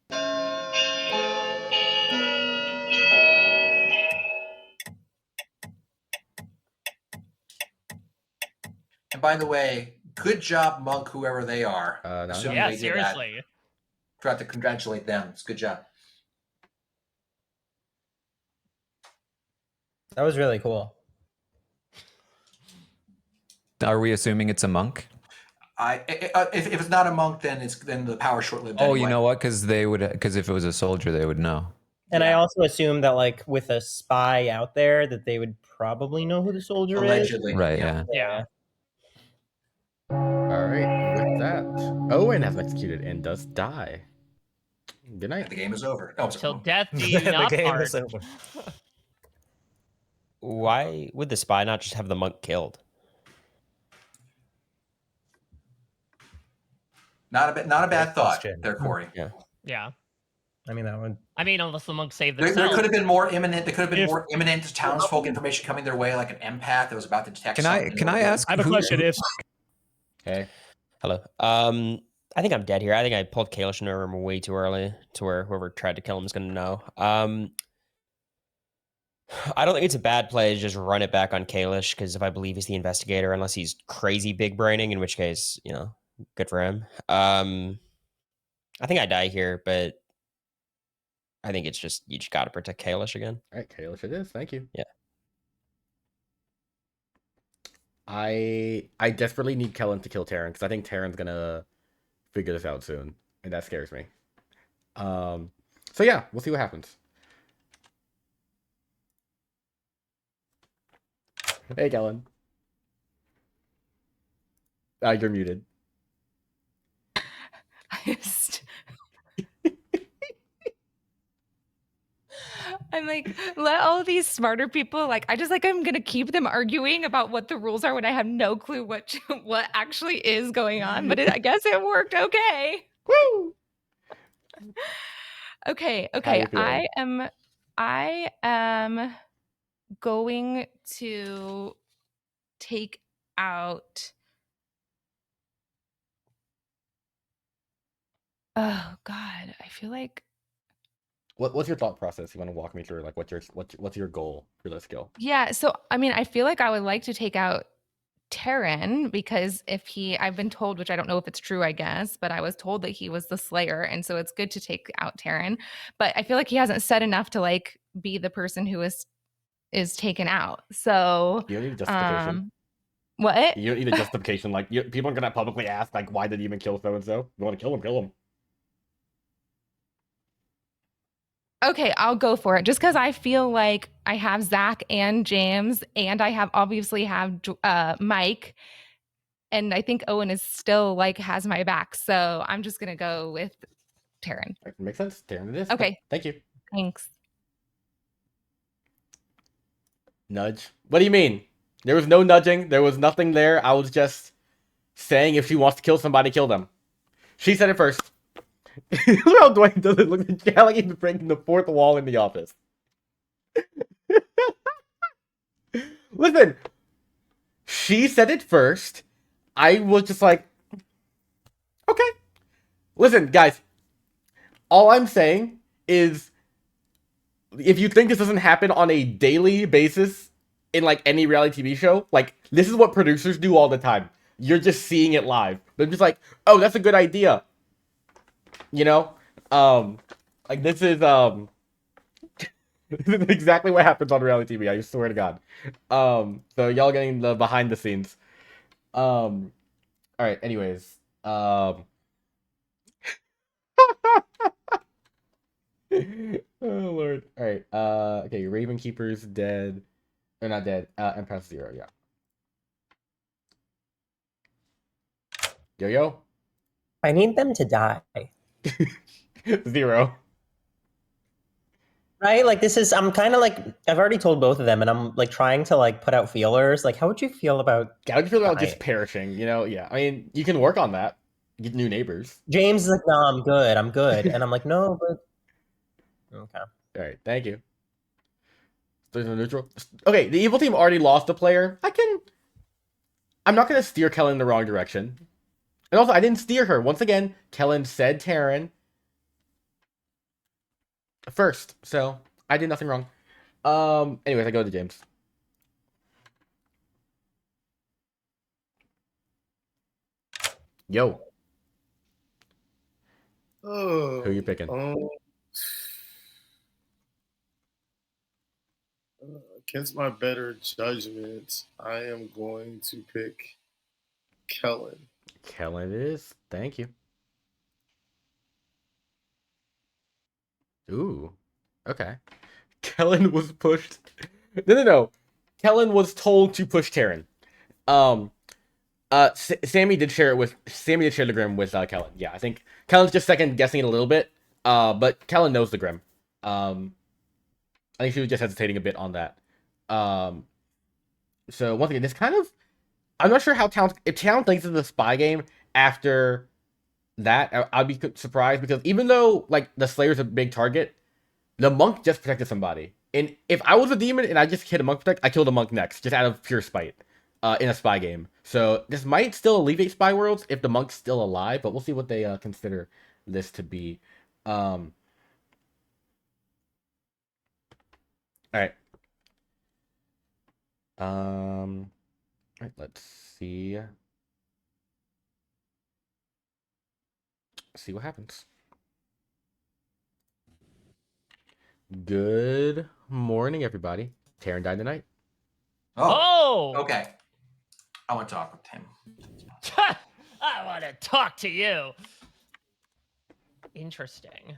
D: And by the way, good job, Monk, whoever they are.
A: No,
D: Assuming
B: Yeah,
D: they did that.
B: seriously.
D: Forgot to congratulate them. It's a good job.
G: That was really cool.
J: Are we assuming it's a monk?
D: If it's not a monk, then the power short-lived.
J: Oh,
D: anyway.
J: you know what? Because if it was a soldier, they would know.
G: And I
D: Yeah.
G: also assume that, like, with a spy out there, that they would probably know who the soldier
D: Allegedly.
J: Right,
G: is.
J: yeah.
A: All right, with that, Owen has been executed and does die. Good night.
D: The game is over. Oh,
B: Till death do you
C: the
B: not
C: game
B: part.
C: is over.
F: Why would the spy not just have the monk killed?
D: Not a bad
C: Great
D: thought
C: question.
D: there, Corey.
B: Yeah.
G: I mean, that would.
B: I mean, unless the monk saved
D: There
B: themselves.
D: could have been more imminent. There could have been
L: If-
D: more imminent townsfolk information coming their way, like an empath that was about to detect.
J: Can I
D: something.
J: can I ask?
L: I have a
J: who-
L: question. If
A: Hey,
F: Hello. I think I'm dead here. I think I pulled Kalish in the room way too early to where whoever tried to kill him is going to know. I don't think it's a bad play to just run it back on Kalish, because if I believe he's the investigator, unless he's crazy big braining, in which case, good for him. I think I die here, but I think it's just you just got to protect Kalish again.
A: all right, Kalish it is. Thank you.
F: Yeah.
A: I desperately need Kellen to kill Taryn because I think Taryn's gonna figure this out soon, and that scares me. So yeah, we'll see what happens. Hey, Kellen. You're muted.
E: I'm like, let all these smarter people, like, I'm gonna keep them arguing about what the rules are when I have no clue what actually is going on. But I guess it worked okay.
A: Woo!
E: Okay.
A: How you feeling?
E: I am going to take out. Oh God, I feel like.
A: What's your thought process? You want to walk me through? Like, what's your goal for this skill?
E: Yeah, so I mean, I feel like I would like to take out Terran because I've been told, which I don't know if it's true, I guess, but I was told that he was the Slayer, and so it's good to take out Terran. But I feel like he hasn't said enough to like be the person who is taken out. So
A: You don't need justification.
E: What?
A: You don't need a justification. Like, people are gonna publicly ask, like, why did you even kill so and so? You want to kill him? Kill him.
E: Okay, I'll go for it. Just because I feel like I have Zach and James, and I obviously have Mike, and I think Owen is still like has my back. So I'm just gonna go with Taryn.
A: Makes sense. Taryn it is.
E: Okay.
A: Thank you.
E: Thanks.
A: Nudge. What do you mean? There was no nudging. There was nothing there. I was just saying if she wants to kill somebody, kill them. She said it first. Look how Dwayne does it. Look at like he's breaking the fourth wall in the office. Listen, she said it first. I was just like, okay. Listen, guys. All I'm saying is, if you think this doesn't happen on a daily basis in like any reality TV show, like this is what producers do all the time. You're just seeing it live. They're just like, oh, that's a good idea. You know? Like this is this is exactly what happens on reality TV, I swear to God. So y'all getting the behind the scenes. Alright, anyways. Oh lord. Alright, okay, Raven Keeper's dead. They're not dead. Empress 0, yeah. Yo.
G: I need them to die.
A: 0.
G: Right? Like this is, I'm kind of like, I've already told both of them, and I'm like trying to like put out feelers. Like, how would you feel about
A: How would you feel about
G: dying?
A: just perishing? You know, yeah. I mean, you can work on that. Get new neighbors.
G: James is like, no, I'm good. And I'm like, no, but okay.
A: Alright, thank you. There's no neutral. Okay, the evil team already lost a player. I'm not gonna steer Kellen in the wrong direction. And also, I didn't steer her. Once again, Kellen said Taryn first, so I did nothing wrong. Anyways, I go to James. Yo.
H: Oh,
A: Who you picking?
H: Against my better judgment, I am going to pick Kellen.
A: Kellen it is. Thank you. Ooh. Okay. Kellen was pushed. No. Kellen was told to push Taryn. Sammy did share the Grim with Kellen. Yeah, I think Kellen's just second guessing it a little bit. But Kellen knows the Grim. I think she was just hesitating a bit on that. So once again, this kind of, I'm not sure how if Town thinks it's a spy game after that, I'd be surprised, because even though like the Slayer's a big target, the monk just protected somebody. And if I was a demon and I just hit a monk protect, I killed a monk next, just out of pure spite, in a spy game. So this might still alleviate spy worlds if the monk's still alive, but we'll see what they consider this to be. All right. All right, let's see. See what happens. Good morning, everybody. Taryn died tonight.
B: Oh!
D: Okay. I want to talk with him.
B: I want to talk to you. Interesting.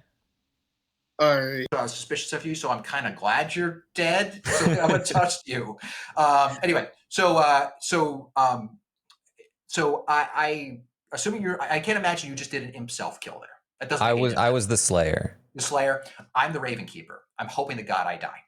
H: All right.
D: I was suspicious of you, so I'm kind of glad you're dead. So I'm gonna trust you. Anyway, so I assuming I can't imagine you just did an imp self kill there. That doesn't.
J: I was the Slayer.
D: The Slayer. I'm the Raven Keeper. I'm hoping to God I die.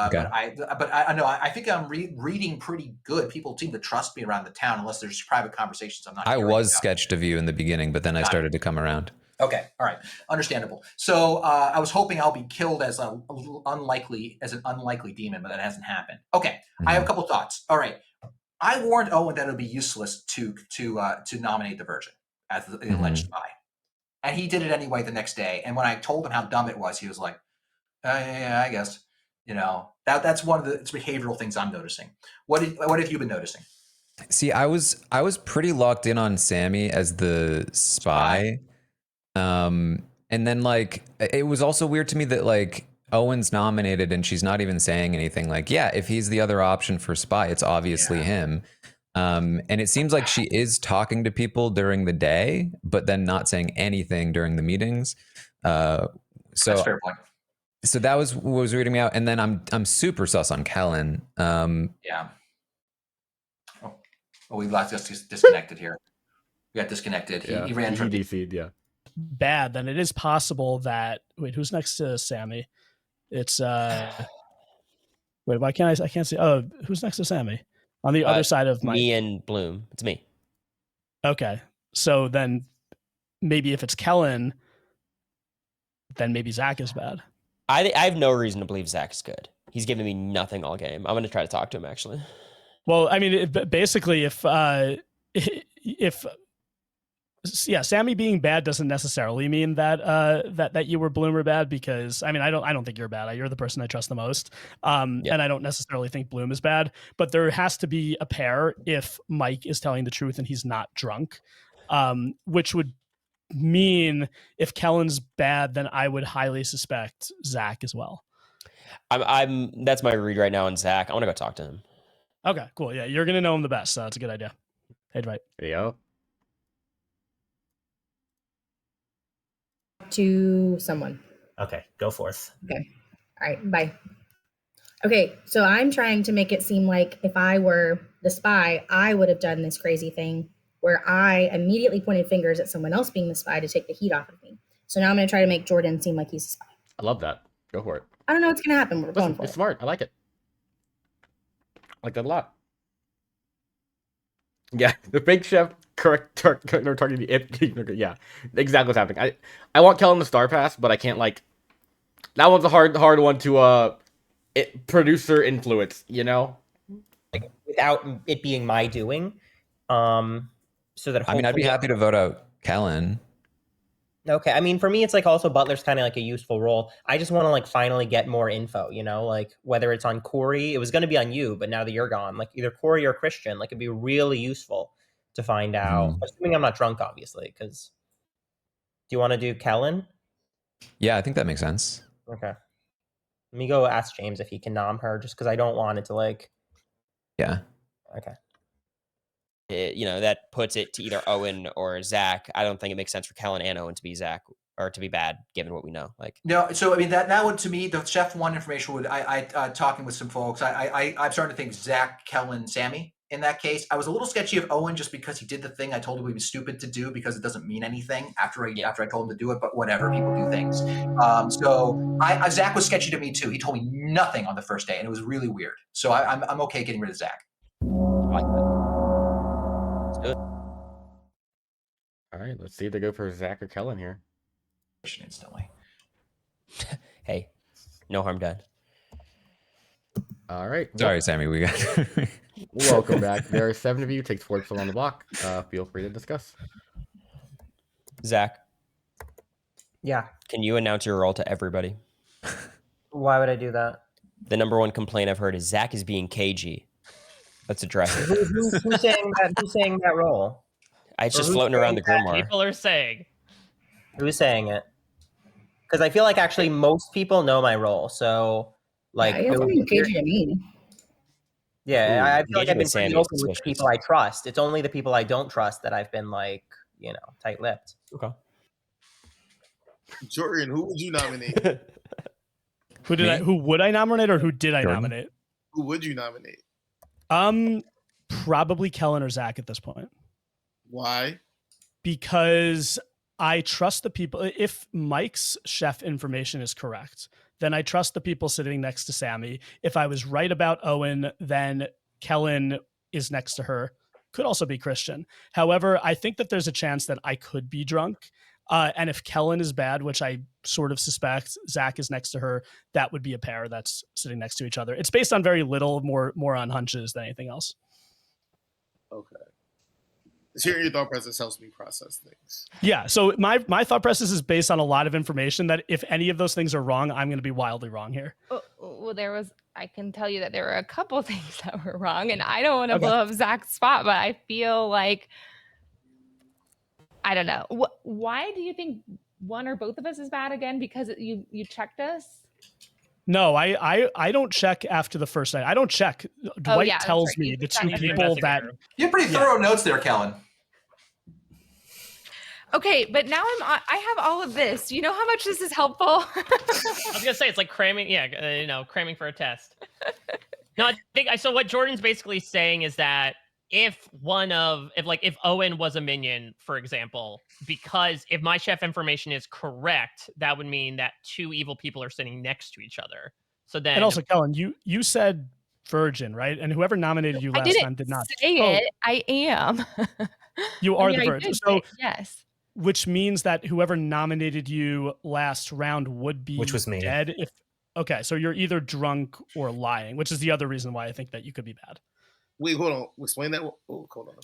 J: Okay.
D: But I know I think I'm reading pretty good. People seem to trust me around the town, unless there's private conversations I'm not.
J: I
D: hearing
J: was
D: about.
J: sketched of you in the beginning, but then I started to come around.
D: Okay, all right, understandable. So I was hoping I'll be killed as an unlikely demon, but that hasn't happened. Okay, I have a couple thoughts. All right, I warned Owen that it would be useless to nominate the Virgin as the alleged spy, and he did it anyway the next day. And when I told him how dumb it was, he was like, "Yeah, I guess." You know, that's one of the behavioral things I'm noticing. What have you been noticing?
J: See, I was pretty locked in on Sammy as the spy. And then like it was also weird to me that like Owen's nominated and she's not even saying anything. Like, yeah, if he's the other option for spy, it's obviously him. And it seems like she is talking to people during the day, but then not saying anything during the meetings. So
D: that's a fair point.
J: So that was what was reading me out. And then I'm super sus on Kellen.
D: Yeah. Oh, we got disconnected here. We got disconnected. He ran from
A: DC'd, yeah.
L: Bad, then it is possible that who's next to Sammy? It's why can't I can't see. Oh, who's next to Sammy? On the other side of
F: me and Bloom. It's me.
L: Okay. So then maybe if it's Kellen, then maybe Zach is bad.
F: I have no reason to believe Zach's good. He's giving me nothing all game. I'm going to try to talk to him, actually.
L: Well, I mean, basically, if Sammy being bad doesn't necessarily mean that that you were Bloom or bad, because I mean, I don't think you're bad. You're the person I trust the most, and I don't necessarily think Bloom is bad. But there has to be a pair if Mike is telling the truth and he's not drunk, which would mean if Kellen's bad, then I would highly suspect Zach as well.
F: That's my read right now on Zach. I want to go talk to him.
L: Okay, cool. Yeah, you're gonna know him the best, so that's a good idea. Hey, Dwight.
A: There you go.
I: To someone.
C: Okay, go forth.
I: Okay. All right, bye. Okay, so I'm trying to make it seem like if I were the spy, I would have done this crazy thing where I immediately pointed fingers at someone else being the spy to take the heat off of me. So now I'm going to try to make Jordan seem like he's a spy.
A: I love that. Go for it.
I: I don't know what's going to happen. We're going for
A: it's
I: it.
A: Smart. I like it. I like that a lot. Yeah, the fake chef targeting the it. Yeah, exactly what's happening. I want Kellen the star pass, but I can't like. That one's a hard one to producer influence. You know,
G: like without it being my doing. So that
J: I mean, I'd be happy to vote out Kellen.
G: Okay, I mean, for me, it's like also Butler's kind of like a useful role. I just want to like finally get more info, you know, like whether it's on Corey, it was going to be on you, but now that you're gone, like either Corey or Christian, like it'd be really useful to find out. Assuming I'm not drunk, obviously, because do you want to do Kellen?
J: Yeah, I think that makes sense.
G: Okay. Let me go ask James if he can nom her, just because I don't want it to like.
J: Yeah.
G: Okay.
F: That puts it to either Owen or Zach. I don't think it makes sense for Kellen and Owen to be Zach or to be bad, given what we know. Like
D: no, so I mean that would, to me, the chef one information would. I talking with some folks. I'm starting to think Zach, Kellen, Sammy. In that case, I was a little sketchy of Owen just because he did the thing I told him he was stupid to do because it doesn't mean anything after I told him to do it. But whatever, people do things. So Zach was sketchy to me too. He told me nothing on the first day, and it was really weird. So I'm okay getting rid of Zach.
F: I like that. Good.
A: All right, let's see if they go for Zach or Kellen here.
D: Instantly.
F: Hey, no harm done.
A: All right.
J: Sorry, Sammy. We got.
A: Welcome back. There are 7 of you. Takes 4 to fill on the block. Feel free to discuss.
F: Zach.
G: Yeah.
F: Can you announce your role to everybody?
G: Why would I do that?
F: The number one complaint I've heard is Zach is being cagey. Let's address it.
G: Who's saying that? Who's saying that role?
F: It's just floating around the grimoire.
B: People are saying.
G: Who's saying it? Because I feel like actually most people know my role. So like,
I: yeah, I feel
G: like I've been pretty open with people I trust. It's only the people I don't trust that I've been like, tight-lipped.
F: Okay.
H: Jordan, who would you nominate?
L: Who would I nominate, or who did I nominate?
H: Who would you nominate?
L: Probably Kellen or Zach at this point.
H: Why?
L: Because I trust the people. If Mike's chef information is correct, then I trust the people sitting next to Sammy. If I was right about Owen, then Kellen is next to her. Could also be Christian. However, I think that there's a chance that I could be drunk. And if Kellen is bad, which I sort of suspect, Zach is next to her, that would be a pair that's sitting next to each other. It's based on very little, more on hunches than anything else.
H: Okay. Hearing your thought process helps me process things.
L: Yeah, so my thought process is based on a lot of information that if any of those things are wrong, I'm going to be wildly wrong here.
E: Well, I can tell you that there were a couple things that were wrong, and I don't want to blow up Zach's spot, but I feel like, I don't know. Why do you think one or both of us is bad again? Because you checked us?
L: No, I don't check after the first night. I don't check. Dwight tells me the two people that...
D: You have pretty thorough notes there, Kellen.
E: Okay, but now I have all of this. You know how much this is helpful?
B: I was gonna say it's like cramming, cramming for a test. No, I think so. What Jordan's basically saying is that if Owen was a minion, for example, because if my chef information is correct, that would mean that 2 evil people are sitting next to each other. So then,
L: and also, Kellen, you said virgin, right? And whoever nominated you last time did not
E: say it. I am.
L: You are the virgin. So
E: yes.
L: which means that whoever nominated you last round would be
C: Which was me.
L: dead. Okay, so you're either drunk or lying, which is the other reason why I think that you could be bad.
H: Wait, hold on. Explain that. Oh, hold on.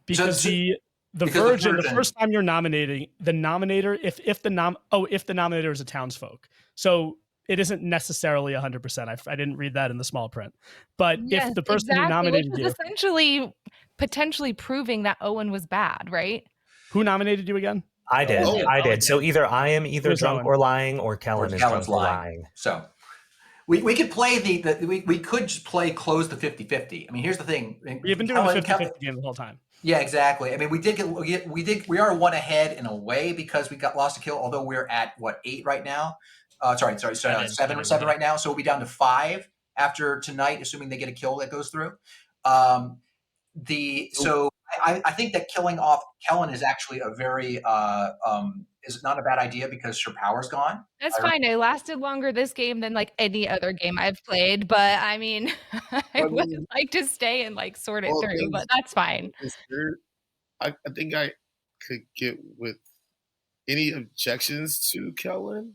L: Because the virgin, the first time you're nominating the nominator, if the nominator is a townsfolk, so it isn't necessarily 100%. I didn't read that in the small print, but
E: Yes,
L: if the person who
E: exactly,
L: nominated
E: which
L: you,
E: is essentially potentially proving that Owen was bad, right?
L: who nominated you again?
C: I did.
D: Oh,
C: I did. So either I am either
L: Where's
C: drunk
L: Owen?
C: or lying, or Kellen is
D: Kellen's
C: drunk or lying.
D: So we could play we could just play close to 50-50. I mean, here's the thing.
L: We've been doing the 50-50 game the whole time.
D: Yeah, exactly. I mean, we are one ahead in a way because we got lost a kill, although we're at what, 8 right now? Sorry, seven right now. So we'll be down to 5 after tonight, assuming they get a kill that goes through. So I think that killing off Kellen is actually a very is not a bad idea because her power's gone.
E: That's fine. It lasted longer this game than like any other game I've played, but I mean, I would like to stay and like sort it through, but that's fine.
H: I think I could get with any objections to Kellen.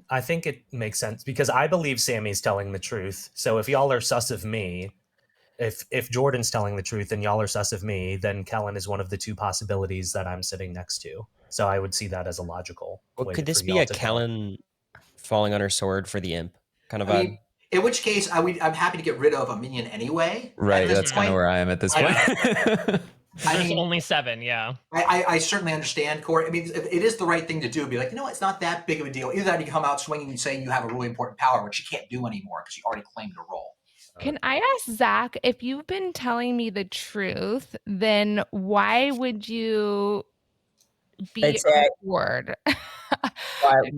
C: I think it makes sense because I believe Sammy's telling the truth. So if y'all are sus of me, if Jordan's telling the truth and y'all are sus of me, then Kellen is one of the 2 possibilities that I'm sitting next to. So I would see that as a logical.
F: Well, could this be a Kellen falling on her sword for the imp kind of vibe?
D: In which case, I'm happy to get rid of a minion anyway.
J: Right, that's kind of where I am at this point.
B: There's only 7, yeah.
D: I certainly understand, Corey. I mean, it is the right thing to do. Be like, it's not that big of a deal. Either that, or you come out swinging and saying you have a really important power, which you can't do anymore because you already claimed a role.
E: Can I ask Zach, if you've been telling me the truth, then why would you be bored?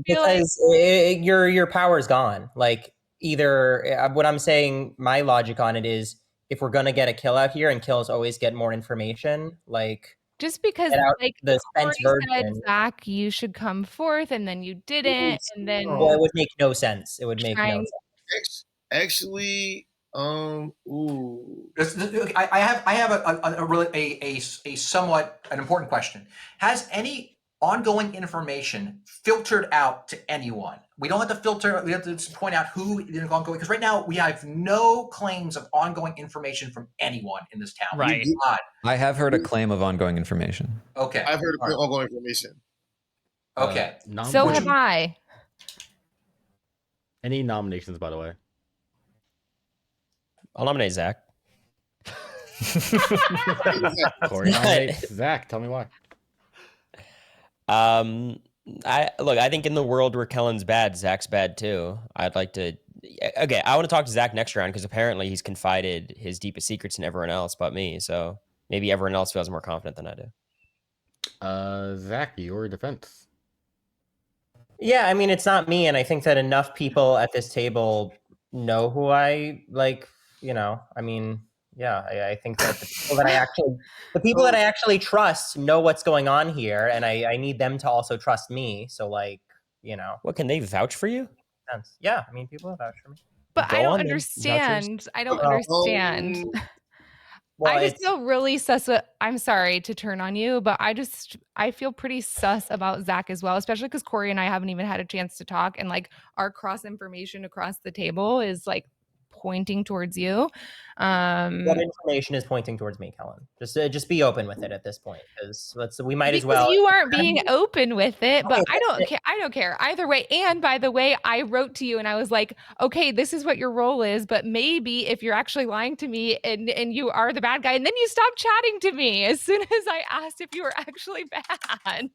G: Because your power's gone. Like, either what I'm saying, my logic on it is, if we're gonna get a kill out here, and kills always get more information, like
E: just because like
G: the
E: Corey
G: Spence
E: said,
G: version,
E: Zach, you should come forth, and then you didn't, and then
G: well, it would make no sense. It would make no sense.
H: Actually, ooh.
D: I have a really a somewhat an important question. Has any ongoing information filtered out to anyone? We don't have to filter. We have to point out who is ongoing, because right now we have no claims of ongoing information from anyone in this town.
B: Right.
J: I have heard a claim of ongoing information.
D: Okay.
H: I've heard of ongoing information.
D: Okay.
E: So have I.
A: Any nominations, by the way?
F: I'll nominate Zach.
A: Corey nominates Zach. Tell me why.
F: I think in the world where Kellen's bad, Zach's bad too. I'd like to. Okay, I want to talk to Zach next round because apparently he's confided his deepest secrets in everyone else but me. So maybe everyone else feels more confident than I do.
A: Zach, your defense.
G: Yeah, I mean, it's not me, and I think that enough people at this table know who I like. I mean, yeah, I think that the people that I actually trust know what's going on here, and I need them to also trust me. So, like,
F: what, can they vouch for you?
G: Yeah, I mean, people have vouched for me.
E: But I don't understand. I don't understand.
G: Well,
E: I just feel really sus. I'm sorry to turn on you, but I feel pretty sus about Zach as well, especially because Corey and I haven't even had a chance to talk, and like our cross information across the table is like pointing towards you.
G: What information is pointing towards me, Kellen? Just be open with it at this point, because we might as well.
E: You aren't being open with it, but I don't care either way. And by the way, I wrote to you and I was like, okay, this is what your role is, but maybe if you're actually lying to me and you are the bad guy, and then you stopped chatting to me as soon as I asked if you were actually bad.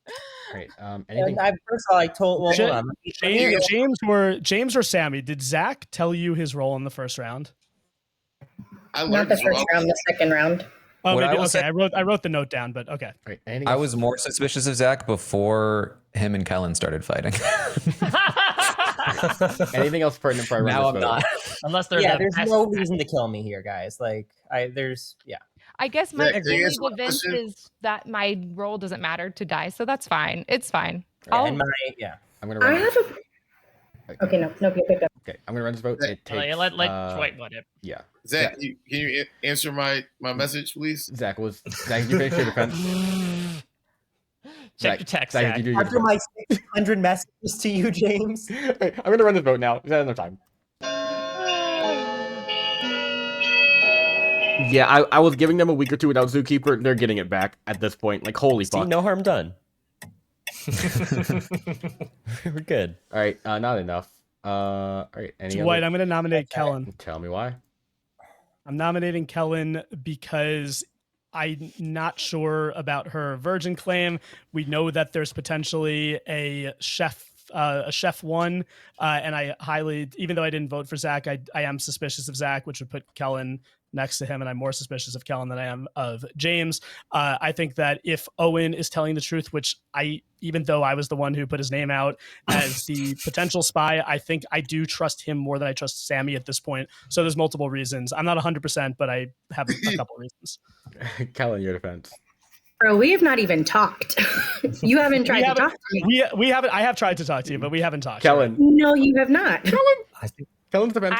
A: Great. Anything?
G: First of all, I told
L: James or Sammy, did Zach tell you his role in the first round?
I: Not the first round, the second round.
L: Oh, maybe, okay. I wrote the note down, but okay.
A: Right.
J: I was more suspicious of Zach before him and Kellen started fighting.
A: Anything else pertinent for
J: now I'm not.
B: Unless there's
G: no reason to kill me here, guys. Like, I
E: guess my only defense is that my role doesn't matter to die, so that's fine. It's fine.
A: I'm gonna run.
I: I have a. Okay, no, pick up.
A: Okay, I'm gonna run this vote. It takes.
B: Wait, what?
A: Yeah.
H: Zach, can you answer my message, please?
A: Zach, you finish your defense?
B: Check your text,
A: Zach,
B: Zach.
A: you do your
G: After my 600 messages to you, James.
A: Wait, I'm gonna run this vote now. Is that enough time? Yeah, I was giving them a week or two without Zookeeper. They're getting it back at this point. Like, holy
F: See,
A: fuck.
F: no harm done. We're good.
A: All right, not enough. All right, any
L: Dwight,
A: other?
L: I'm going to nominate Kellen.
A: Tell me why.
L: I'm nominating Kellen because I'm not sure about her virgin claim. We know that there's potentially a chef one, and I highly, even though I didn't vote for Zach, I am suspicious of Zach, which would put Kellen next to him, and I'm more suspicious of Kellen than I am of James. I think that if Owen is telling the truth, which even though I was the one who put his name out as the potential spy, I think I do trust him more than I trust Sammy at this point. So there's multiple reasons. I'm not 100%, but I have a couple reasons.
A: Kellen, your defense.
I: Bro, we have not even talked. You haven't tried to talk to me.
L: We haven't. I have tried to talk to you, but we haven't talked.
A: Kellen.
I: No, you have not.
A: Kellen's defense.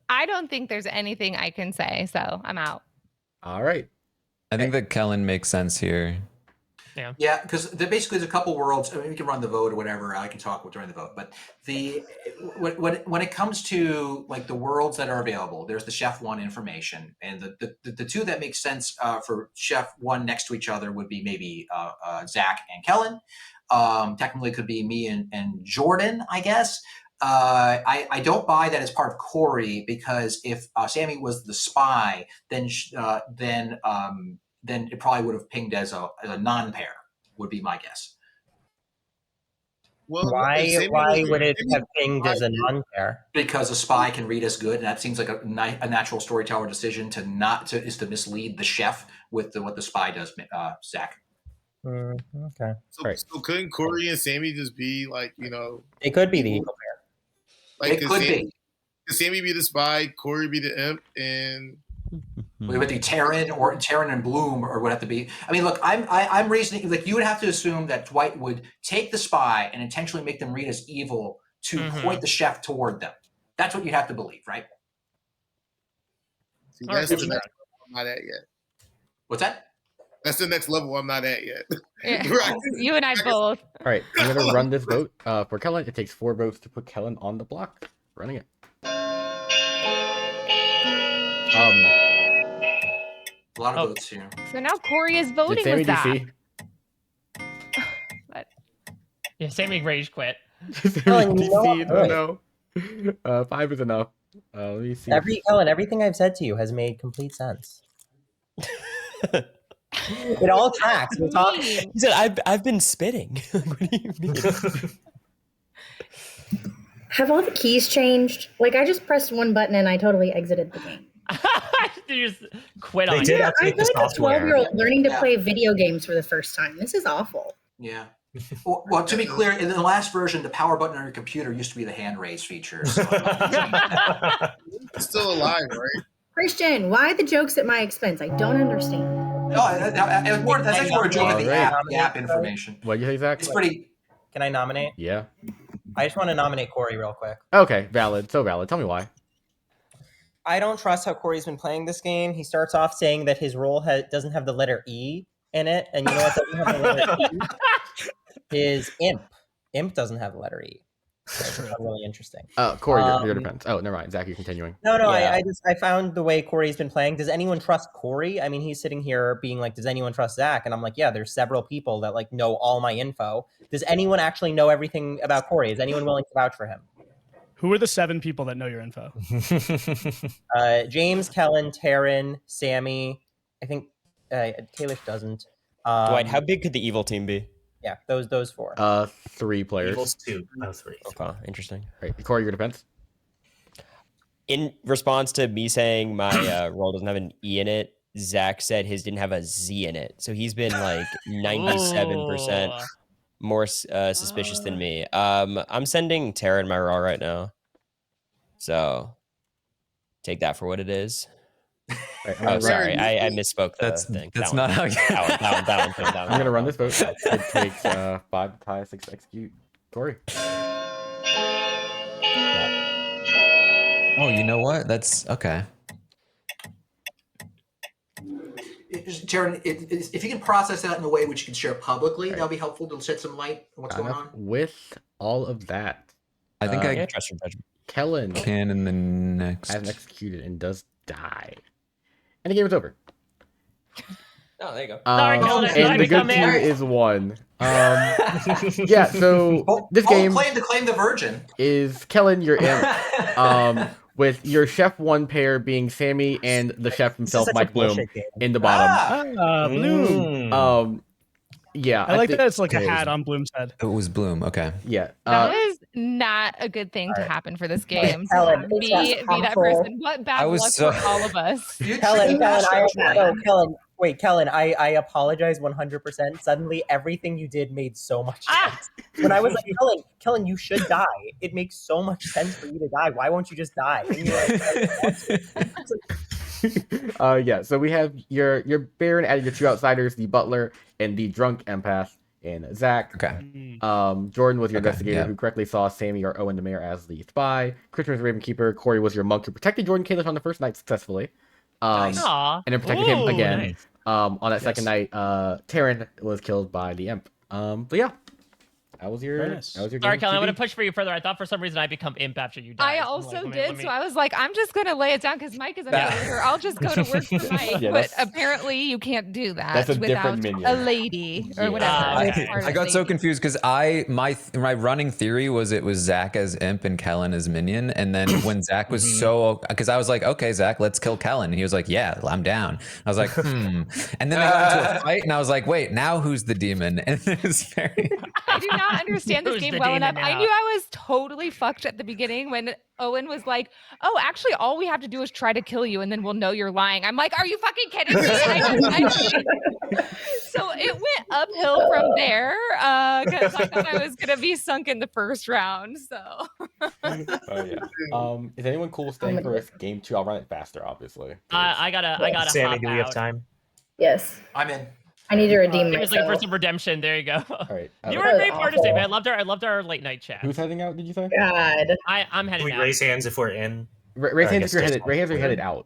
E: I don't think there's anything I can say, so I'm out.
A: All right.
J: I think that Kellen makes sense here.
D: Yeah, because basically there's a couple worlds. I mean, we can run the vote or whatever. I can talk during the vote, but when it comes to like the worlds that are available, there's the Chef One information, and the two that make sense for Chef One next to each other would be maybe Zach and Kellen. Technically, could be me and Jordan, I guess. I don't buy that as part of Corey, because if Sammy was the spy, then it probably would have pinged as a non-pair, would be my guess.
H: Well,
G: Why would it have pinged as a non-pair?
D: Because a spy can read as good, and that seems like a natural storyteller decision to mislead the chef with what the spy does, Zach.
G: Okay.
H: So couldn't Corey and Sammy just be like,
G: It could be the equal pair.
D: Like, it could be.
H: Could Sammy be the spy, Corey be the imp, and
D: it would be Taryn and Bloom, or would have to be. I mean, look, I'm reasoning like you would have to assume that Dwight would take the spy and intentionally make them read as evil to point the chef toward them. That's what you have to believe, right?
H: See, that's the next level I'm not at yet.
D: What's that?
H: That's the next level I'm not at yet.
E: Yeah.
H: Right.
E: You and I both.
A: All right, I'm gonna run this vote for Kellen. It takes 4 votes to put Kellen on the block. Running it.
D: A lot of votes here.
E: So now Corey is voting
A: Sammy
E: with that.
A: DC?
B: Yeah, Sammy rage quit.
A: Sammy DC, oh no. 5 is enough. Let me see.
G: Ellen, everything I've said to you has made complete sense. It all tracks. We're talking.
F: He said, I've been spitting. What do you mean?
I: Have all the keys changed? Like, I just pressed one button and I totally exited the game.
B: You just quit
C: They
B: on
C: did
B: you.
I: I'm
C: update the
I: like a
C: software.
I: 12-year-old learning to
D: Yeah.
I: play video games for the first time. This is awful.
D: Yeah. Well, to be clear, in the last version, the power button on your computer used to be the hand raise feature. So
H: It's still alive, right?
I: Christian, why the jokes at my expense? I don't understand.
D: no, that's actually more a joke of the app information.
A: What do you say, Zach?
D: It's pretty.
G: Can I nominate?
A: Yeah.
G: I just want to nominate Corey real quick.
A: Okay, valid. So valid. Tell me why.
G: I don't trust how Corey's been playing this game. He starts off saying that his role doesn't have the letter E in it, and you know what doesn't have the letter E? His imp. Imp doesn't have the letter E. That's really interesting.
A: Corey, your defense. Oh, never mind. Zach, you're continuing.
G: No,
F: Yeah.
G: I found the way Corey's been playing. Does anyone trust Corey? I mean, he's sitting here being like, does anyone trust Zach? And I'm like, yeah, there's several people that like know all my info. Does anyone actually know everything about Corey? Is anyone willing to vouch for him?
L: Who are the 7 people that know your info?
G: James, Kellen, Taryn, Sammy. I think Kalish doesn't.
F: Dwight, how big could the evil team be?
G: Yeah, those 4.
A: 3 players.
C: Evil's 2. Oh, 3.
F: Okay, interesting.
A: Right. Corey, your defense.
F: In response to me saying my role doesn't have an E in it, Zach said his didn't have a Z in it. So he's been like 97% more suspicious than me. I'm sending Taryn my role right now. So take that for what it is.
A: Right,
F: Oh, sorry. I misspoke the thing.
J: That's not how you...
F: That one.
A: I'm going to run this vote. It takes 5 to tie, 6 to execute. Corey.
J: Oh, you know what? That's okay.
D: Jared, if you can process that in a way which you can share publicly, that'll be helpful to shed some light on what's going on.
A: With all of that,
J: I think I
F: trust your judgment.
A: Kellen
J: can in the next.
A: hasn't executed and does die, and the game is over.
F: Oh, there you go.
B: Sorry, Kellen, I tried
A: and the
B: to
A: good
B: come
A: team
B: in.
A: is won. Yeah, so this game
D: claim to claim the virgin
A: is Kellen, your imp, with your chef one pair being Sammy and the chef himself,
G: such a
A: Mike Bloom,
G: bullshit game.
A: in the bottom.
L: Bloom.
A: Yeah,
L: I like
A: think
L: that it's like a hat on Bloom's head.
J: It was Bloom. Okay.
A: Yeah.
E: That is not a good thing to happen for this game. To
I: Helen,
E: have
I: it's
E: me
I: that
E: be that
I: harmful.
E: person. What bad
J: I was
E: luck
J: so-
E: for all of us.
G: Kellen, I apologize 100%. Suddenly, everything you did made so much sense. When I was like, Kellen, you should die. It makes so much sense for you to die. Why won't you just die? And you're like,
A: Yeah, so we have your Baron adding your two outsiders, the Butler and the drunk empath, and Zach.
J: Okay.
A: Jordan was your
J: Okay,
A: investigator
J: yeah.
A: who correctly saw Sammy or Owen the mayor as the spy. Christian was Raven Keeper. Corey was your monk who protected Jordan Kalish on the first night successfully.
B: Aw.
A: And then protected him
B: Ooh,
A: again.
B: nice.
A: On that second night, Taryn was killed by the imp. But yeah. That was your game.
B: Sorry, Kellen, I want to push for you further. I thought for some reason I'd become imp after you died.
E: I also did, so I was like, I'm just gonna lay it down because Mike is a manager. I'll just go to work for Mike.
A: Yeah,
E: but
A: that's-
E: apparently, you can't do that
A: That's a
E: without
A: different minion.
E: a lady or
A: Yeah.
E: whatever. It's part
J: I
E: of
J: got
E: the
J: so
E: lady.
J: confused because my running theory was it was Zach as imp and Kellen as minion, and then when Zach was because I was like, okay, Zach, let's kill Kellen, and he was like, yeah, I'm down. I was like, and then they got into a fight, and I was like, wait, now who's the demon? And it was very.
E: I do not understand this
B: Who's
E: game
B: the
E: well
B: demon
E: enough. I
B: now?
E: knew I was totally fucked at the beginning when Owen was like, "Oh, actually, all we have to do is try to kill you, and then we'll know you're lying." I'm like, "Are you fucking kidding me?" So it went uphill from there because I thought I was gonna be sunk in the first round. So
A: Oh yeah. Is anyone cool staying for game 2? I'll run it faster, obviously.
B: I gotta
C: Sammy,
B: hop
C: do we have
B: out.
C: time?
I: Yes.
D: I'm in.
I: I need to redeem
B: It was looking for
I: myself.
B: some redemption. There you go.
A: All right.
B: You were
I: That
B: a
I: was
B: great participant.
I: awful.
B: I loved our late night chat.
A: Who's heading out? Did you say?
I: God.
B: I'm
C: Can
B: heading
C: we
B: out.
C: raise hands if we're in?
A: Raise
C: I
A: hands
C: guess
A: if you're
C: just
A: headed. Raise hands if you're headed out.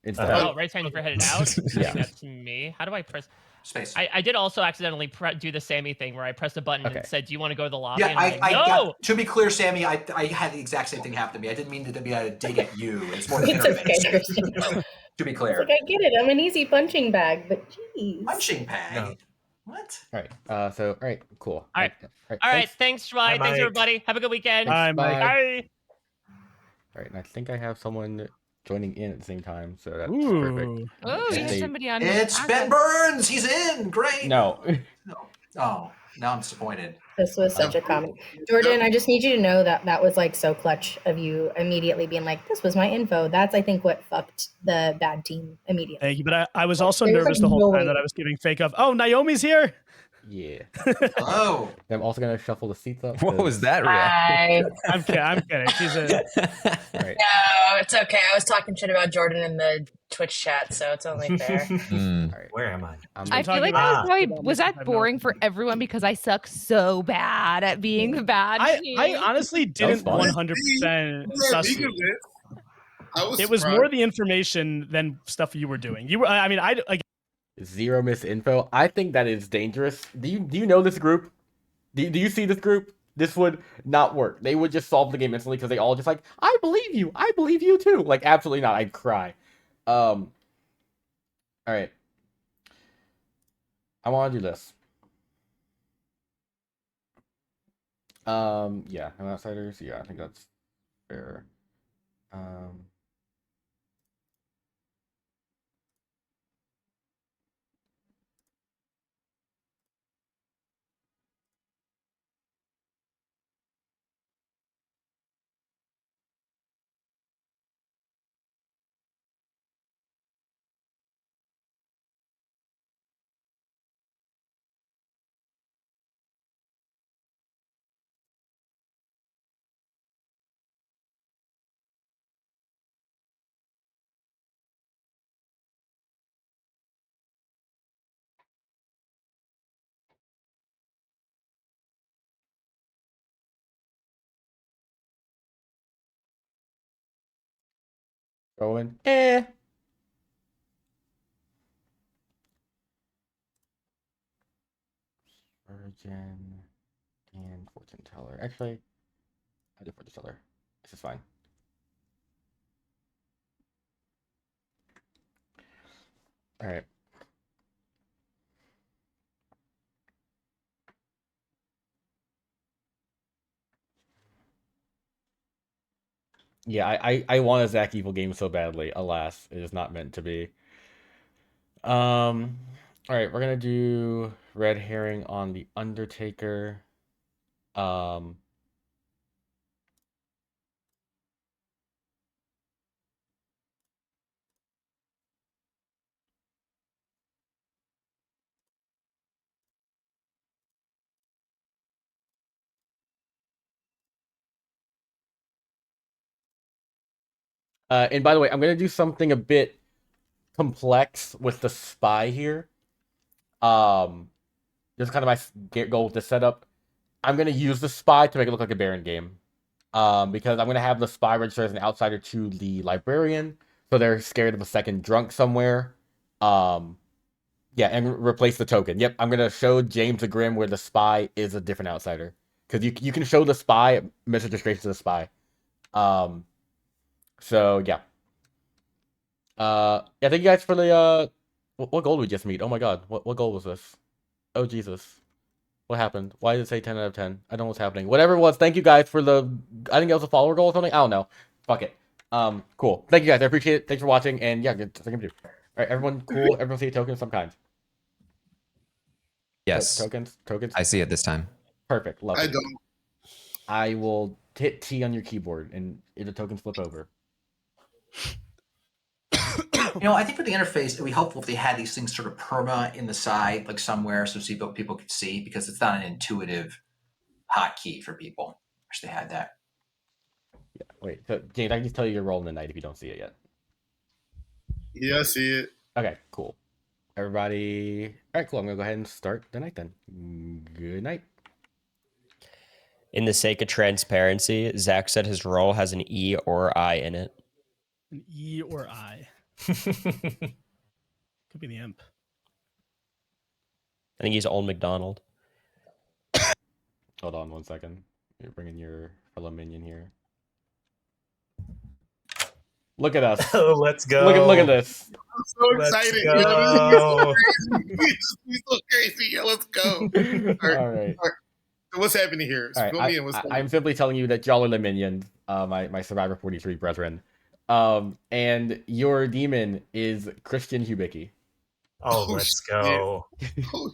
A: Instead.
B: Oh, raise hand if you're headed out.
A: Yeah.
B: That's me. How do I press?
D: Space.
B: I did also accidentally do the Sammy thing where I pressed a button
A: Okay.
B: and said, "Do you want to go to the lobby?"
D: Yeah,
B: And I'm like,
D: I
B: no.
D: got, to be clear, Sammy, I had the exact same thing happen to me. I didn't mean to be a dig at you. It's more
I: It's okay, Kristen.
D: to be
I: It's
D: clear.
I: like, I get it. I'm an easy punching bag, but geez.
D: Punching bag?
C: No.
D: What?
A: All right. So, all right. Cool.
B: All right.
A: All
B: All right. Thanks, Schwei.
C: Bye,
B: Thanks,
C: Mike.
B: everybody. Have a good weekend.
L: Bye, Mike.
B: Bye.
A: All right. And I think I have someone joining in at the same time, so that's perfect.
L: Ooh.
E: oh, you
A: They-
E: have somebody on.
D: It's Ben Burns. He's in. Great.
A: No.
D: Oh, now I'm disappointed.
I: This was such a comment. Jordan, I just need you to know that that was like so clutch of you immediately being like, this was my info. That's, I think, what fucked the bad team immediately.
L: Thank you. But I was also
I: There's,
L: nervous
I: like,
L: the whole
I: no
L: time
I: way.
L: that I was giving fake of, oh, Naomi's here.
A: Yeah.
D: Hello.
A: I'm also gonna shuffle the seats up.
J: What
A: 'cause-
J: was that reaction?
M: Hi.
L: I'm kidding. She's a
A: Right.
M: No, it's okay. I was talking shit about Jordan in the Twitch chat, so it's only fair.
J: Hmm.
A: All right.
C: Where am I?
A: I'm
E: I
A: gonna-
E: feel like
L: talking
E: that was
L: about-
E: probably was that boring for everyone because I suck so bad at being the bad team.
L: I honestly didn't
A: fun.
L: 100% suss
H: Speaking
L: you.
H: of it, I was
L: It was
H: surprised.
L: more the information than stuff you were doing. You were, I mean,
A: Zero misinfo. I think that is dangerous. Do you know this group? Do you see this group? This would not work. They would just solve the game instantly because they all just like, I believe you too. Like, absolutely not. I'd cry. All right. I want to do this. Yeah, I'm outsiders. Yeah, I think that's fair. Going. Gen and fortune teller. Actually, I do fortune teller. This is fine. All right. Yeah, I want a Zach Evil game so badly. Alas, it is not meant to be. All right, we're gonna do red herring on the Undertaker. Um, and by the way, I'm gonna do something a bit complex with the spy here. Just kind of my goal with the setup. I'm gonna use the spy to make it look like a Baron game. Because I'm gonna have the spy register as an outsider to the librarian, so they're scared of a second drunk somewhere. Yeah, and replace the token. Yep, I'm gonna show James the Grim where the spy is a different outsider, because you can show the spy misregistration to the spy. So yeah. Yeah, thank you guys for the what goal did we just meet? Oh my god, what goal was this? Oh Jesus. What happened? Why did it say 10 out of 10? I don't know what's happening. Whatever it was, thank you guys for the... I think it was a follower goal or something. I don't know. Fuck it. Cool. Thank you guys. I appreciate it. Thanks for watching. And yeah, good thing to do. Alright, everyone cool. Everyone see a token of some kind.
J: Yes.
A: Tokens?
J: I see it this time.
A: Perfect. Love
H: I
A: it.
H: don't.
A: I will hit T on your keyboard and the tokens flip over.
D: I think for the interface, it'd be helpful if they had these things sort of perma in the side, like somewhere, so people could see, because it's not an intuitive hotkey for people. Wish they had that.
A: Yeah. Wait. So, James, I can just tell you you're rolling the night if you don't see it yet.
H: Yeah, I see it.
A: Okay. Cool. Everybody. All right. Cool. I'm gonna go ahead and start the night then. Good night.
F: In the sake of transparency, Zach said his role has an E or I in it.
L: An E or I. Could be the imp.
F: I think he's Old McDonald.
A: Hold on 1 second. You're bringing your fellow minion here. Look at us.
C: Oh, let's go.
A: Look at this.
H: I'm so excited.
C: Go.
H: He's so crazy. Yeah, let's go.
A: All right.
H: So what's happening here?
A: All right. I'm simply telling you that y'all are the minions, my Survivor 43 brethren. And your demon is Christian Hubicki.
C: Oh, let's go.
H: Oh,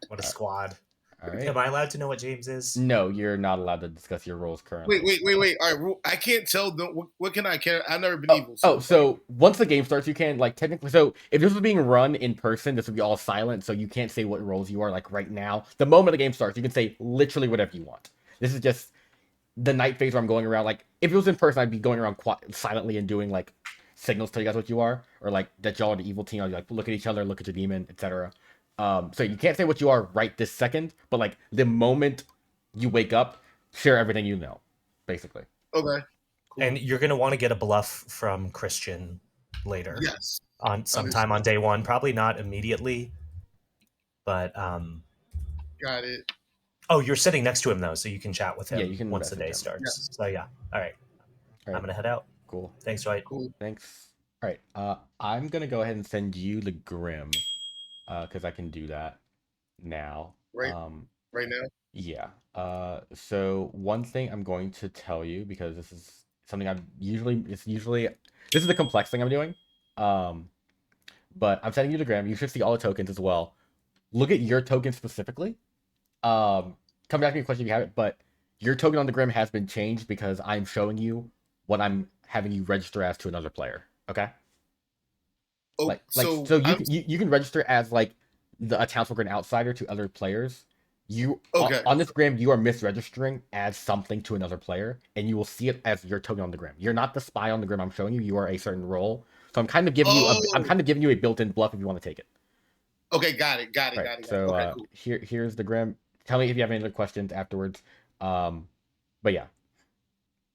C: What a squad.
A: All right.
C: Am I allowed to know what James is?
A: No, you're not allowed to discuss your roles currently.
H: wait. All right, I can't tell. What can I? I've never been evil.
A: So once the game starts, you can, like, technically. So if this was being run in person, this would be all silent, so you can't say what roles you are, like, right now. The moment the game starts, you can say literally whatever you want. This is just the night phase where I'm going around. Like, if it was in person, I'd be going around silently and doing, like, signals tell you guys what you are, or, like, that y'all are the evil team. I'll, like, look at each other, look at your demon, etc. So you can't say what you are right this second, but, like, the moment you wake up, share everything you know, basically.
H: Okay.
C: Cool. And you're going to want to get a bluff from Christian later.
H: Yes.
C: On sometime on day one, probably not immediately, but
H: got it.
C: Oh, you're sitting next to him though, so you can chat with him
A: you can
C: once the day starts. Yes. So yeah. All right. I'm gonna head out.
A: Cool.
C: Thanks, Dwight.
H: Cool.
A: Thanks. All right. I'm gonna go ahead and send you the Grim, because I can do that now.
H: Right. Right now.
A: Yeah. So one thing I'm going to tell you, because this is something this is the complex thing I'm doing. But I'm sending you the Grim. You should see all the tokens as well. Look at your token specifically. Come back to your question if you have it, but your token on the Grim has been changed because I'm showing you what I'm having you register as to another player. Okay.
H: Oh,
A: so you can register as, like, the accounts for an outsider to other players. On this Grim, you are misregistering as something to another player, and you will see it as your token on the Grim. You're not the spy on the Grim I'm showing you. You are a certain role. So I'm kind of giving you a built-in bluff if you want to take it.
H: Okay, got it.
A: Right. So
H: okay, cool.
A: here's the Grim. Tell me if you have any other questions afterwards. But yeah,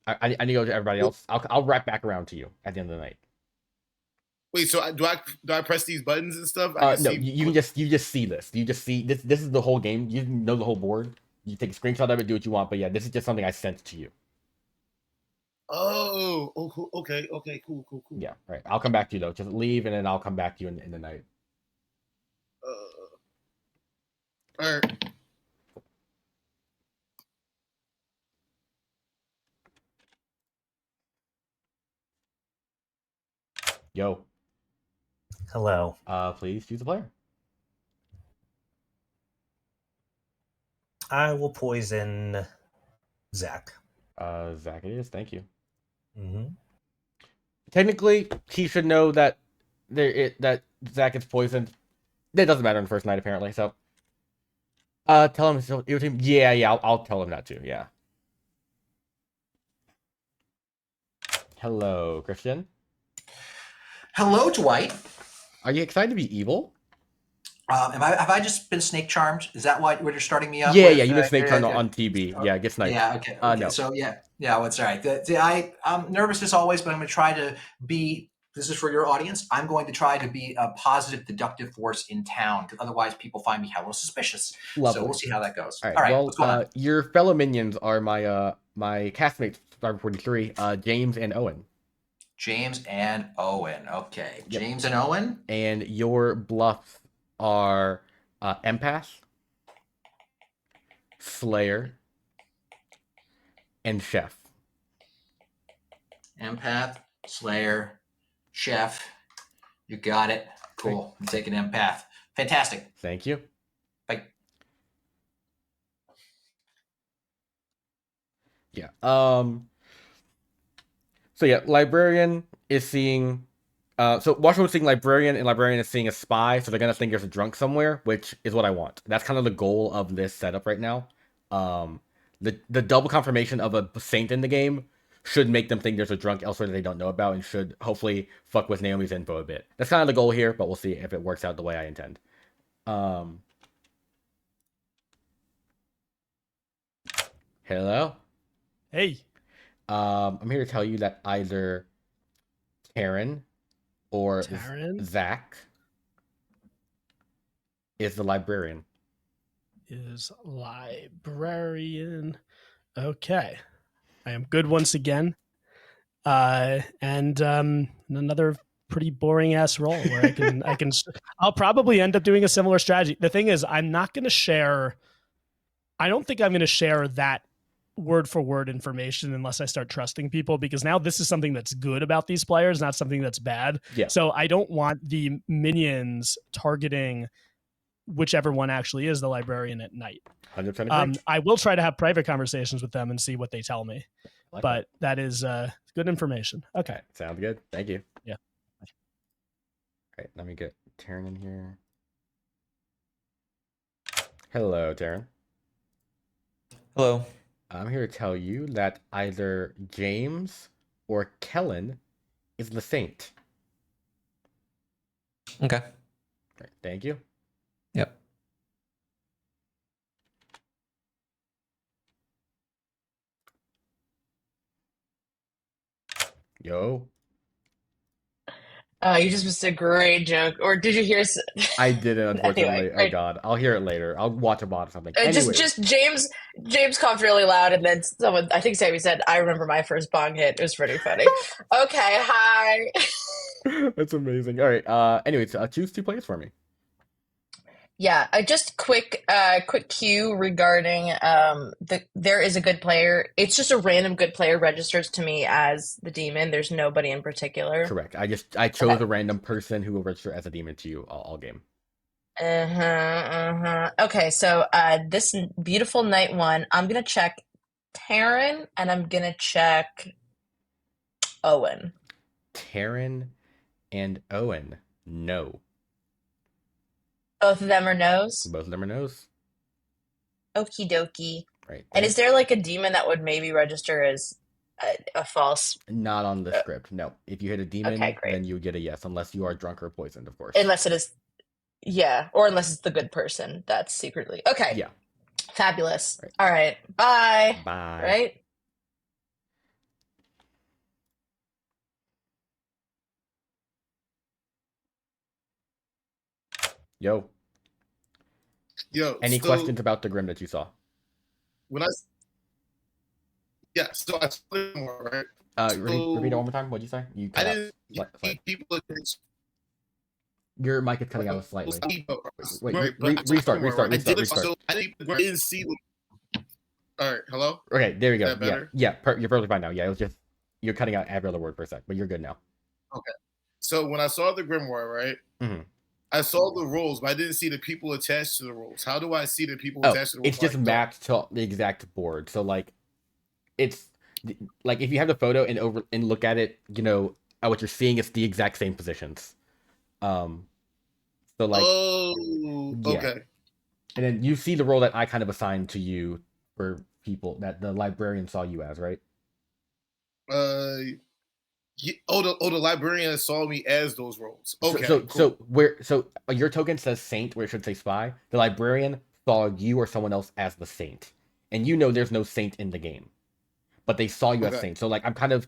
A: I need to go to everybody else. I'll wrap back around to you at the end of the night.
H: Wait, so do I press these buttons and stuff? I can
A: No,
H: see.
A: you just see this. You just see this. This is the whole game. You know the whole board. You take a screenshot of it, do what you want. But yeah, this is just something I sent to you.
H: Oh, cool. Okay, cool.
A: Yeah, right. I'll come back to you though. Just leave, and then I'll come back to you in the night.
H: All right.
A: Yo.
C: Hello.
A: Please choose a player.
C: I will poison Zach.
A: Zach it is. Thank you.
C: Mm-hmm.
A: Technically, he should know that that Zach is poisoned. That doesn't matter on the first night, apparently. So, tell him. So, yeah. I'll tell him that too. Yeah. Hello, Christian.
D: Hello, Dwight.
A: Are you excited to be evil?
D: Have I just been snake charmed? Is that what you're starting me up?
A: Yeah,
D: with?
A: yeah. You've been snake charmed on TB. Yeah, get sniped.
D: Yeah, okay.
A: No.
D: So yeah, well, it's all right. I'm nervous as always, but I'm going to try to be. This is for your audience. I'm going to try to be a positive, deductive force in town, because otherwise people find me hella suspicious.
A: Lovely.
D: So we'll see how that goes.
A: All right.
D: What's going on?
A: Your fellow minions are my castmates, Starter 43, James and Owen.
D: James and Owen. Okay,
A: Yep.
D: James and Owen.
A: And your bluffs are Empath, Slayer, and Chef.
D: Empath, Slayer, Chef. You got it. Cool. I'm taking Empath. Fantastic.
A: Thank you.
D: Bye.
A: Yeah. So yeah, Librarian is seeing. So Washington's seeing Librarian, and Librarian is seeing a spy. So they're gonna think there's a drunk somewhere, which is what I want. That's kind of the goal of this setup right now. The double confirmation of a saint in the game should make them think there's a drunk elsewhere that they don't know about, and should hopefully fuck with Naomi's info a bit. That's kind of the goal here, but we'll see if it works out the way I intend. Hello.
L: Hey.
A: I'm here to tell you that either Taryn or Zach is the librarian.
L: Is librarian. Okay. I am good once again. And another pretty boring ass role where I'll probably end up doing a similar strategy. The thing is, I'm not going to share. I don't think I'm going to share that word for word information unless I start trusting people, because now this is something that's good about these players, not something that's bad.
A: Yeah.
L: So I don't want the minions targeting whichever one actually is the librarian at night.
A: 100%
L: I will try to have private conversations with them and see what they tell me. But that is good information. Okay.
A: Sounds good. Thank you.
L: Yeah.
A: All right. Let me get Taryn in here. Hello, Taryn.
J: Hello.
A: I'm here to tell you that either James or Kellen is the saint.
J: Okay.
A: All right. Thank you.
J: Yep.
A: Yo.
M: You just missed a great joke. Or did you hear?
A: I didn't, unfortunately.
M: Anyway, right.
A: Oh God, I'll hear it later. I'll watch a bot or something.
M: Just James coughed really loud, and then someone, I think Sammy said, "I remember my first bong hit." It was pretty funny. Okay, hi.
A: That's amazing. All right. Anyways, choose two players for me.
M: Yeah, just quick cue regarding there is a good player. It's just a random good player registers to me as the demon. There's nobody in particular.
A: Correct. I chose a random person who will register as a demon to you all game.
M: Okay, so this beautiful night one, I'm gonna check Taryn and I'm gonna check Owen.
A: Taryn and Owen, no.
M: Both of them are no's?
A: Both of them are no's.
M: Okie dokie.
A: Right.
M: And is there like a demon that would maybe register as a false?
A: Not on the script, no. If you hit a demon, then you would get a yes, unless you are drunk or poisoned, of course.
M: Unless it is, yeah, or unless it's the good person that's secretly. Okay.
A: Yeah.
M: Fabulous. Right. All right. Bye.
A: Bye.
M: Right?
A: Yo.
H: Yo.
A: Any
H: so
A: questions about the Grim that you saw?
H: When I so I saw Grimoire, right?
A: Repeat it one more time. What'd you say? You cut
H: I
A: out.
H: didn't see people attach.
A: Your mic is cutting out slightly. Wait,
H: Right,
A: restart.
H: I didn't see the. All right, hello.
A: Okay, there you go.
H: Is that better?
A: Yeah, you're perfectly fine now. Yeah, it was just you're cutting out every other word for a sec, but you're good now.
H: Okay. So when I saw the Grimoire, right?
A: Mm-hmm.
H: I saw the roles, but I didn't see the people attached to the roles. How do I see the people attached to the roles?
A: It's just mapped to the exact board. So like, it's like if you have the photo and look at it, what you're seeing is the exact same positions. So like,
H: okay.
A: And then you see the role that I kind of assigned to you for people that the librarian saw you as, right?
H: The librarian saw me as those roles. Okay.
A: So your token says saint where it should say spy. The librarian saw you or someone else as the saint, and there's no saint in the game, but they saw you as saint. So like I'm telling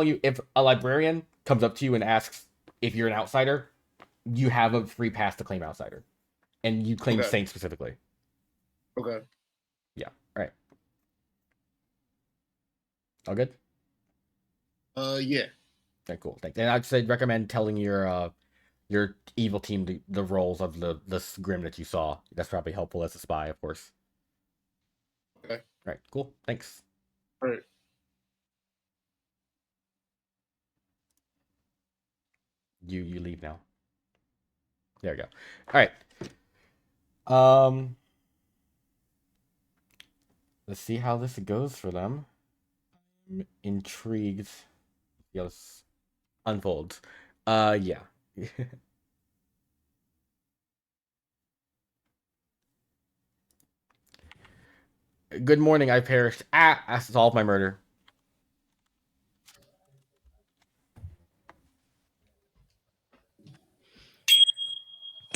A: you, if a librarian comes up to you and asks if you're an outsider, you have a free pass to claim outsider, and you claim saint specifically.
H: Okay.
A: Yeah. All right. All good.
H: Yeah.
A: Okay, cool. Thanks. And I'd say recommend telling your evil team the roles of the Grim that you saw. That's probably helpful as a spy, of course.
H: Okay.
A: All right. Cool. Thanks.
H: All right.
A: You leave now. There we go. All right. Let's see how this goes for them. I'm intrigued. Yes. Unfolds. Yeah. Good morning, I perished. I solved my murder.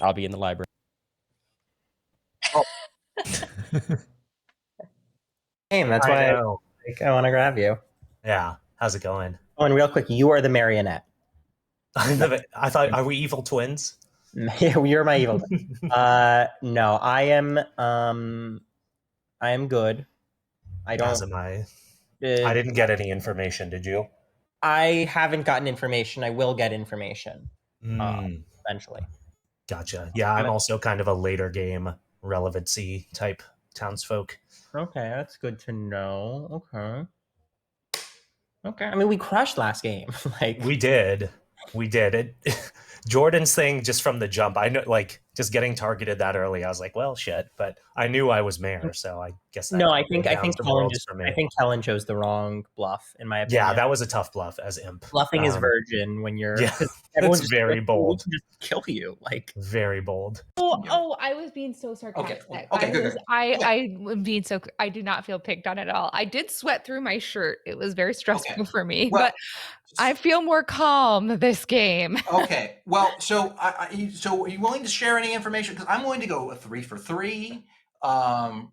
F: I'll be in the library.
G: Oh. Hey, that's why I want to grab you.
C: Yeah. How's it going?
G: Oh, and real quick, you are the marionette.
C: I thought, are we evil twins?
G: Yeah, you're my evil twin. No, I am good. I don't.
C: As am I. I didn't get any information. Did you?
G: I haven't gotten information. I will get information eventually.
C: Gotcha. Yeah, I'm also kind of a later game relevancy type townsfolk.
G: Okay, that's good to know. Okay. I mean, we crushed last game.
C: We did it. Jordan's thing just from the jump. I know, like, just getting targeted that early. I was like, well, shit. But I knew I was mayor, so I guess. That
G: I think Kellen chose the wrong bluff, in my opinion.
C: Yeah, that was a tough bluff as imp.
G: Bluffing is virgin when you're.
C: Yeah, everyone's very bold.
G: Just kill you, like
C: very bold.
E: Oh, I was being so sarcastic.
D: Okay, good.
E: I was being so. I did not feel picked on at all. I did sweat through my shirt. It was very stressful for me, but I feel more calm this game.
D: Okay. Well, so so are you willing to share any information? Because I'm willing to go a 3 for 3.
E: Oh,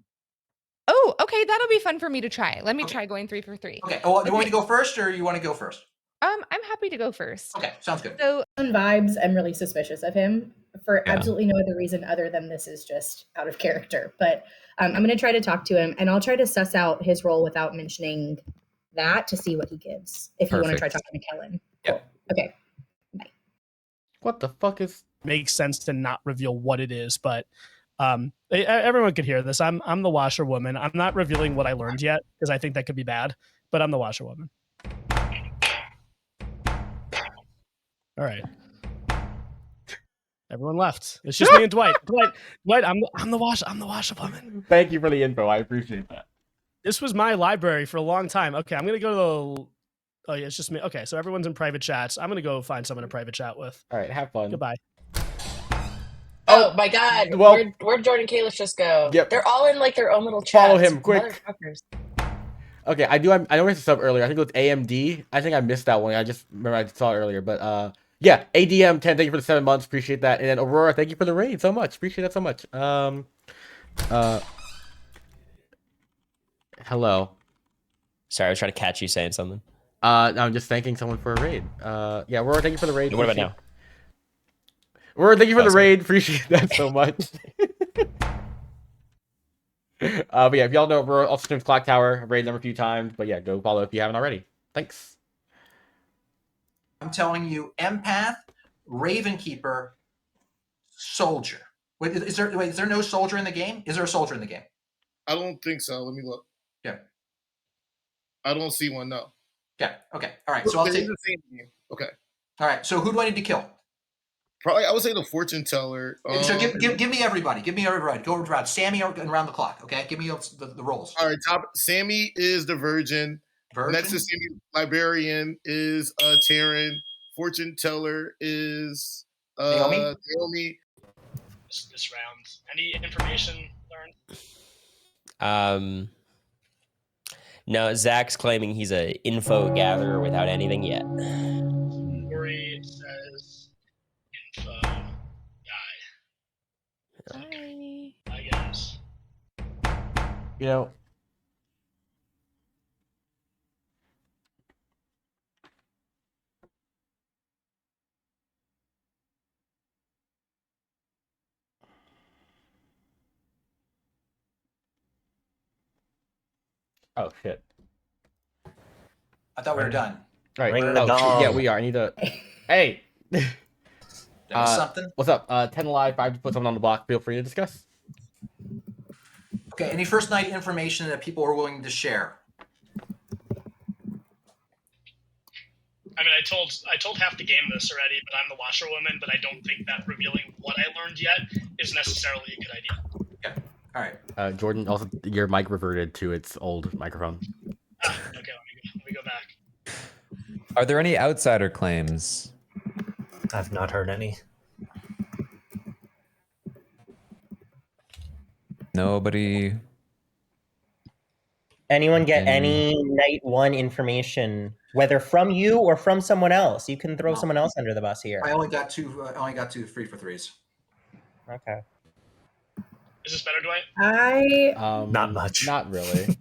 E: okay. That'll be fun for me to try. Let me try going 3 for 3.
D: Okay. Well, do you want me to go first, or you want to go first?
E: I'm happy to go first.
D: Okay, sounds good.
I: So on vibes, I'm really suspicious of him for absolutely no other reason other than this is just out of character. But I'm going to try to talk to him, and I'll try to suss out his role without mentioning that to see what he gives. If you want to try talking to Kellen. Cool. Okay. Bye.
A: What the fuck is?
L: Makes sense to not reveal what it is, but everyone could hear this. I'm the washerwoman. I'm not revealing what I learned yet because I think that could be bad. But I'm the washerwoman. All right. Everyone left. It's just me and Dwight. Dwight, I'm the washerwoman.
A: Thank you for the info. I appreciate that.
L: This was my library for a long time. Okay, I'm gonna go to the. Oh yeah, it's just me. Okay, so everyone's in private chats. I'm gonna go find someone to private chat with.
A: All right, have fun.
L: Goodbye.
M: Oh my God!
A: Well,
M: where'd Jordan and Kayla just go?
A: Yep.
M: They're all in like their own little chats.
A: Follow him quick.
M: Motherfuckers.
A: Okay, I know I missed sub earlier. I think it was AMD. I think I missed that one. I just remember I saw it earlier. But yeah, ADM 10. Thank you for the 7 months. Appreciate that. And then Aurora, thank you for the raid so much. Appreciate that so much. Hello.
F: Sorry, I was trying to catch you saying something.
A: I'm just thanking someone for a raid. Yeah, Aurora, thank you for the raid.
F: What about now?
A: Thank you for the
F: Awesome.
A: raid. Appreciate that so much. But yeah, if y'all know, we're also streamed Clocktower. I've raided them a few times. But yeah, go follow if you haven't already. Thanks.
D: I'm telling you, empath, Ravenkeeper, soldier. Wait, is there no soldier in the game? Is there a soldier in the game?
H: I don't think so. Let me look.
D: Yeah.
H: I don't see one. No.
D: Yeah. Okay. All right. So I'll
H: They're
D: take.
H: in the same game. Okay.
D: All right. So who do I need to kill?
H: Probably, I would say the fortune teller.
D: So give me everybody. Give me everybody. Go around. Sammy around the clock. Okay. Give me the roles.
H: All right. Top. Sammy is the virgin. Next to Sammy, librarian is Taryn. Fortune teller is Naomi.
K: This round. Any information learned?
F: No, Zach's claiming he's a info gatherer without anything yet.
K: Corey says info guy. I guess.
A: You know. Oh shit.
D: I thought we were done.
A: All right.
C: Ring the gong.
A: Yeah, we are. I need to. Hey.
D: That was something.
A: What's up? 10 Alive, if I have to put something on the block, feel free to discuss.
D: Okay. Any first night information that people are willing to share?
K: I mean, I told half the game this already, but I'm the washerwoman. But I don't think that revealing what I learned yet is necessarily a good idea.
D: Okay. All right.
A: Jordan, also your mic reverted to its old microphone.
K: Okay, let me go back.
J: Are there any outsider claims?
C: I've not heard any.
J: Nobody.
G: Anyone get any night one information, whether from you or from someone else? You can throw someone else under the bus here.
D: I only got two. I only got 2 3 for 3s.
G: Okay.
K: Is this better, Dwight?
C: Not much.
A: Not really.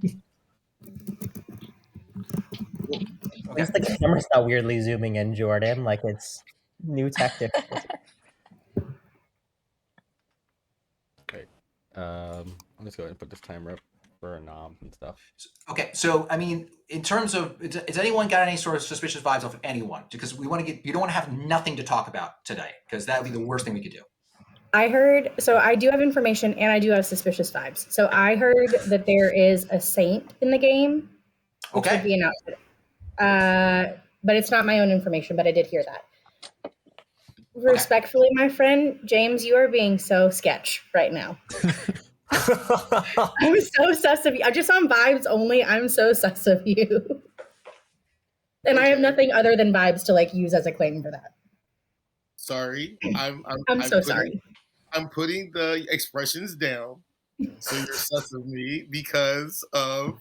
G: At least the camera's not weirdly zooming in, Jordan. Like it's new tech difficulty.
A: Wait. I'll just go ahead and put this timer up for knobs and stuff.
D: Okay, so I mean, in terms of, has anyone got any sort of suspicious vibes off of anyone? Because we want to get, you don't want to have nothing to talk about today, because that would be the worst thing we could do.
I: I heard, so I do have information and I do have suspicious vibes. So I heard that there is a saint in the game, which would be an outfit. But it's not my own information, but I did hear that. Respectfully, my friend, James, you are being so sketch right now. I'm so sus of you. I'm just on vibes only. I'm so sus of you. And I have nothing other than vibes to like use as a claim for that.
H: Sorry. I'm
I: so sorry.
H: I'm putting the expressions down. So you're sus of me because of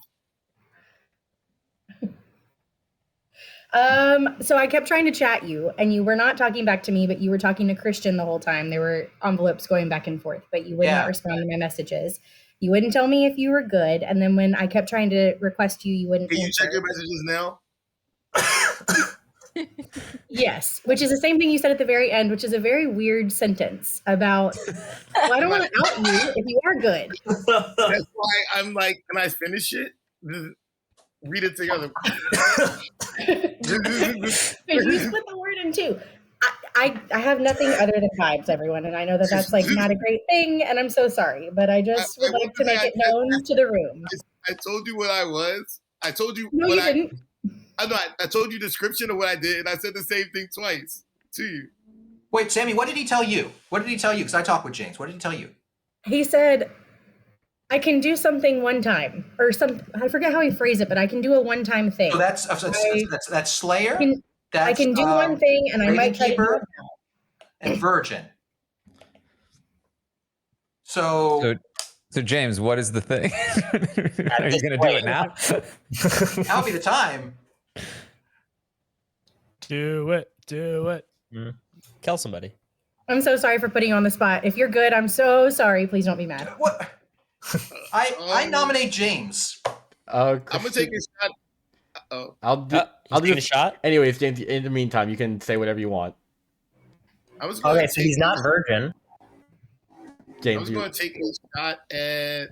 I: so I kept trying to chat you and you were not talking back to me, but you were talking to Christian the whole time. There were envelopes going back and forth, but you would not respond to my messages. You wouldn't tell me if you were good. And then when I kept trying to request you, you wouldn't
H: Can you
I: answer.
H: check your messages now?
I: Yes, which is the same thing you said at the very end, which is a very weird sentence about, well, I don't want to out you if you are good.
H: That's why I'm like, can I finish it? Read it together.
I: You split the word in two. I have nothing other than vibes, everyone, and I know that that's like not a great thing, and I'm so sorry, but I just would like to make it known to the room.
H: I told you what I was. I told you
I: no,
H: what
I: you didn't.
H: I told you the description of what I did, and I said the same thing twice to you.
D: Wait, Sammy, what did he tell you? What did he tell you? Because I talked with James. What did he tell you?
I: He said, I can do something one time, or I forget how he phrased it, but I can do a one-time thing.
D: So that's Slayer.
I: I can do one thing, and I might try to do it now.
D: And Virgin. So
J: James, what is the thing? Are you going to do it now?
D: Now'll be the time.
L: Do it.
F: Kill somebody.
I: I'm so sorry for putting you on the spot. If you're good, I'm so sorry. Please don't be mad.
D: What? I nominate James.
H: I'm gonna take a shot.
A: I'll do
F: a shot.
A: Anyways, James. In the meantime, you can say whatever you want.
H: I was going
G: Okay,
H: to
G: so
H: take.
G: he's not virgin.
H: I
A: James,
H: was going to take a shot at.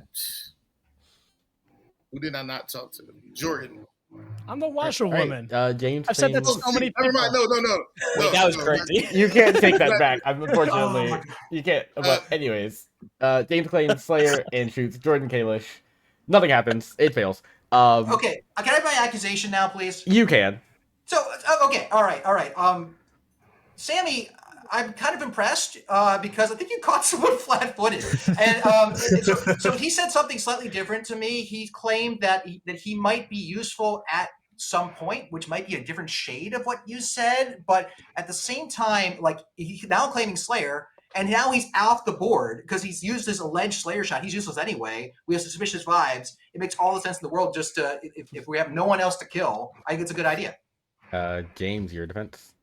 H: Who did I not talk to? Jordan.
L: I'm the washerwoman.
A: James.
L: I've said that to
H: Oh,
L: so many
H: never
L: people.
H: mind. No.
G: Wait, that was crazy.
A: You can't take that
H: Not-
A: back. Unfortunately,
D: Oh my
A: you can't. But anyways, James claims Slayer and shoots Jordan Kalish. Nothing happens. It fails.
D: Okay, can I have my accusation now, please?
A: You can.
D: So, okay, all right. Sammy, I'm kind of impressed because I think you caught someone flat-footed, and so he said something slightly different to me. He claimed that he might be useful at some point, which might be a different shade of what you said, but at the same time, like he's now claiming Slayer. And now he's off the board because he's used his alleged Slayer shot. He's useless anyway. We have suspicious vibes. It makes all the sense in the world just to, if we have no one else to kill, I think it's a good idea.
A: James, your defense.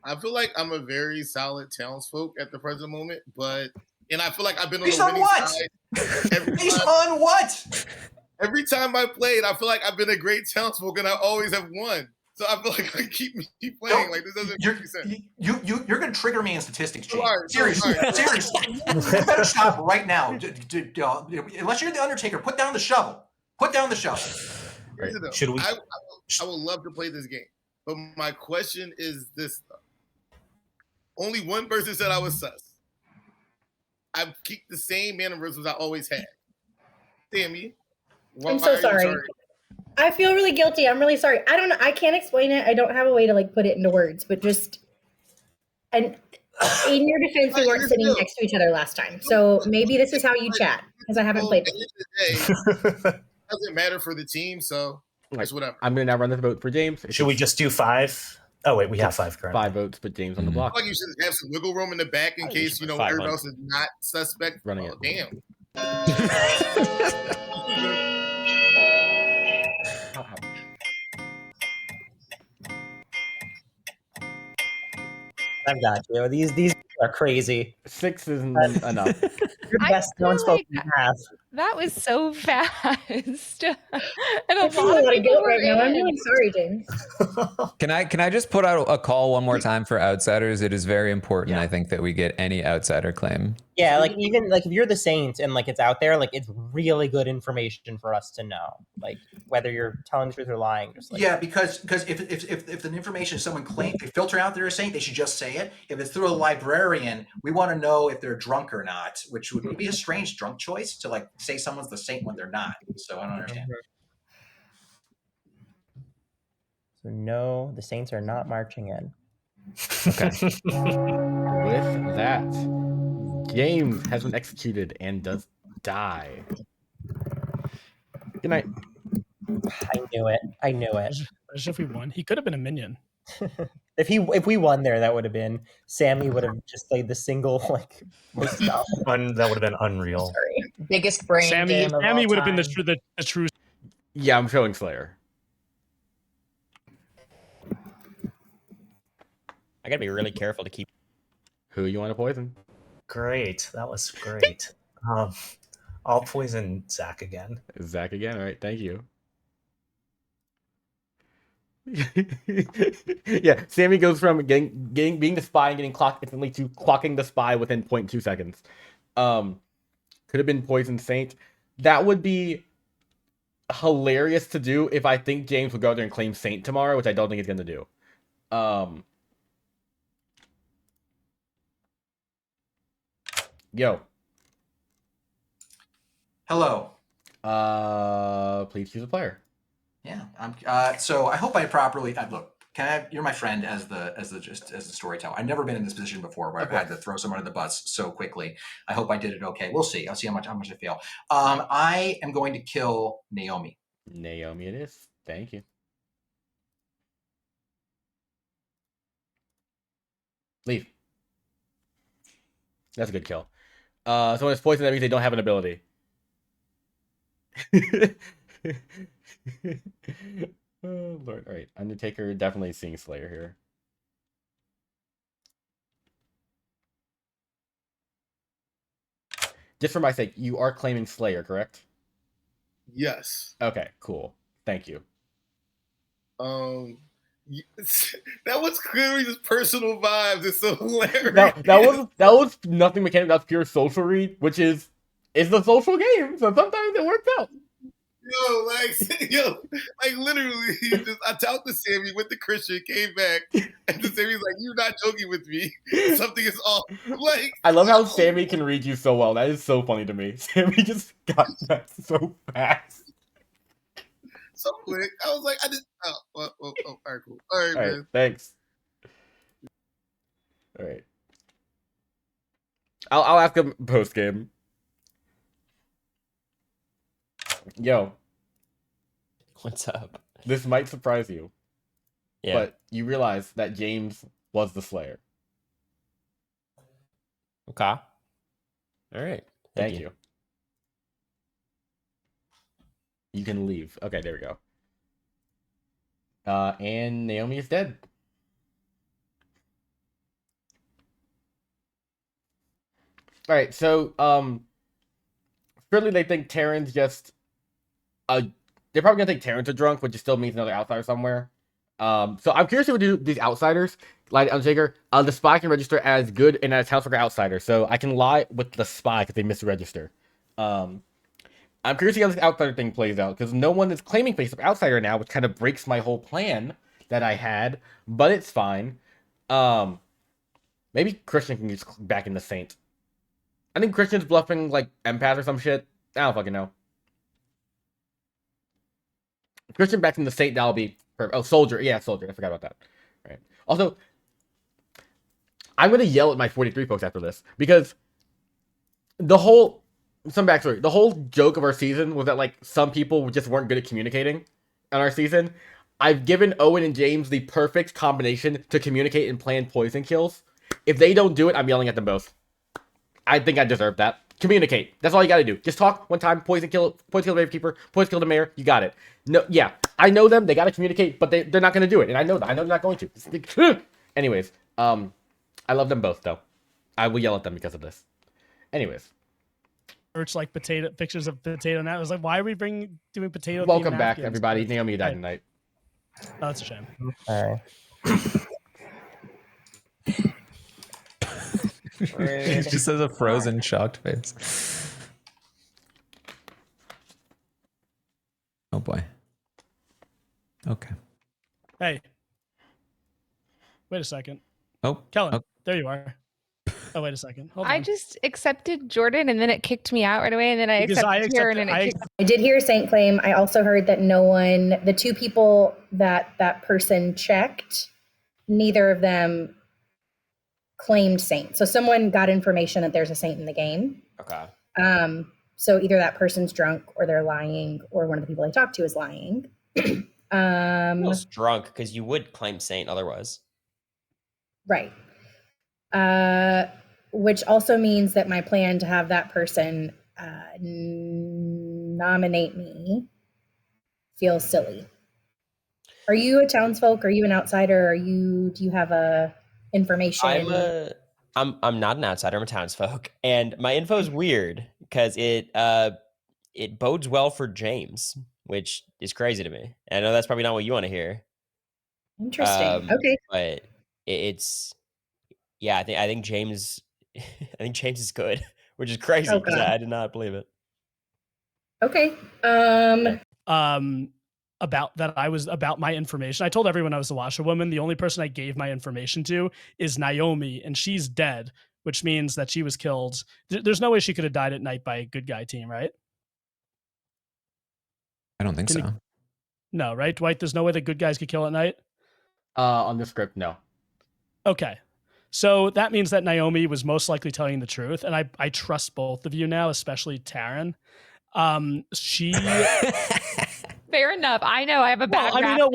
H: I feel like I'm a very solid townsfolk at the present moment, and I feel like I've been on
D: Based
H: the
D: on
H: winning
D: what?
H: side.
D: Based on what?
H: Every time I played, I feel like I've been a great townsfolk and I always have won. So I feel like I keep playing. Like this doesn't make sense.
D: You're gonna trigger me in statistics, James.
H: All right,
D: Seriously. You better stop right now. Unless you're the Undertaker, put down the shovel. Put down the shovel.
C: Should we?
H: I would love to play this game, but my question is this: though. Only one person said I was sus. I keep the same mannerisms I always had. Sammy,
I: I'm so sorry. I feel really guilty. I'm really sorry. I don't know. I can't explain it. I don't have a way to like put it into words, but just and in your defense, we weren't sitting next to each other last time. So maybe this is how you chat because I haven't played.
H: At the end of the day, it doesn't matter for the team, so it's whatever.
A: I'm gonna now run this vote for James.
C: Should we just do 5? Oh wait, we have 5 currently.
A: 5 votes, put James on the
H: I
A: block.
H: feel like you should have some wiggle room in the back in case everybody else is not suspect.
A: Running it.
H: Damn.
G: I've got you. These are crazy.
A: 6 isn't enough.
G: You're the best townsfolk we have.
E: That was so fast. and
I: I feel a lot of guilt right now. I'm really sorry, James.
J: Can I just put out a call one more time for outsiders? It is very important, I think, that we get any outsider claim.
G: Yeah, like even like if you're the Saints and like it's out there, like it's really good information for us to know, like whether you're telling the truth or lying. Just like,
D: Yeah, because if the information someone claims, they filter out they're a saint, they should just say it. If it's through a librarian, we want to know if they're drunk or not, which would be a strange drunk choice to like say someone's the saint when they're not. So I don't understand.
G: So no, the Saints are not marching in.
A: Okay. With that, James has been executed and does die. Good night.
G: I knew it.
L: Imagine if we won. He could have been a minion.
G: If we won there, that would have been Sammy would have just played the single like stuff.
C: That would have been unreal.
M: Sorry. Biggest brain game of
L: Sammy
M: all
L: would have been
M: time.
L: the true.
A: Yeah, I'm showing Slayer.
F: I gotta be really careful to keep.
A: Who you want to poison?
C: Great, that was great. I'll poison Zach again.
A: Zach again. All right, thank you. Yeah, Sammy goes from being the spy and getting clocked instantly to clocking the spy within 0.2 seconds. Could have been Poison Saint. That would be hilarious to do if I think James would go out there and claim Saint tomorrow, which I don't think he's gonna do. Yo.
D: Hello.
A: Please choose a player.
D: Yeah. So I hope I properly look. You're my friend as the storyteller. I've never been in this position before where I've had to throw someone under the bus so quickly. I hope I did it okay. We'll see. I'll see how much I fail. I am going to kill Naomi.
A: Naomi it is. Thank you. Leave. That's a good kill. So when it's poison, that means they don't have an ability. Oh, Lord. All right. Undertaker definitely seeing Slayer here. Just for my sake, you are claiming Slayer, correct?
H: Yes.
A: Okay, cool. Thank you.
H: That was clearly just personal vibes. It's so hilarious.
A: That was nothing mechanical. That's pure social read, which is the social game. So sometimes it works out.
H: Like literally, I talked to Sammy, went to Christian, came back, and then Sammy's like, "You're not joking with me. Something is off." Like,
A: I love how Sammy can read you so well. That is so funny to me. Sammy just got that so fast.
H: So quick. I was like, I just. All right, cool. All right, man.
A: Thanks. All right. I'll ask him post game. Yo.
F: What's up?
A: This might surprise you.
F: Yeah.
A: But you realize that James was the Slayer.
F: Okay. All right.
A: Thank you. You can leave. Okay, there we go. And Naomi is dead. All right, so surely they think Terran's just they're probably gonna think Terran's a drunk, which still means another outsider somewhere. So I'm curious if we do these outsiders, like Undertaker. The spy can register as good and as House Worker outsider, so I can lie with the spy because they misregister. I'm curious to see how this outsider thing plays out because no one is claiming face up outsider now, which kind of breaks my whole plan that I had, but it's fine. Maybe Christian can get back in the Saint. I think Christian's bluffing like empath or some shit. I don't fucking know. Christian back in the Saint, that'll be perfect. Oh, Soldier. Yeah, Soldier. I forgot about that. Right. Also, I'm going to yell at my 43 folks after this because some backstory. The whole joke of our season was that like some people just weren't good at communicating on our season. I've given Owen and James the perfect combination to communicate and plan poison kills. If they don't do it, I'm yelling at them both. I think I deserve that. Communicate. That's all you gotta do. Just talk one time, poison kill the Gravekeeper, poison kill the mayor, you got it. No, yeah, I know them, they gotta communicate, but they're not gonna do it, and I know that. I know they're not going to. Anyways, I love them both, though. I will yell at them because of this. Anyways.
L: Search like pictures of potato now. I was like, why are we doing potato?
A: Welcome back, everybody. Naomi died tonight.
L: Oh, that's a shame.
G: All right.
J: He just has a frozen, shocked face. Oh boy. Okay.
L: Hey. Wait a second.
J: Oh,
L: Kellen, there you are. Oh, wait a second. Hold
E: I
L: on.
E: just accepted Jordan and then it kicked me out right away. And then I accepted Karen and it kicked
I: I did hear Saint claim. I also heard that the two people that person checked, neither of them claimed Saint. So someone got information that there's a Saint in the game.
F: Okay.
I: So either that person's drunk or they're lying or one of the people I talked to is lying.
F: Almost drunk because you would claim Saint otherwise.
I: Right. Which also means that my plan to have that person nominate me feels silly. Are you a townsfolk? Are you an outsider? Do you have information?
F: I'm not an outsider. I'm a townsfolk, and my info is weird because it bodes well for James, which is crazy to me. And I know that's probably not what you want to hear.
I: Interesting. Okay,
F: but it's yeah. I think James. I think James is good, which is crazy because I did not believe it.
I: Okay.
L: About my information. I told everyone I was a washerwoman. The only person I gave my information to is Naomi, and she's dead, which means that she was killed. There's no way she could have died at night by a good guy team, right?
J: I don't think so.
L: No, right, Dwight? There's no way that good guys could kill at night?
A: On the script, no.
L: Okay. So that means that Naomi was most likely telling the truth, and I trust both of you now, especially Taryn.
E: Fair enough. I know I have a bad
L: no,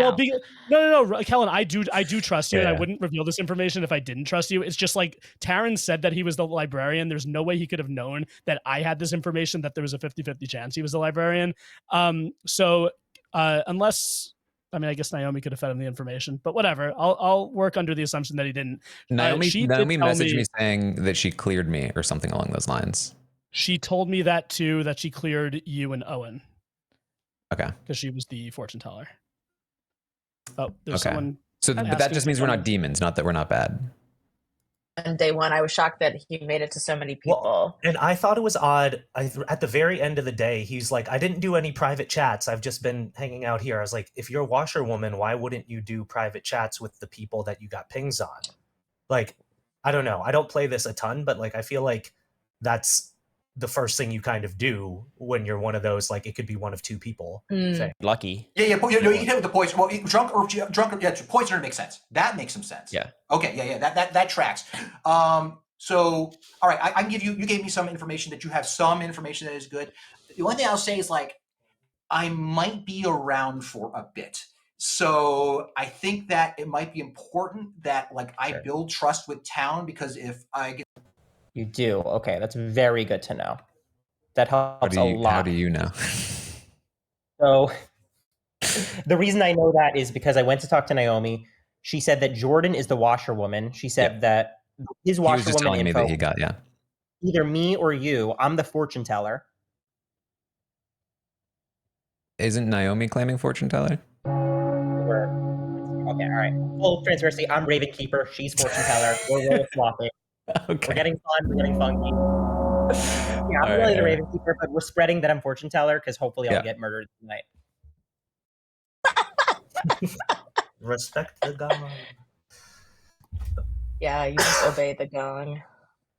L: Kellen, I do trust you,
J: Yeah.
L: and I wouldn't reveal this information if I didn't trust you. It's just like Taryn said that he was the librarian. There's no way he could have known that I had this information, that there was a 50-50 chance he was the librarian. Unless, I mean, I guess Naomi could have fed him the information, but whatever. I'll work under the assumption that he didn't.
J: Naomi messaged me saying that she cleared me or something along those lines.
L: She told me that too, that she cleared you and Owen.
J: Okay.
L: Because she was the fortune teller. Oh, there's someone
J: So,
L: Okay.
J: but that just means we're not demons, not that we're not bad.
M: On day one, I was shocked that he made it to so many people.
C: Well, and I thought it was odd. At the very end of the day, he's like, I didn't do any private chats. I've just been hanging out here. I was like, if you're a washerwoman, why wouldn't you do private chats with the people that you got pings on? Like, I don't know. I don't play this a ton, but like, I feel like that's the first thing you kind of do when you're one of those, like, it could be one of two people. Thing.
F: Lucky.
D: Yeah, you can hit with the poison. Well, drunk, yeah, poisoner makes sense. That makes some sense.
F: Yeah.
D: Okay, yeah, that tracks. So, all right, I can give you. You gave me some information that you have some information that is good. The only thing I'll say is like, I might be around for a bit. So I think that it might be important that like I build trust with town, because if I get
G: You do. Okay, that's very good to know. That helps a lot.
J: How do you know?
G: So the reason I know that is because I went to talk to Naomi. She said that Jordan is the washerwoman. She said that his
J: He was just
G: washerwoman
J: telling me
G: info,
J: that he got,
G: either me or you. I'm the fortune teller.
J: Isn't Naomi claiming fortune teller?
G: Okay, all right. Full transparency. I'm Raven Keeper. She's fortune teller. We're role swapping.
J: Okay.
G: We're getting fun. We're getting funky. Yeah, I'm really the Raven Keeper, but we're spreading that I'm fortune teller because hopefully I'll get murdered tonight.
C: Respect the gong.
M: Yeah, you just obey the gong.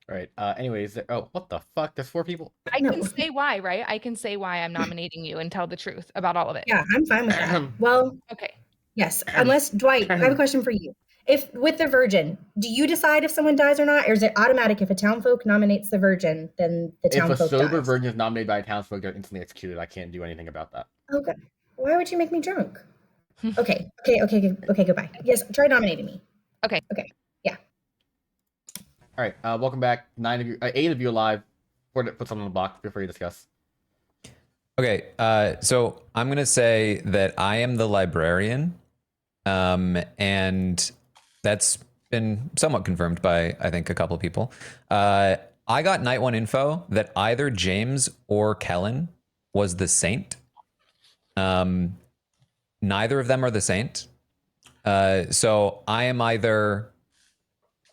A: All right. Anyways, oh, what the fuck? There's 4 people.
E: I can say why, right? I can say why I'm nominating you and tell the truth about all of it.
I: Yeah, I'm fine with that. Well,
E: okay.
I: Yes, unless Dwight, I have a question for you. If with the virgin, do you decide if someone dies or not, or is it automatic? If a townfolk nominates the virgin, then the townfolk dies?
A: If a sober virgin is nominated by a townsfolk, they're instantly executed. I can't do anything about that.
I: Okay. Why would you make me drunk? Okay. Goodbye. Yes, try nominating me.
E: Okay.
I: Yeah.
A: All right. Welcome back. 8 of you alive. Put something on the block before you discuss.
J: Okay. So I'm gonna say that I am the librarian, and that's been somewhat confirmed by I think a couple of people. I got night 1 info that either James or Kellen was the saint. Neither of them are the saint. So I am either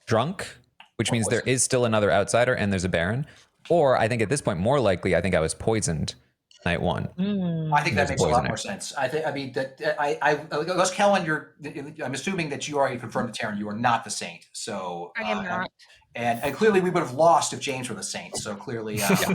J: drunk, which means there is still another outsider and there's a Baron, or I think at this point, more likely, I think I was poisoned night 1.
D: I think that makes a lot more sense. I mean, unless Kellen, I'm assuming that you already confirmed to Taryn you are not the saint. So
E: I am not.
D: And clearly we would have lost if James were the saint. So clearly, I didn't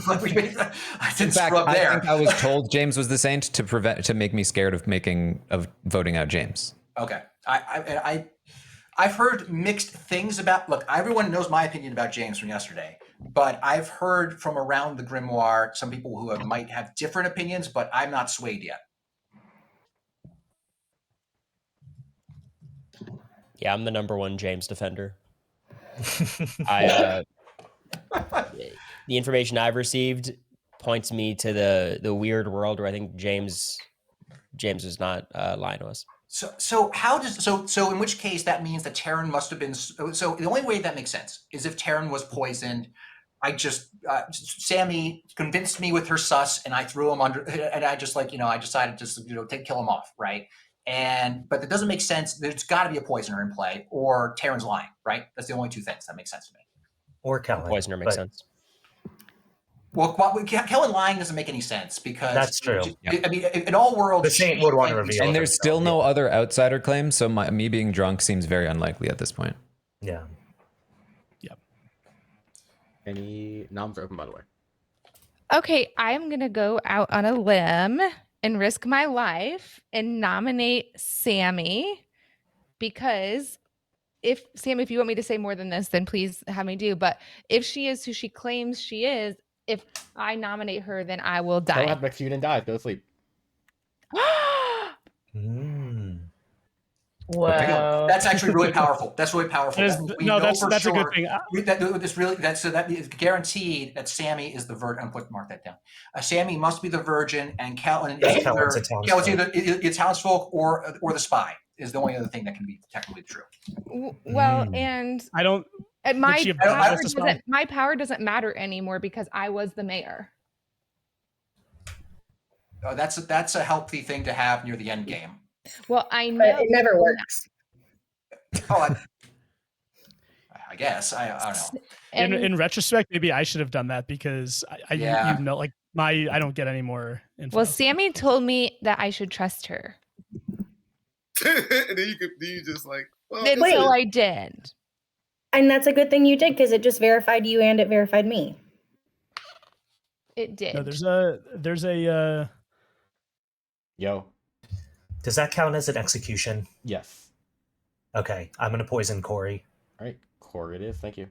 J: In fact,
D: scrub there.
J: I think I was told James was the saint to make me scared of voting out James.
D: Okay, I've heard mixed things about. Look, everyone knows my opinion about James from yesterday, but I've heard from around the Grimoire some people who might have different opinions, but I'm not swayed yet.
F: Yeah, I'm the #1 James defender. The information I've received points me to the weird world where I think James is not lying to us.
D: So in which case that means that Taryn must have been. So the only way that makes sense is if Taryn was poisoned. Sammy convinced me with her sus, and I threw him under, and I just I decided to kill him off, right? But it doesn't make sense. There's got to be a poisoner in play, or Taryn's lying, right? That's the only two things that make sense to me.
C: Or Kellen.
F: Poisoner makes sense.
D: Well, Kellen lying doesn't make any sense because
C: that's true.
D: I mean, in all worlds,
C: the saint would want to reveal.
J: And there's still no other outsider claims, so me being drunk seems very unlikely at this point.
C: Yeah.
L: Yep.
A: Any noms are open, by the way.
E: Okay, I'm gonna go out on a limb and risk my life and nominate Sammy, because if you want me to say more than this, then please have me do. But if she is who she claims she is, if I nominate her, then I will die.
A: Don't have next to you and die. Go to sleep.
M: Whoa.
D: That's actually really powerful. That's really powerful.
L: That's a good thing.
D: That is guaranteed that Sammy is the virgin. Mark that down. Sammy must be the virgin, and Kellen is either townsfolk or the spy is the only other thing that can be technically true.
E: Well, and
L: I don't.
E: My power doesn't matter anymore because I was the mayor.
D: That's a healthy thing to have near the end game.
E: Well, I know
I: but it never works.
D: Oh, I guess I don't know.
L: In retrospect, maybe I should have done that because
D: Yeah.
L: you know, like I don't get any more info.
E: Well, Sammy told me that I should trust her.
H: And then you just like, well,
E: And
I: Wait.
E: so I did.
I: And that's a good thing you did because it just verified you and it verified me.
E: It did.
L: No, there's a
A: Yo.
C: Does that count as an execution?
A: Yes.
C: Okay, I'm gonna poison Corey.
A: All right, Corey, it is. Thank you.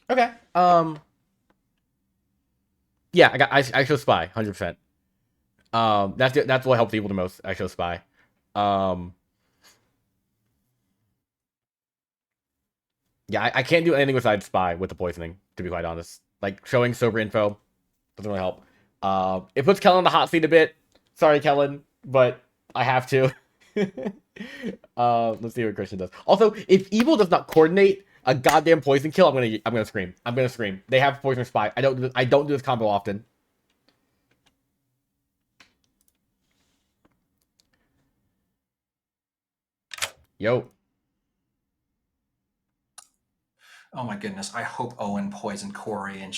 A: Okay. Yeah, I show spy 100%. That's what helps evil the most. I show spy. Yeah, I can't do anything besides spy with the poisoning, to be quite honest. Like, showing sober info doesn't really help. It puts Kellen in the hot seat a bit. Sorry, Kellen, but I have to. Let's see what Christian does. Also, if evil does not coordinate a goddamn poison kill, I'm gonna scream. I'm gonna scream. They have poison spy. I don't do this combo often. Yo.
D: Oh my goodness! I hope Owen poisoned Corey, and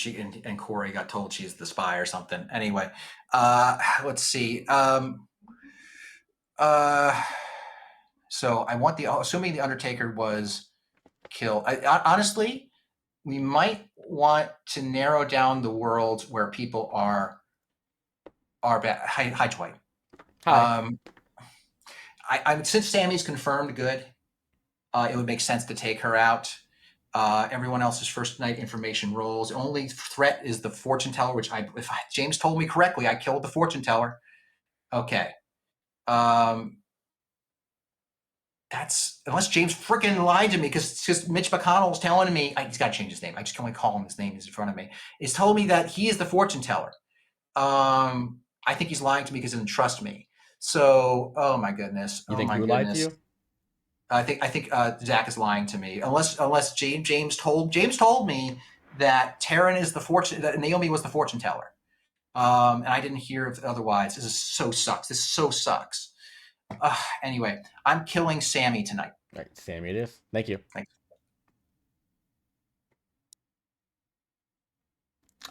D: and Corey got told she's the spy or something. Anyway, let's see. So I want assuming the Undertaker was killed. Honestly, we might want to narrow down the worlds where people are bad. Hi, Dwight.
A: Hi.
D: I since Sammy's confirmed good, it would make sense to take her out. Everyone else's first night information rolls. The only threat is the fortune teller, which James told me correctly, I killed the fortune teller. Okay. That's unless James freaking lied to me because Mitch McConnell's telling me he's got to change his name. I just can only call him his name. He's in front of me. He's told me that he is the fortune teller. I think he's lying to me because he doesn't trust me. So, oh my goodness.
A: You think
D: my
A: who
D: goodness.
A: lied to you?
D: I think Zach is lying to me. Unless James told me that Taryn is that Naomi was the fortune teller. And I didn't hear otherwise. This so sucks. Anyway, I'm killing Sammy tonight.
A: All right, Sammy it is. Thank you.
D: Thanks.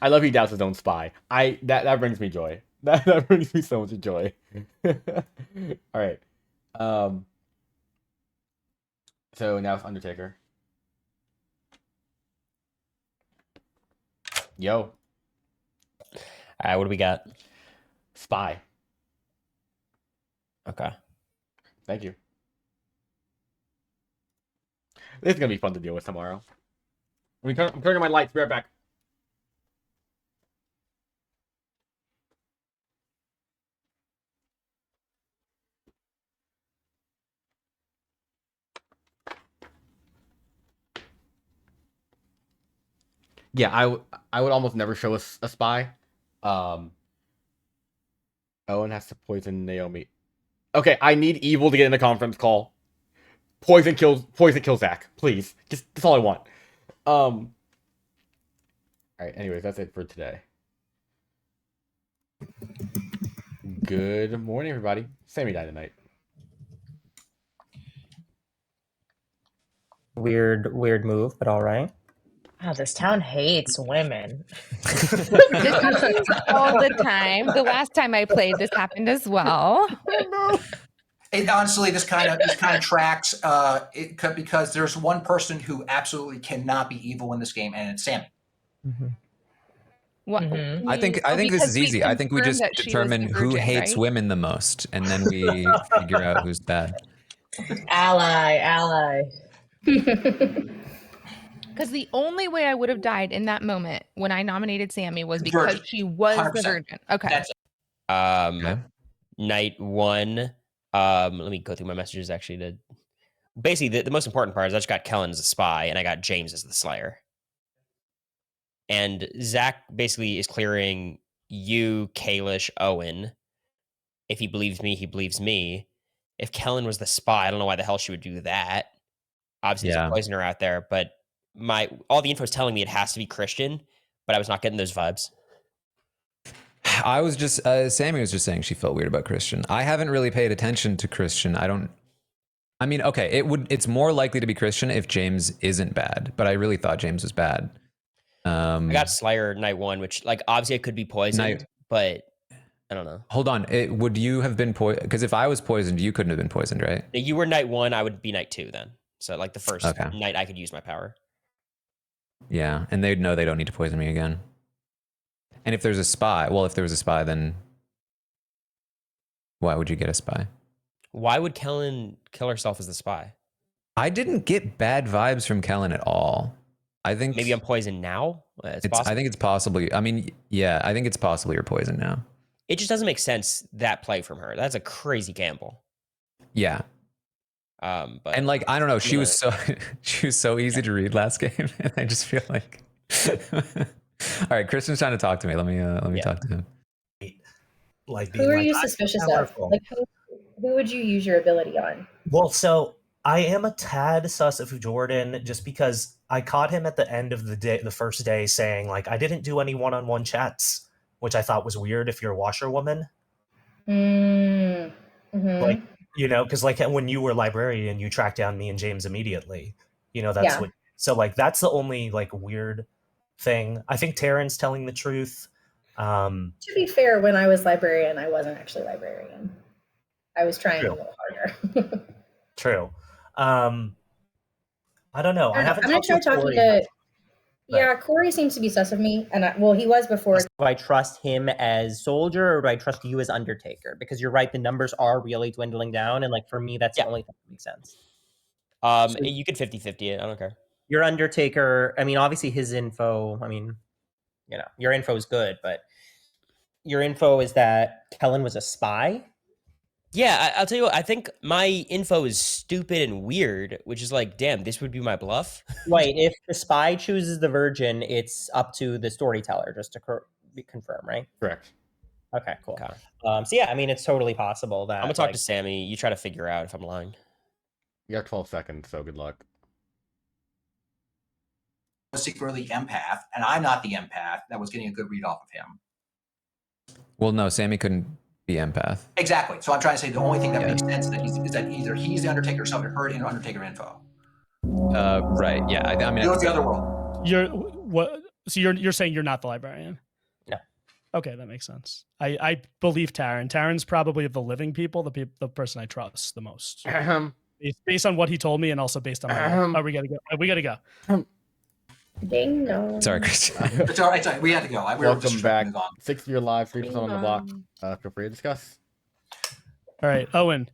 A: I love he doubts his own spy. That brings me joy. That brings me so much joy. All right. So now it's Undertaker. Yo.
F: All right, what do we got?
A: Spy.
F: Okay.
A: Thank you. This is gonna be fun to deal with tomorrow. I'm turning on my lights. Be right back. Yeah, I would almost never show a spy. Owen has to poison Naomi. Okay, I need evil to get in a conference call. Poison kills Zach, please. That's all I want. All right. Anyways, that's it for today. Good morning, everybody. Sammy died tonight.
G: Weird move, but all right.
M: Wow, this town hates women.
E: This happens all the time. The last time I played, this happened as well.
D: It, honestly, this kind of tracks because there's one person who absolutely cannot be evil in this game, and it's Sammy.
G: Mm-hmm.
E: What,
F: Mm-hmm.
J: I think this is easy. I think we just determine who hates women the most, and then we figure out who's bad.
M: Ally.
E: Because the only way I would have died in that moment when I nominated Sammy was because she was
D: 100%.
E: the virgin. Okay.
J: Okay.
F: Night one. Let me go through my messages actually to basically the most important part is I just got Kellen as a spy and I got James as the Slayer. And Zach basically is clearing you, Kalish, Owen. If he believes me, he believes me. If Kellen was the spy, I don't know why the hell she would do that. Obviously, there's a poisoner out there, but all the info is telling me it has to be Christian, but I was not getting those vibes.
J: I was just Sammy was just saying she felt weird about Christian. I haven't really paid attention to Christian. I mean, okay, it's more likely to be Christian if James isn't bad, but I really thought James was bad.
F: I got Slayer night 1, which like obviously it could be poisoned, but I don't know.
J: Hold on, would you have been poisoned? Because if I was poisoned, you couldn't have been poisoned, right?
F: You were night 1, I would be night 2 then. So like the first night I could use my power.
J: Yeah, and they'd know they don't need to poison me again. And if there's a spy, well, if there was a spy, then why would you get a spy?
F: Why would Kellen kill herself as the spy?
J: I didn't get bad vibes from Kellen at all. I think
F: maybe I'm poisoned now.
J: I think it's possibly. I mean, yeah, I think it's possible you're poisoned now.
F: It just doesn't make sense, that play from her. That's a crazy gamble.
J: Yeah.
F: But
J: and like I don't know, she was so easy to read last game, and I just feel like. All right, Kristen's trying to talk to me. Let me talk to him.
C: Like,
I: who are you suspicious of? Like, who would you use your ability on?
C: Well, so I am a tad sus of Jordan just because I caught him at the end of the first day saying like I didn't do any one-on-one chats, which I thought was weird if you're a washerwoman. Like, you know, because like when you were librarian, you tracked down me and James immediately. You know, that's what. So like that's the only like weird thing. I think Taryn's telling the truth.
I: To be fair, when I was librarian, I wasn't actually librarian. I was trying a little harder.
C: True. I don't know.
I: I'm gonna try talking to. Yeah, Corey seems to be sus of me, and he was before.
G: Do I trust him as soldier, or do I trust you as Undertaker? Because you're right, the numbers are really dwindling down, and like for me, that's the only thing that makes sense.
F: So you could 50-50 it. I don't care.
G: Your Undertaker. I mean, obviously his info. I mean, you know, your info is good, but your info is that Kellen was a spy.
F: Yeah, I'll tell you what, I think my info is stupid and weird, which is like, damn, this would be my bluff.
G: Right. If the spy chooses the virgin, it's up to the storyteller just to confirm, right?
A: Correct.
G: Okay, cool. Okay. So yeah, I mean, it's totally possible that
F: I'm gonna talk to Sammy. You try to figure out if I'm lying.
A: You got 12 seconds, so good luck.
D: Secretly empath, and I'm not the empath that was getting a good read off of him.
J: Well, no, Sammy couldn't be empath.
D: Exactly. So I'm trying to say the only thing that makes sense is that either he's the Undertaker or somebody heard in Undertaker info.
J: Right. Yeah. I mean,
D: what's the other world?
L: You're what? So you're saying you're not the librarian?
G: No.
L: Okay, that makes sense. I believe Taryn. Taryn's probably of the living people, the person I trust the most. Based on what he told me, and also based on we gotta go. We gotta go.
I: Ding dong.
J: Sorry, Christian.
D: It's all right. We had to go.
A: Welcome back. 6 year live, 3% on the block. Feel free to discuss.
L: All right, Owen.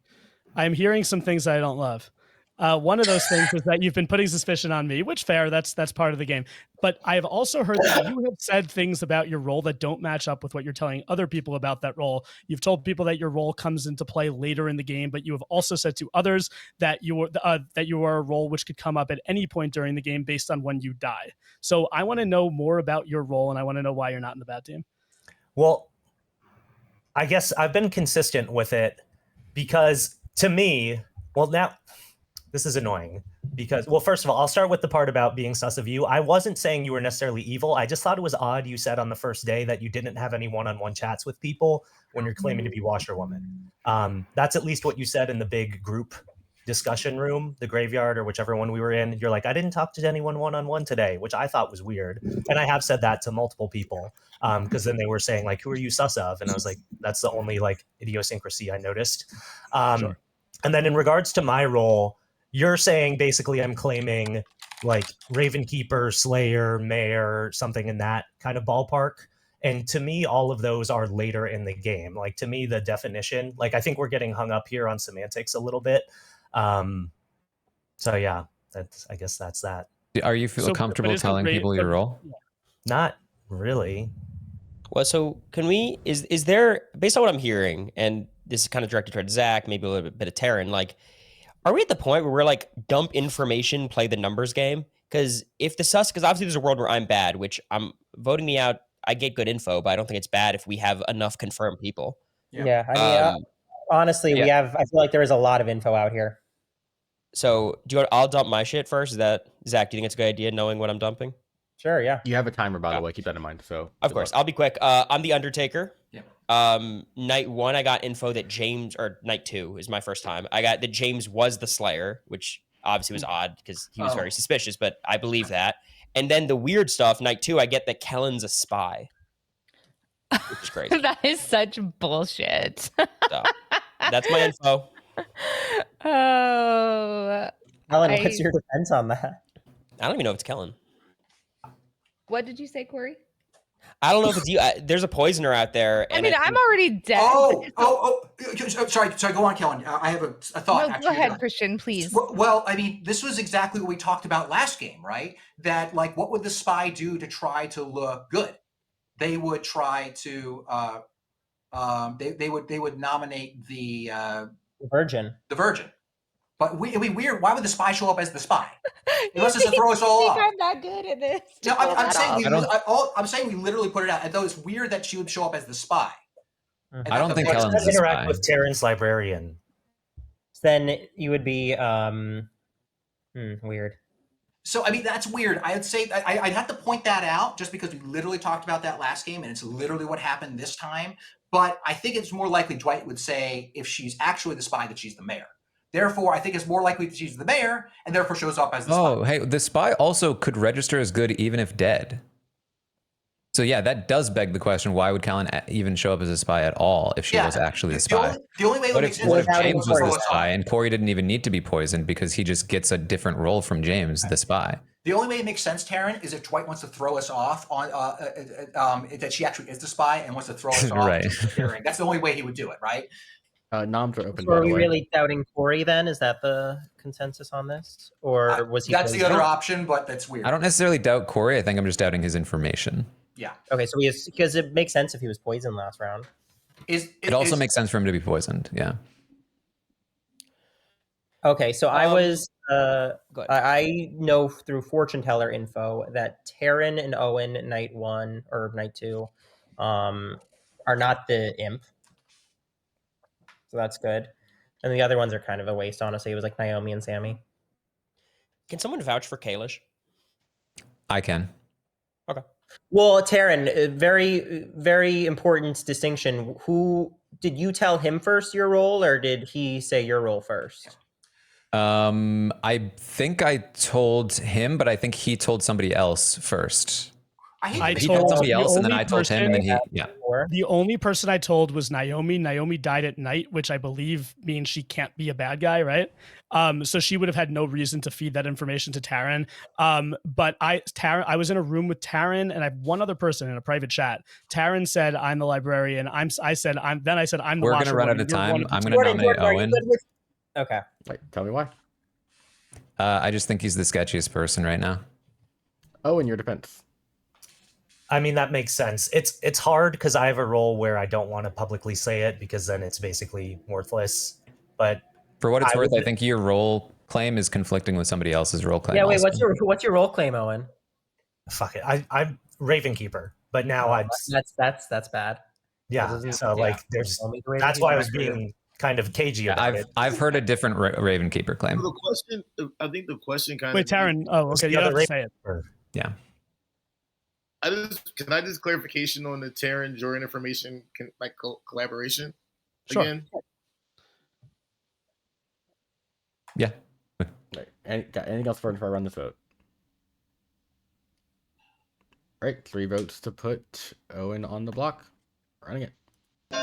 L: I'm hearing some things I don't love. One of those things is that you've been putting suspicion on me, which fair, that's part of the game. But I have also heard that you have said things about your role that don't match up with what you're telling other people about that role. You've told people that your role comes into play later in the game, but you have also said to others that you are a role which could come up at any point during the game based on when you die. So I want to know more about your role, and I want to know why you're not in the bad team.
C: Well, I guess I've been consistent with it because to me, well, now this is annoying because, well, first of all, I'll start with the part about being sus of you. I wasn't saying you were necessarily evil. I just thought it was odd you said on the first day that you didn't have any one-on-one chats with people when you're claiming to be washerwoman. That's at least what you said in the big group discussion room, the graveyard or whichever one we were in. You're like, I didn't talk to anyone one-on-one today, which I thought was weird. And I have said that to multiple people because then they were saying like, who are you sus of? And I was like, that's the only like idiosyncrasy I noticed.
L: Sure.
C: And then in regards to my role, you're saying basically I'm claiming like Ravenkeeper, Slayer, Mayor, something in that kind of ballpark. And to me, all of those are later in the game. Like to me, the definition, like I think we're getting hung up here on semantics a little bit. So yeah, I guess that's that.
J: Are you feel comfortable telling people your role?
C: Not really.
F: Well, so can we, is there, based on what I'm hearing, and this is kind of directed toward Zach, maybe a little bit of Taryn, like, are we at the point where we're like, dump information, play the numbers game? Because if the sus, because obviously there's a world where I'm bad, which I'm voting me out, I get good info, but I don't think it's bad if we have enough confirmed people.
G: Yeah, I mean, honestly, I feel like there is a lot of info out here.
F: So I'll dump my shit first? Is that, Zach, do you think it's a good idea knowing what I'm dumping?
G: Sure, yeah.
A: You have a timer, by the way. Keep that in mind. So
F: Of course, I'll be quick. I'm the Undertaker.
D: Yeah.
F: Night 1, I got info that James, or night 2 is my first time. I got that James was the Slayer, which obviously was odd because he was very suspicious, but I believe that. And then the weird stuff, night 2, I get that Kellen's a spy, which is crazy.
E: That is such bullshit.
F: So that's my info.
E: Oh.
G: Helen, what's your defense on that?
F: I don't even know if it's Kellen.
E: What did you say, Corey?
F: I don't know if it's you. There's a poisoner out there.
E: I mean, I'm already dead.
D: Sorry, go on, Kellen. I have a thought.
E: No, go ahead, Christian, please.
D: Well, I mean, this was exactly what we talked about last game, right? That, like, what would the spy do to try to look good? They would try to, they would nominate the
G: Virgin.
D: The Virgin. But it'd be weird. Why would the spy show up as the spy? Unless it's to throw us all off.
E: I'm not good at this.
D: No, I'm saying we literally put it out. Though it's weird that she would show up as the spy.
J: I don't think Kellen's a
C: interact
J: spy.
C: with Terran's librarian.
G: Then you would be weird.
D: So I mean, that's weird. I'd say I'd have to point that out just because we literally talked about that last game, and it's literally what happened this time. But I think it's more likely Dwight would say if she's actually the spy that she's the mayor. Therefore, I think it's more likely that she's the mayor, and therefore shows up as the spy.
J: Oh, hey, the spy also could register as good even if dead. So yeah, that does beg the question: why would Kellen even show up as a spy at all if she was actually a spy?
D: The only way it would make sense
J: What
D: is
J: if James was the spy and Corey didn't even need to be poisoned because he just gets a different role from James, the spy?
D: The only way it makes sense, Taryn, is if Dwight wants to throw us off on that she actually is the spy and wants to throw us off.
J: Right.
D: That's the only way he would do it, right?
A: Noms are open.
G: So are we really doubting Corey then? Is that the consensus on this? Or was he
D: That's the other option, but that's weird.
J: I don't necessarily doubt Corey. I think I'm just doubting his information.
D: Yeah.
G: Okay, so he is, because it makes sense if he was poisoned last round.
J: It also makes sense for him to be poisoned. Yeah.
G: Okay, so I was I know through fortune teller info that Taryn and Owen night 1 or night 2 are not the imp. So that's good. And the other ones are kind of a waste, honestly. It was like Naomi and Sammy.
F: Can someone vouch for Kalish?
J: I can.
F: Okay.
G: Well, Taryn, very, very important distinction. Who did you tell him first your role, or did he say your role first?
J: I think I told him, but I think he told somebody else first. He told somebody else, and then I told him, and then he.
L: The only person I told was Naomi. Naomi died at night, which I believe means she can't be a bad guy, right? So she would have had no reason to feed that information to Taryn. But I was in a room with Taryn, and I have one other person in a private chat. Taryn said, "I'm the librarian." I said, "I'm the."
J: We're gonna run out of time. I'm gonna nominate Owen.
G: Okay.
A: Wait, tell me why.
J: I just think he's the sketchiest person right now.
A: Oh, in your defense.
C: I mean, that makes sense. It's hard because I have a role where I don't want to publicly say it because then it's basically worthless. But
J: for what it's worth, I think your role claim is conflicting with somebody else's role claim.
G: Yeah, wait,
J: also.
G: what's your role claim, Owen?
C: Fuck it. I'm Ravenkeeper, but now
G: that's bad.
C: Yeah. So like that's why I was being kind of cagey about it.
J: I've heard a different Ravenkeeper claim.
H: The question, I think the question kind
L: Wait,
H: of.
L: Taryn. Oh, okay. You have to say it.
J: Yeah.
H: Can I just clarification on the Taryn Jordan information collaboration again?
J: Yeah.
A: Anything else before I run this vote? All right, 3 votes to put Owen on the block. Running it.
C: Oh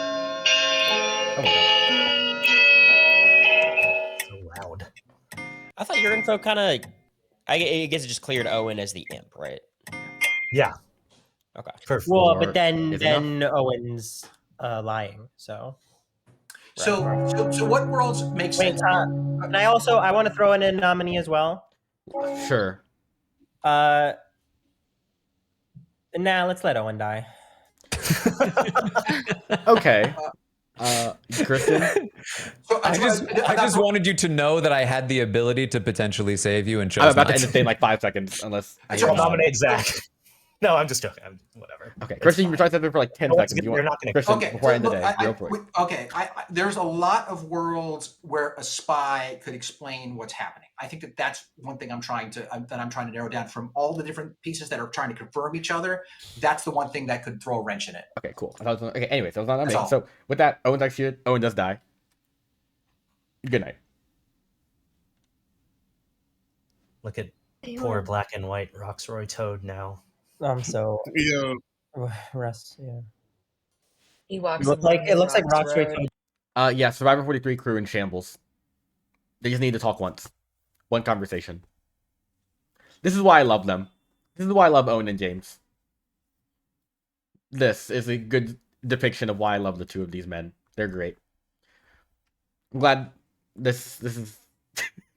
C: my God. So loud.
F: I thought your info kind of. I guess it just cleared Owen as the imp, right?
C: Yeah.
F: Okay.
C: Perfect.
G: Well, but then Owen's lying. So
D: what worlds make sense?
G: And I want to throw in a nominee as well.
A: Sure.
G: Nah, let's let Owen die.
A: Okay. Kristen?
J: I just wanted you to know that I had the ability to potentially save you and chose
A: I'm about
J: not
A: to end this thing in like 5 seconds, unless
C: I'll nominate Zach. No, I'm just joking. Whatever.
A: Okay,
C: It's
A: Christian, you've
C: fine.
A: been trying to say for like 10
C: No one's
A: seconds.
C: they're not going to.
A: Christian,
D: Okay,
A: before I end the
D: look,
A: day, real quick.
D: there's a lot of worlds where a spy could explain what's happening. I think that's one thing I'm trying to narrow down from all the different pieces that are trying to confirm each other. That's the one thing that could throw a wrench in it.
A: Okay, cool. Okay, anyway, so it's not on
D: That's
A: me.
D: all.
A: So with that, Owen's executed. Owen does die. Good night.
C: Look at poor black and white Roxroy Toad now.
G: So
H: Yeah.
G: rest. Yeah.
M: He walks.
G: It looks like Roxroy Toad.
A: Yeah, Survivor 43 crew in shambles. They just need to talk once. One conversation. This is why I love them. This is why I love Owen and James. This is a good depiction of why I love the two of these men. They're great. I'm glad this is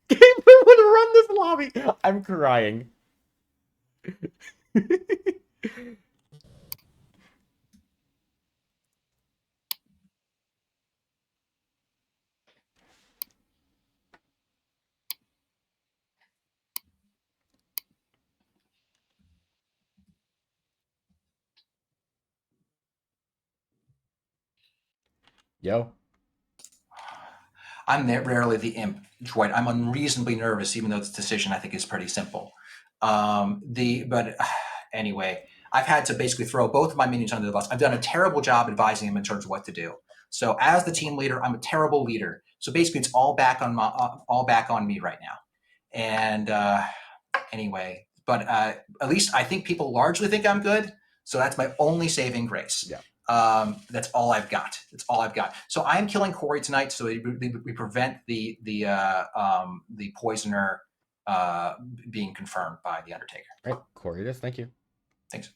A: Game would run this lobby. I'm crying. Yo.
D: I'm rarely the imp, Dwight. I'm unreasonably nervous, even though this decision I think is pretty simple. Anyway, I've had to basically throw both of my minions under the bus. I've done a terrible job advising them in terms of what to do. So as the team leader, I'm a terrible leader. So basically, it's all back on me right now. And anyway, but at least I think people largely think I'm good. So that's my only saving grace.
A: Yeah.
D: That's all I've got. That's all I've got. So I am killing Corey tonight, so we prevent the poisoner being confirmed by the Undertaker.
A: Right, Corey, it is. Thank you.
D: Thanks.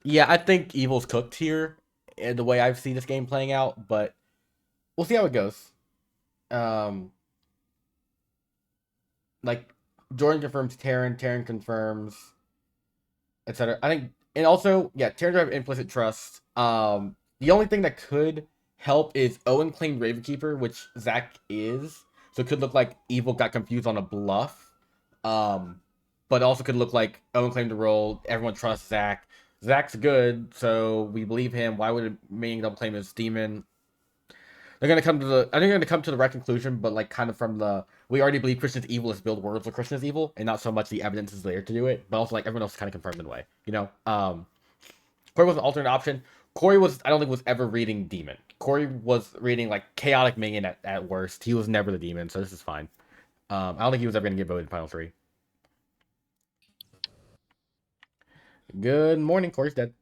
A: Yeah, I think Evil's cooked here, in the way I've seen this game playing out, but we'll see how it goes. Like Jordan confirms Taryn confirms, etc. I think, and also, yeah, Taryn have implicit trust. The only thing that could help is Owen claimed Ravenkeeper, which Zach is, so it could look like Evil got confused on a bluff. But also could look like Owen claimed the role. Everyone trusts Zach. Zach's good, so we believe him. Why would it mean double claim his demon? They're gonna come to the. I think they're gonna come to the right conclusion, but like kind of from the. We already believe Christian's evil is build words with Christian's evil, and not so much the evidence is there to do it, but also like everyone else is kind of confirmed in a way, you know. Corey was an alternate option. Corey was, I don't think, was ever reading demon. Corey was reading like chaotic minion at worst. He was never the demon, so this is fine. I don't think he was ever gonna get voted in final 3. Good morning, Corey's dead.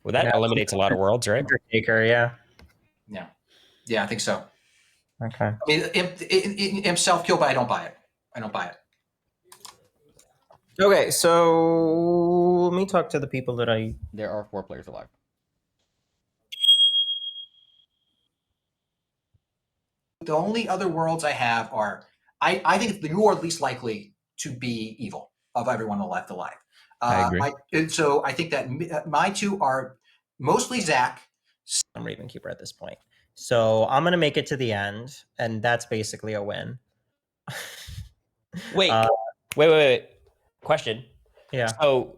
F: Well, that eliminates a lot of worlds, right?
G: Undertaker, yeah.
D: Yeah, I think so.
G: Okay.
D: I mean, imp self-kill, but I don't buy it.
G: Okay, so let me talk to the people that I...
A: There are 4 players alive.
D: The only other worlds I have are, I think you are least likely to be evil of everyone left alive.
J: I agree.
D: So I think that my 2 are mostly Zach.
G: I'm Ravenkeeper at this point. So I'm going to make it to the end, and that's basically a win.
F: Wait. Wait. Question.
G: Yeah.
F: So,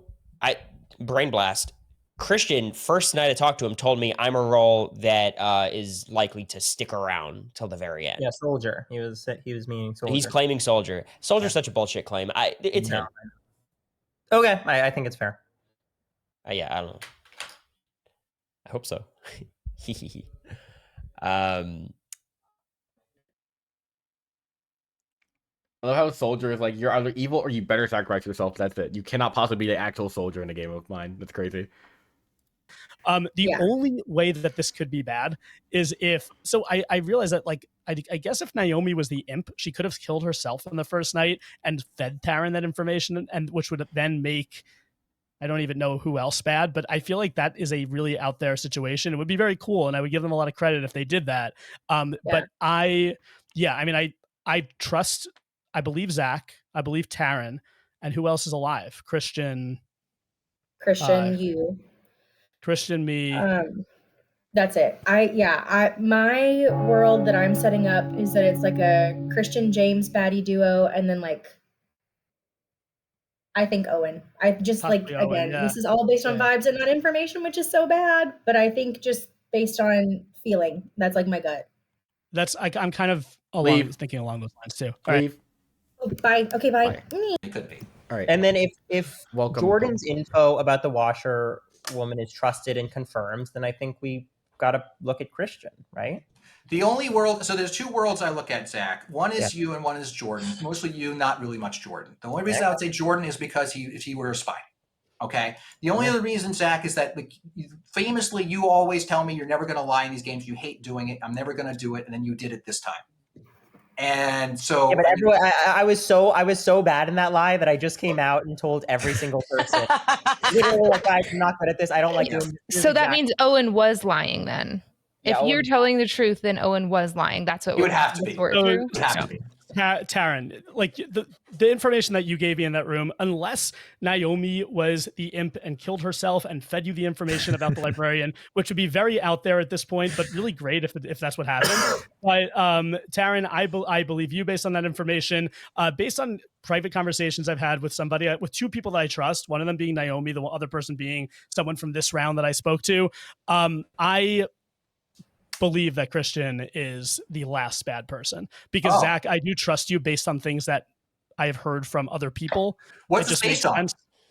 F: brain blast. Christian, first night I talked to him, told me I'm a role that is likely to stick around till the very end.
G: Yeah, soldier. He was meaning soldier.
F: He's claiming soldier. Soldier's such a bullshit claim. It's him.
G: Okay, I think it's fair.
F: Yeah, I don't know. I hope so.
A: I love how a soldier is like, you're either evil or you better sacrifice yourself. That's it. You cannot possibly be the actual soldier in a game of mine. That's crazy.
L: The only way that this could be bad is if, so I realize that, like, I guess if Naomi was the imp, she could have killed herself on the first night and fed Taryn that information, and which would then make, I don't even know who else bad, but I feel like that is a really out there situation. It would be very cool, and I would give them a lot of credit if they did that. But I trust, I believe Zach, I believe Taryn, and who else is alive? Christian,
I: you.
L: Christian, me.
I: That's it. My world that I'm setting up is that it's like a Christian James baddie duo, and then like I think Owen. I just like
L: Possibly
I: again,
L: Owen, yeah.
I: this is all based on vibes and not information, which is so bad. But I think just based on feeling, that's like my gut.
L: I'm kind of thinking along those lines too. All
A: Leave.
I: Oh, bye. Okay, bye.
D: It could be.
A: All right.
G: And then if
A: Welcome,
G: Jordan's info about the washer woman is trusted and confirmed, then I think we got to look at Christian, right?
D: The only world, so there's two worlds I look at, Zach. One is you and one is Jordan. Mostly you, not really much Jordan. The only reason I would say Jordan is because if he were a spy. Okay. The only other reason, Zach, is that famously you always tell me you're never going to lie in these games. You hate doing it. I'm never going to do it. And then you did it this time. And so
G: yeah, but everyone, I was so bad in that lie that I just came out and told every single person. Literally, like, guys, I'm not good at this. I don't like doing this.
E: So that means Owen was lying then.
G: Yeah,
E: if you're telling the truth, then Owen was lying. That's what
D: it would have to be.
E: It would
D: have to be.
L: Taryn, like the information that you gave me in that room, unless Naomi was the imp and killed herself and fed you the information about the librarian, which would be very out there at this point, but really great if that's what happened. But Taryn, I believe you based on that information, based on private conversations I've had with with two people that I trust, one of them being Naomi, the other person being someone from this round that I spoke to. I believe that Christian is the last bad person because Zach, I do trust you based on things that I have heard from other people.
D: What's it based on?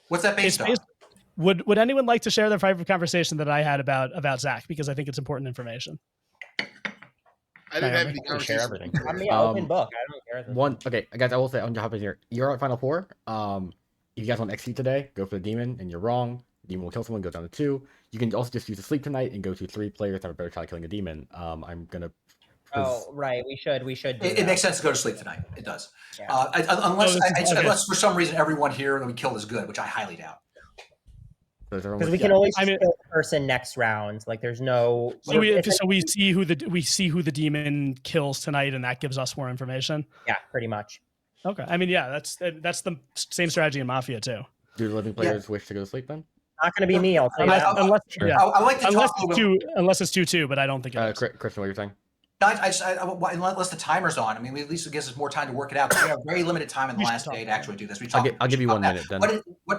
D: What's that based on?
L: Would anyone like to share the private conversation that I had about Zach? Because I think it's important information.
H: I didn't have any conversation.
G: Share everything. I'm the open book. I don't care.
A: Okay, guys, I will say on top of here, you're at Final Four. If you guys want XP today, go for the demon, and you're wrong. Demon will kill someone, go down to 2. You can also just use a sleep tonight and go to 3 players that have a better shot at killing a demon. I'm gonna.
G: Oh right, we should.
D: It makes sense to go to sleep tonight. It does.
G: Yeah.
D: Unless for some reason everyone here that we killed is good, which I highly doubt.
G: Because we can always kill the person next round. Like there's no.
L: So we see who the demon kills tonight, and that gives us more information.
G: Yeah, pretty much.
L: Okay, I mean, yeah, that's the same strategy in Mafia too.
A: Do the living players wish to go to sleep then?
G: Not going to be me. I'll tell you that.
L: Unless it's 2-2, but I don't think it is.
A: Christian, what you're saying?
D: Unless the timer's on. I mean, at least it gives us more time to work it out. We have very limited time in the last day to actually do this.
A: I'll give you 1 minute then.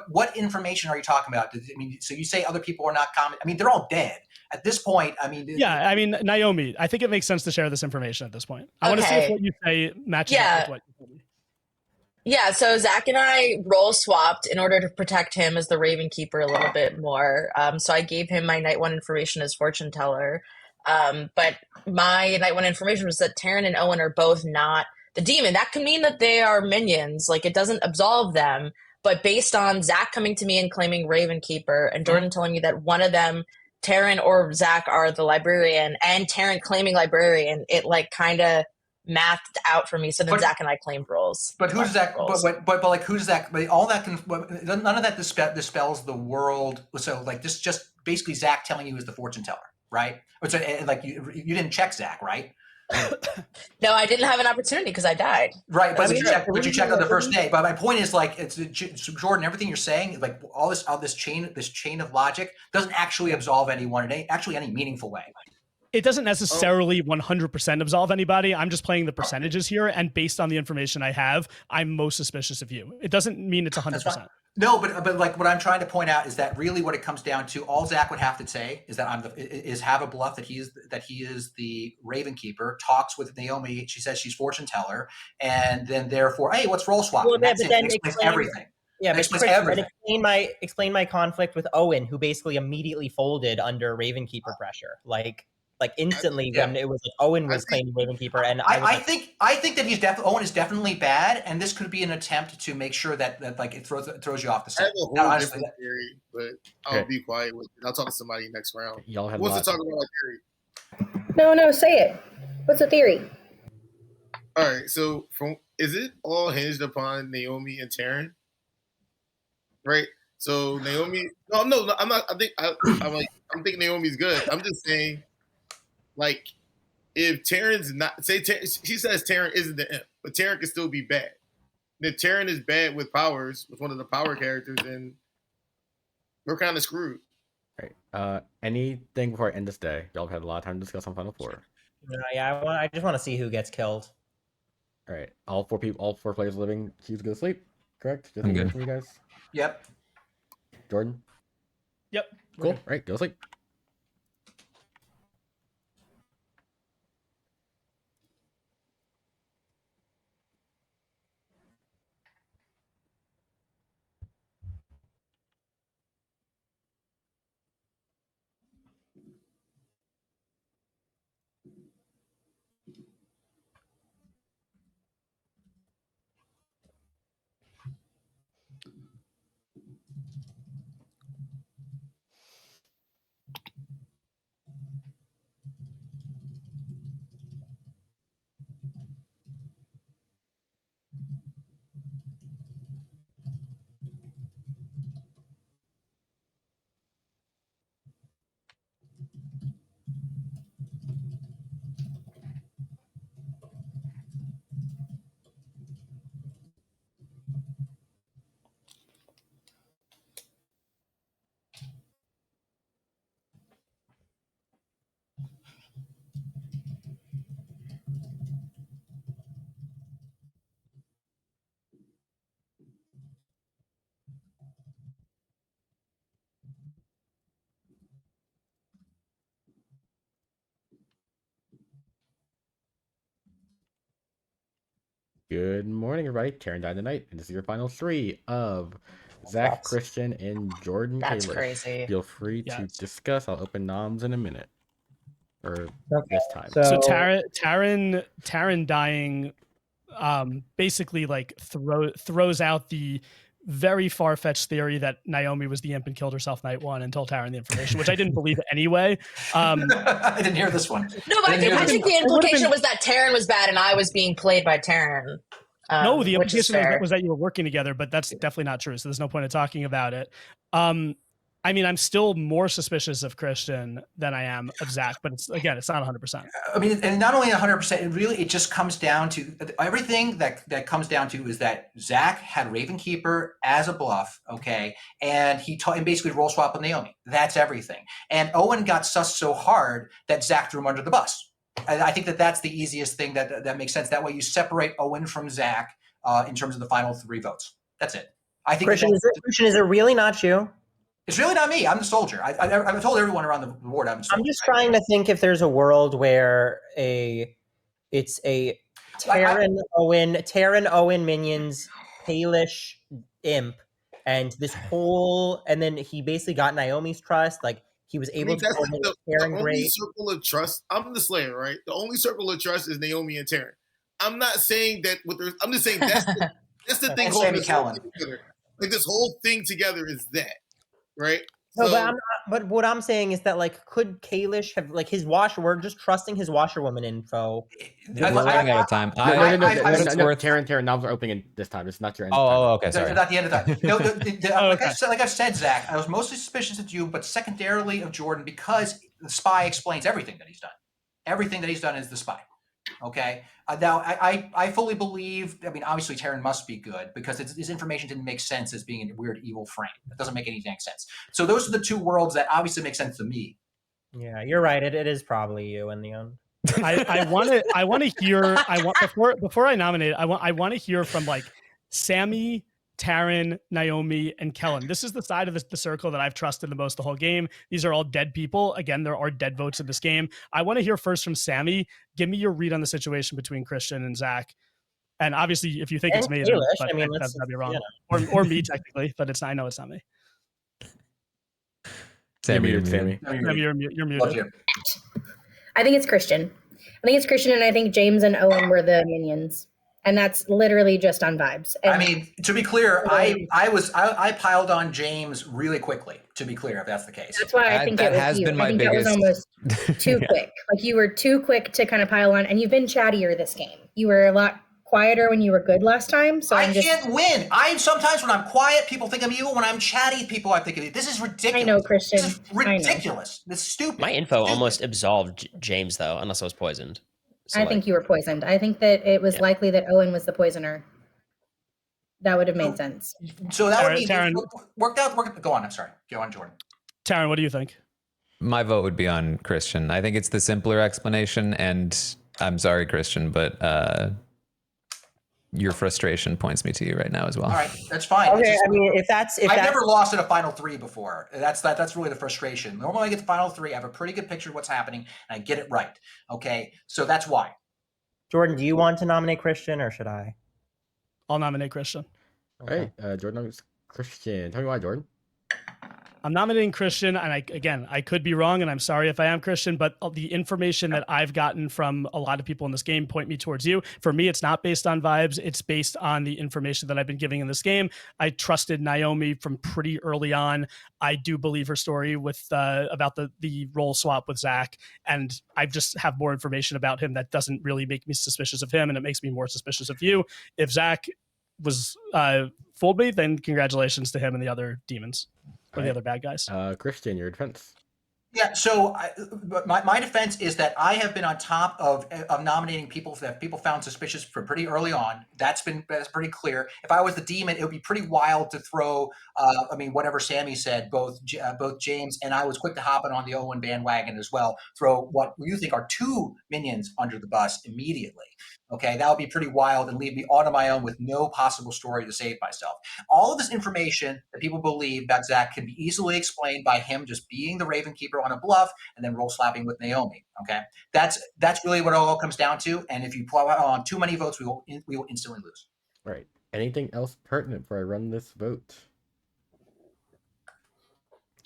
D: What information are you talking about? I mean, so you say other people are not commenting. I mean, they're all dead at this point. I mean,
L: yeah. I mean, Naomi, I think it makes sense to share this information at this point. I want to see if what you say matches up with what you told me.
M: Yeah, so Zach and I role swapped in order to protect him as the Raven Keeper a little bit more. So I gave him my night 1 information as fortune teller. But my night 1 information was that Taryn and Owen are both not the demon. That can mean that they are minions. Like it doesn't absolve them. But based on Zach coming to me and claiming Raven Keeper and Jordan telling me that one of them, Taryn or Zach, are the librarian, and Taryn claiming librarian, it like kind of mathed out for me. So then Zach and I claimed roles.
D: But who's Zach? But like who's Zach? But all that can none of that dispels the world. So like this just basically Zach telling you is the fortune teller, right? So like you didn't check Zach, right?
M: No, I didn't have an opportunity because I died.
D: Right, but you checked on the first day. But my point is like it's Jordan. Everything you're saying, like all this chain of logic doesn't actually absolve anyone in any meaningful way.
L: It doesn't necessarily 100% absolve anybody. I'm just playing the percentages here, and based on the information I have, I'm most suspicious of you. It doesn't mean it's 100%.
D: No, but like what I'm trying to point out is that really what it comes down to, all Zach would have to say is that have a bluff that he is the Raven Keeper. Talks with Naomi, she says she's fortune teller, and then therefore, hey, what's role swap?
G: Well,
D: that's it. It explains everything.
G: Yeah, but explain my conflict with Owen, who basically immediately folded under Raven Keeper pressure. Like instantly when it was like Owen was claiming Raven Keeper, and
D: I think that Owen is definitely bad, and this could be an attempt to make sure that like it throws you off the set.
H: I have a whole different theory, but I'll be quiet with it. I'll talk to somebody next round.
A: Y'all have
H: what's to talk about my
I: theory? No, say it. What's the theory?
H: All right, so is it all hinged upon Naomi and Taryn? Right. So Naomi, no, I'm not. I'm thinking Naomi's good. I'm just saying. Like, if Taryn's not, she says Taryn isn't the imp, but Taryn can still be bad. And if Taryn is bad with powers, with one of the power characters, then we're kind of screwed.
A: Right. Anything before I end this day? Y'all have had a lot of time to discuss on Final Four.
G: Yeah, I just want to see who gets killed.
A: All right. All four players living choose to go to sleep. Correct? Just
J: I'm
A: hear
J: good.
A: from you guys.
D: Yep.
A: Jordan.
L: Yep.
A: Cool. All right. Go to sleep. Good morning, everybody. Taryn died tonight, and this is your final three of Zach, Christian, and Jordan
M: That's
A: Kalish.
M: crazy.
A: Feel free to discuss. I'll open noms in a minute. Or this time.
L: So Taryn dying basically like throws out the very far-fetched theory that Naomi was the imp and killed herself night one and told Taryn the information, which I didn't believe anyway.
D: I didn't hear this one.
M: No, but I think the implication was that Taryn was bad and I was being played by Taryn.
L: No, the
M: which is
L: implication
M: fair.
L: was that you were working together, but that's definitely not true. So there's no point in talking about it. I mean, I'm still more suspicious of Christian than I am of Zach, but it's not 100%.
D: I mean, and not only 100%, it just comes down to everything that comes down to is that Zach had Ravenkeeper as a bluff, okay, and and basically roll swap with Naomi. That's everything. And Owen got sussed so hard that Zach threw him under the bus. I think that's the easiest thing that makes sense. That way you separate Owen from Zach in terms of the final three votes. That's it. I think
G: Christian, is it really not you?
D: It's really not me. I'm the soldier. I've told everyone around the board I'm the soldier.
G: I'm just trying to think if there's a world where it's a Taryn Owen minions, Kalish imp, and then he basically got Naomi's trust. Like he was able to
H: the
G: Taryn
H: only
G: great.
H: circle of trust. I'm the Slayer, right? The only circle of trust is Naomi and Taryn. I'm not saying that I'm just saying that's the thing holding this whole thing together. Like this whole thing together is that. Right.
G: No, but what I'm saying is that like, could Kalish have like his we're just trusting his washerwoman info.
J: We're running out of time.
A: Taryn, noms are opening this time. It's not your end.
J: Okay, sorry.
D: It's not the end of that. No, like I said, Zach, I was mostly suspicious of you, but secondarily of Jordan because the spy explains everything that he's done. Everything that he's done is the spy. Okay. Now, I fully believe. I mean, obviously, Taryn must be good because his information didn't make sense as being a weird evil frame. It doesn't make any dang sense. So those are the two worlds that obviously make sense to me.
G: Yeah, you're right. It is probably you in the end.
L: I want to hear. Before I nominate. I want to hear from like Sammy, Taryn, Naomi, and Kellen. This is the side of the circle that I've trusted the most the whole game. These are all dead people. Again, there are dead votes in this game. I want to hear first from Sammy. Give me your read on the situation between Christian and Zach. And obviously, if you think it's me, that'd be wrong. Yeah. Or me, technically, but it's not. I know it's not me.
J: Sammy,
L: you're muted.
I: I think it's Christian. And I think James and Owen were the minions. And that's literally just on vibes. And
D: I mean, to be clear, I piled on James really quickly. To be clear, if that's the case,
I: that's why I think it was you. I think that was almost too quick. Like you were too quick to kind of pile on, and you've been chattier this game. You were a lot quieter when you were good last time. So I
D: can't win. Sometimes when I'm quiet, people think I'm evil. When I'm chatty, people I think this is ridiculous.
I: I know, Christian.
D: This is ridiculous. This is stupid.
F: My info almost absolved James though, unless I was poisoned.
I: So I think you were poisoned. I think that it was likely that Owen was the poisoner. That would have made sense.
D: So that would be worked out. Go on. I'm sorry. Go on, Jordan.
L: Taryn, what do you think?
J: My vote would be on Christian. I think it's the simpler explanation, and I'm sorry, Christian, but your frustration points me to you right now as well.
D: All right, that's fine.
G: Okay, I mean, if
D: I've never lost in a final three before. That's really the frustration. Normally I get the final three, I have a pretty good picture of what's happening, and I get it right. Okay, so that's why.
G: Jordan, do you want to nominate Christian or should I?
L: I'll nominate Christian.
A: Okay. All right, Jordan nominates Christian. Tell me why, Jordan.
L: I'm nominating Christian, and I could be wrong, and I'm sorry if I am, Christian, but the information that I've gotten from a lot of people in this game point me towards you. For me, it's not based on vibes. It's based on the information that I've been giving in this game. I trusted Naomi from pretty early on. I do believe her story with about the role swap with Zach, and I just have more information about him that doesn't really make me suspicious of him, and it makes me more suspicious of you. If Zach was fooled me, then congratulations to him and the other demons. Or the other bad guys.
A: Christian, your defense.
D: Yeah, so my defense is that I have been on top of nominating people that people found suspicious for pretty early on. That's pretty clear. If I was the demon, it would be pretty wild to throw. Whatever Sammy said, both James and I was quick to hop on the Owen bandwagon as well. Throw what you think are two minions under the bus immediately. Okay, that would be pretty wild and leave me on my own with no possible story to save myself. All of this information that people believe about Zach can be easily explained by him just being the Raven Keeper on a bluff and then role slapping with Naomi. Okay, that's really what it all comes down to. And if you pull on too many votes, we will instantly lose.
A: All right. Anything else pertinent before I run this vote?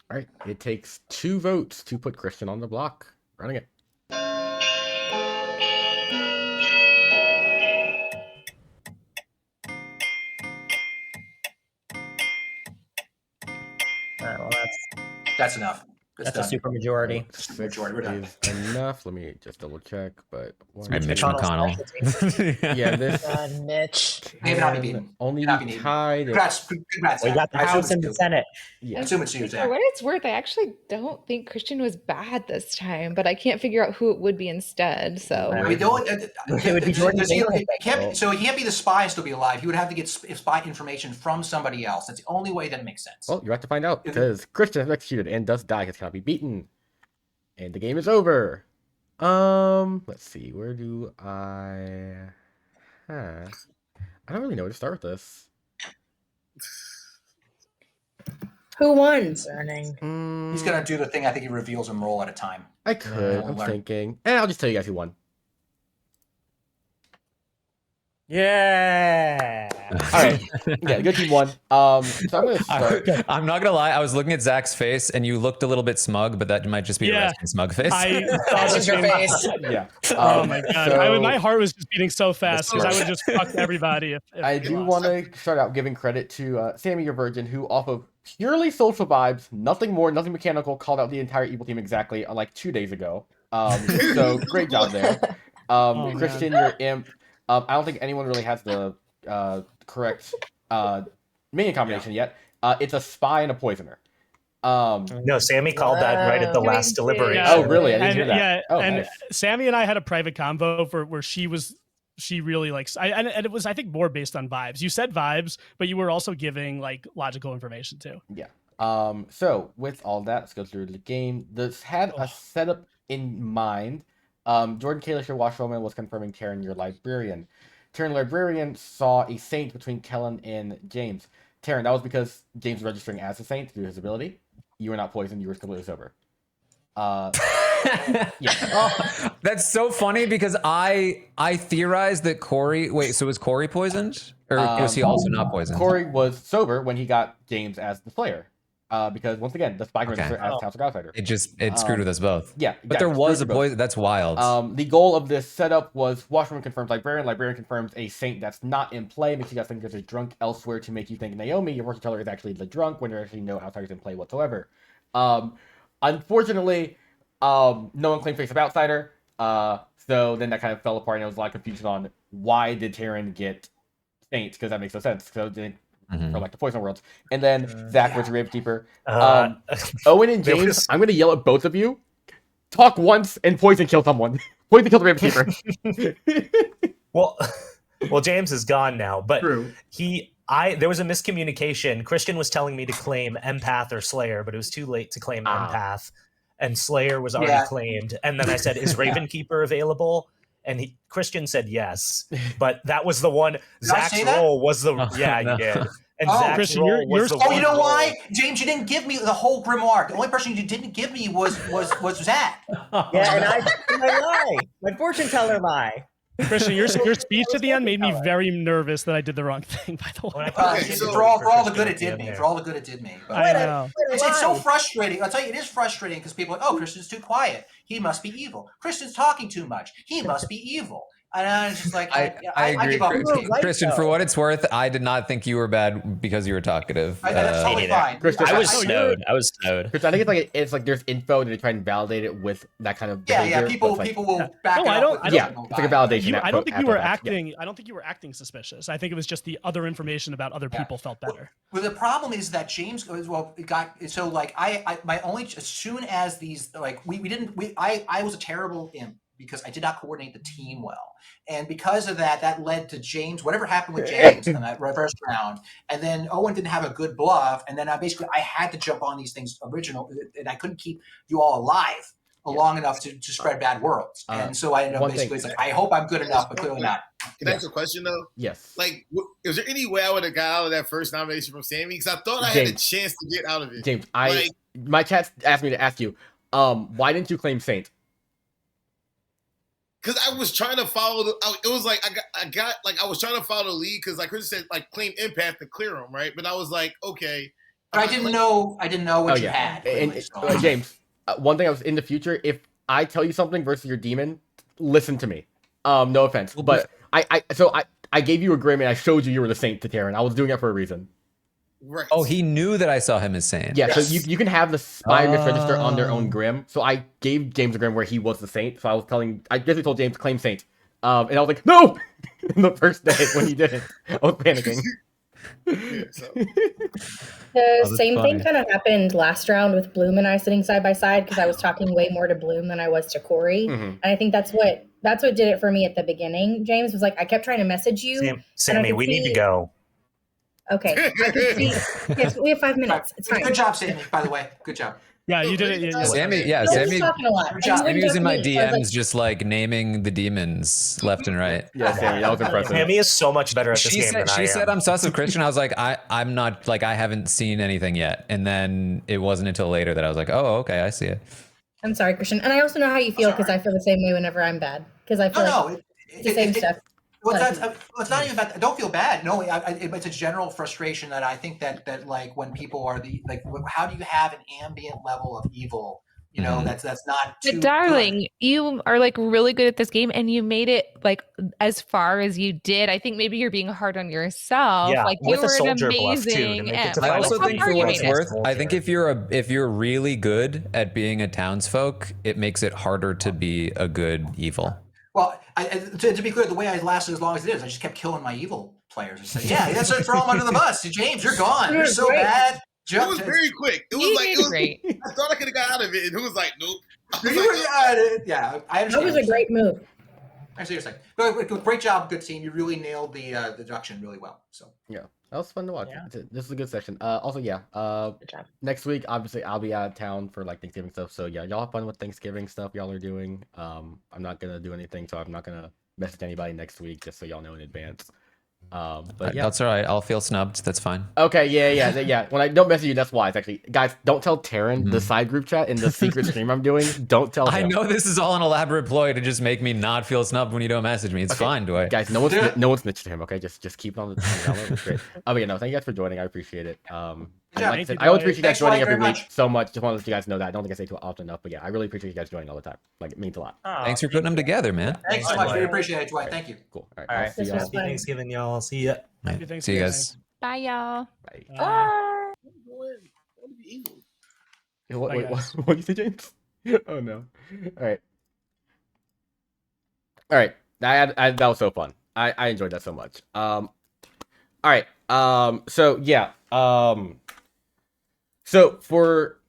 A: All right. It takes 2 votes to put Christian on the block. Running it.
G: Well,
D: that's enough.
G: That's a super majority.
D: We're done.
A: Is enough. Let me just double check. But
J: Mitch McConnell.
A: Yeah, this.
M: God, Mitch.
D: Maybe not be beaten.
A: Only
D: be
A: tied.
D: Congrats.
G: We got the House and the Senate.
A: Yeah.
D: Assume it's you, Zach.
E: For what it's worth, I actually don't think Christian was bad this time, but I can't figure out who it would be instead. So
G: It would be Jordan.
D: So he can't be the spy and still be alive. He would have to get spy information from somebody else. That's the only way that makes sense.
A: Well, you have to find out because Christian is executed and does die. He cannot be beaten, and the game is over. Let's see. Where do I? I don't really know where to start with this.
I: Who won?
M: Concerning.
D: He's gonna do the thing. I think he reveals them roll at a time.
A: I could. I'm thinking, and I'll just tell you guys who won.
G: Yeah.
A: All right. Yeah, good team won. So I'm gonna start.
J: I'm not gonna lie. I was looking at Zach's face, and you looked a little bit smug, but that might just be a resting smug face.
M: That's your face.
A: Yeah.
L: Oh my god! My heart was just beating so fast because I would just fuck everybody. If
A: I do want to start out giving credit to Sammy, your virgin, who off of purely social vibes, nothing more, nothing mechanical, called out the entire evil team exactly like 2 days ago. So great job there. Christian, your imp. I don't think anyone really has the correct minion combination yet. It's a spy and a poisoner.
C: No, Sammy called that right at the last deliberation.
A: Oh, really? I didn't hear that.
L: Yeah,
A: oh,
L: and
A: nice.
L: Sammy and I had a private convo where she really likes, and it was, I think, more based on vibes. You said vibes, but you were also giving like logical information too.
A: Yeah. So with all that, let's go through the game. This had a setup in mind. Jordan Kalish, your washerwoman, was confirming Taryn, your librarian. Taryn, librarian, saw a saint between Kellen and James. Taryn, that was because James was registering as a saint through his ability. You were not poisoned. You were completely sober.
J: Yeah. Oh, that's so funny because I theorized that Corey. Wait, so was Corey poisoned, or was he also not poisoned?
A: Corey was sober when he got James as the Slayer. Because once again, the spy can register as Council Godfighter.
J: It screwed with us both.
A: Yeah,
J: but there was a poison. That's wild.
A: The goal of this setup was Washerman confirms librarian. Librarian confirms a saint that's not in play. Makes you guys think there's a drunk elsewhere to make you think Naomi, your fortune teller, is actually the drunk when there actually no outsiders in play whatsoever. Unfortunately, no one claimed face of outsider. So then that kind of fell apart, and there was a lot of confusion on why did Taryn get saint, because that makes no sense. So for like the poison worlds, and then Zach was a Ravenkeeper. Owen and James, I'm gonna yell at both of you. Talk once and poison kill someone. Poison kill the Ravenkeeper.
C: Well, James is gone now, but
D: True.
C: he There was a miscommunication. Christian was telling me to claim Empath or Slayer, but it was too late to claim Empath, and Slayer was already claimed. And then I said, "Is Ravenkeeper available?" And Christian said yes, but that was the one. Zach's role was the you did. And Zach's
L: Christian,
C: role was the
D: Oh,
C: one
D: you know
C: role.
D: why, James? You didn't give me the whole Grimoire. The only person you didn't give me was Zach.
G: Yeah, and I my lie, my fortune teller lie.
L: Christian, your speech at the end made me very nervous that I did the wrong thing, by the way.
D: For all the good it did me. For all the good it did me. But
L: I know.
D: It's so frustrating. I'll tell you, it is frustrating because people are like, oh, Christian's too quiet. He must be evil. Christian's talking too much. He must be evil. And I'm just like,
J: I agree.
D: give up.
J: Christian, for what it's worth, I did not think you were bad because you were talkative.
D: That's totally fine.
F: Christian, I was snowed. I was snowed.
A: Christian, I think it's like there's info and they try and validate it with that kind of behavior.
D: People will back it up.
A: It's like a validation.
L: I don't think you were acting. I don't think you were acting suspicious. I think it was just the other information about other people felt better.
D: Well, the problem is that James my only as soon as these I was a terrible imp because I did not coordinate the team well. And because of that led to James, whatever happened with James in that first round. And then Owen didn't have a good bluff. And then I had to jump on these things original, and I couldn't keep you all alive long enough to spread bad worlds. And so I ended up basically, it's like, I hope I'm good enough, but clearly not.
H: Can I ask a question though?
A: Yes.
H: Like, is there any way I would have got out of that first nomination from Sammy? Because I thought I had a chance to get out of it.
A: James, my chat asked me to ask you, why didn't you claim Saint?
H: Because I was trying to follow it was like I was trying to follow the lead because like Chris said, like claim Empath to clear him, right? But I was like, okay.
D: But I didn't know what you had.
A: James, one thing I was in the future, if I tell you something versus your demon, listen to me. No offense, but I gave you a grim and I showed you were the Saint to Taryn. I was doing it for a reason.
H: Right.
J: Oh, he knew that I saw him as Saint.
A: Yeah, yes. So you can have the spy misregister on their own grim. So I gave James a grim where he was the Saint. So I basically told James claim Saint. And I was like, no! The first day when he didn't. I was panicking.
I: The same thing kind of happened last round with Bloom and I sitting side by side because I was talking way more to Bloom than I was to Corey. Mm-hmm. And I think that's what did it for me at the beginning. James was like, I kept trying to message you.
C: Sammy, we need to go.
I: Okay. I can see. Yes, we have 5 minutes. It's fine.
D: Good job, Sammy, by the way. Good job.
L: Yeah, you did it.
J: Sammy was in my DMs just like naming the demons left and right.
A: Yeah, Sammy, that was impressive.
C: Sammy is so much better at this game than I am.
J: She said I'm sus of Christian. I was like, I'm not, like, I haven't seen anything yet. And then it wasn't until later that I was like, oh, okay, I see it.
I: I'm sorry, Christian. And I also know how you feel because I feel the same way whenever I'm bad. Because I feel it's the same stuff.
D: It's not even about. Don't feel bad. No, it's a general frustration that I think that like when people are how do you have an ambient level of evil? You know, that's not.
E: But darling, you are like really good at this game, and you made it like as far as you did. I think maybe you're being hard on yourself.
C: Yeah,
E: like
C: with
E: you were
C: a
E: an
C: soldier bluff too.
J: I also think for what it's worth, I think if you're really good at being a townsfolk, it makes it harder to be a good evil.
D: Well, to be clear, the way I lasted as long as it is, I just kept killing my evil players and said, "Yeah, that's it. Throw them under the bus." James, you're gone. You're so bad.
H: It was very quick. It was
E: great.
H: I thought I could have got out of it, and it was like, nope.
D: Yeah, I understand.
I: That was a great move.
D: I see what you're saying. Great job, good team. You really nailed the deduction really well. So
A: yeah, that was fun to watch. Yeah. This is a good session. Also, yeah.
M: Good job.
A: Next week, obviously, I'll be out of town for like Thanksgiving stuff. So yeah, y'all have fun with Thanksgiving stuff y'all are doing. I'm not gonna do anything, so I'm not gonna message anybody next week, just so y'all know in advance. But yeah,
J: that's all right. I'll feel snubbed. That's fine.
A: Okay, yeah. When I don't message you, that's why. It's actually, guys, don't tell Taryn the side group chat in the secret stream I'm doing. Don't tell him.
J: I know this is all an elaborate ploy to just make me not feel snubbed when you don't message me. It's fine, do I?
A: Guys, no one's snitched to him. Okay, just keep it on the download. It's great. But yeah, no, thank you guys for joining. I appreciate it. Like I said, I always appreciate you guys joining every week so much. Just want to let you guys know that. I don't think I say it too often enough, but yeah, I really appreciate you guys joining all the time. Like, it means a lot.
J: Thanks for putting them together, man.
D: Thanks so much. We appreciate it, Dwight. Thank you.
A: Cool.
C: All right. Happy Thanksgiving, y'all. I'll see ya.
J: See you guys.
E: Bye, y'all.
A: Bye.
E: Bye.
A: Wait, what did you say, James? Oh no. All right. That was so fun. I enjoyed that so much. All right. So yeah. So for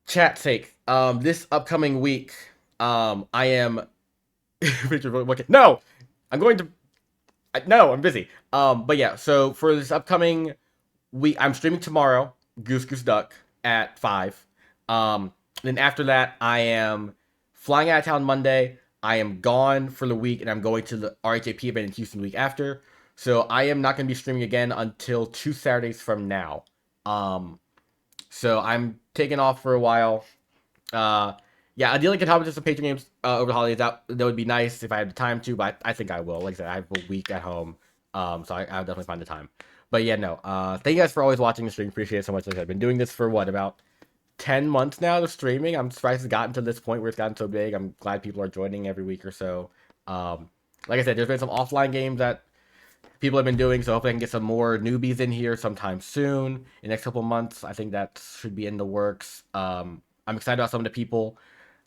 A: chat's sake, this upcoming week, I am. No, I'm going to. No, I'm busy. But yeah, so for this upcoming week, I'm streaming tomorrow, Goose Goose Duck at 5. Then after that, I am flying out of town Monday. I am gone for the week, and I'm going to the RHAP event in Houston the week after. So I am not going to be streaming again until 2 Saturdays from now. So I'm taking off for a while. Yeah, ideally, I could have just some Patreon games over the holidays. That would be nice if I had the time to, but I think I will. Like I said, I have a week at home, so I'll definitely find the time. But yeah, no. Thank you guys for always watching the stream. Appreciate it so much. Like I've been doing this for what, about 10 months now, the streaming. I'm surprised it's gotten to this point where it's gotten so big. I'm glad people are joining every week or so. Like I said, there's been some offline games that people have been doing, so hopefully I can get some more newbies in here sometime soon. In the next couple months, I think that should be in the works. I'm excited about some of the people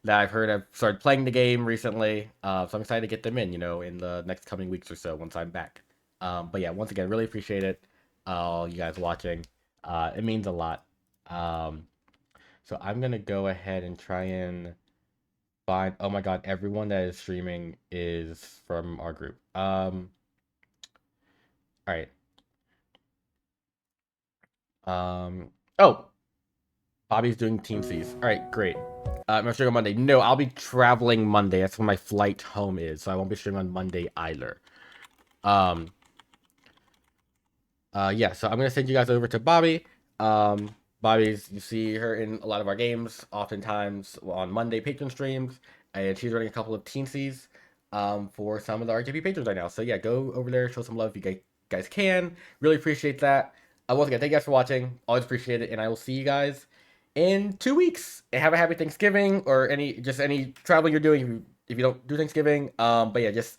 A: that I've heard have started playing the game recently. So I'm excited to get them in, in the next coming weeks or so once I'm back. But yeah, once again, really appreciate it. All you guys watching. It means a lot. So I'm going to go ahead and try and find. Oh my god, everyone that is streaming is from our group. All right. Oh, Bobby's doing Team C's. All right, great. I'm streaming on Monday. No, I'll be traveling Monday. That's when my flight home is, so I won't be streaming on Monday either. Yeah, so I'm gonna send you guys over to Bobby. Bobby's, you see her in a lot of our games, oftentimes on Monday patron streams, and she's running a couple of teensies for some of the RGB patrons right now. So yeah, go over there, show some love if you guys can. Really appreciate that. Once again, thank you guys for watching. Always appreciate it, and I will see you guys in 2 weeks. And have a happy Thanksgiving or any traveling you're doing if you don't do Thanksgiving. But yeah, just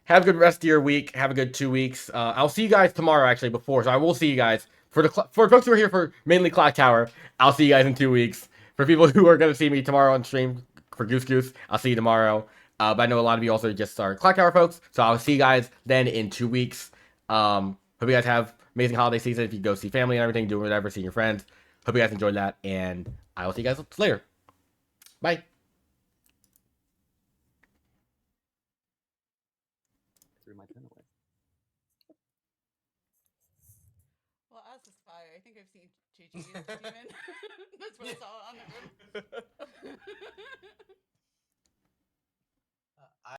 A: have a good rest of your week. Have a good 2 weeks. I'll see you guys tomorrow, actually, before. So I will see you guys. For folks who are here for mainly Clocktower, I'll see you guys in 2 weeks. For people who are going to see me tomorrow on stream for Goose Goose, I'll see you tomorrow. But I know a lot of you also just are Clocktower folks. So I'll see you guys then in 2 weeks. Hope you guys have amazing holiday season. If you go see family and everything, do whatever, see your friends. Hope you guys enjoyed that. And I will see you guys later. Bye.
N: Threw my pen away.
O: Well, as a spy, I think I've seen JG as a demon.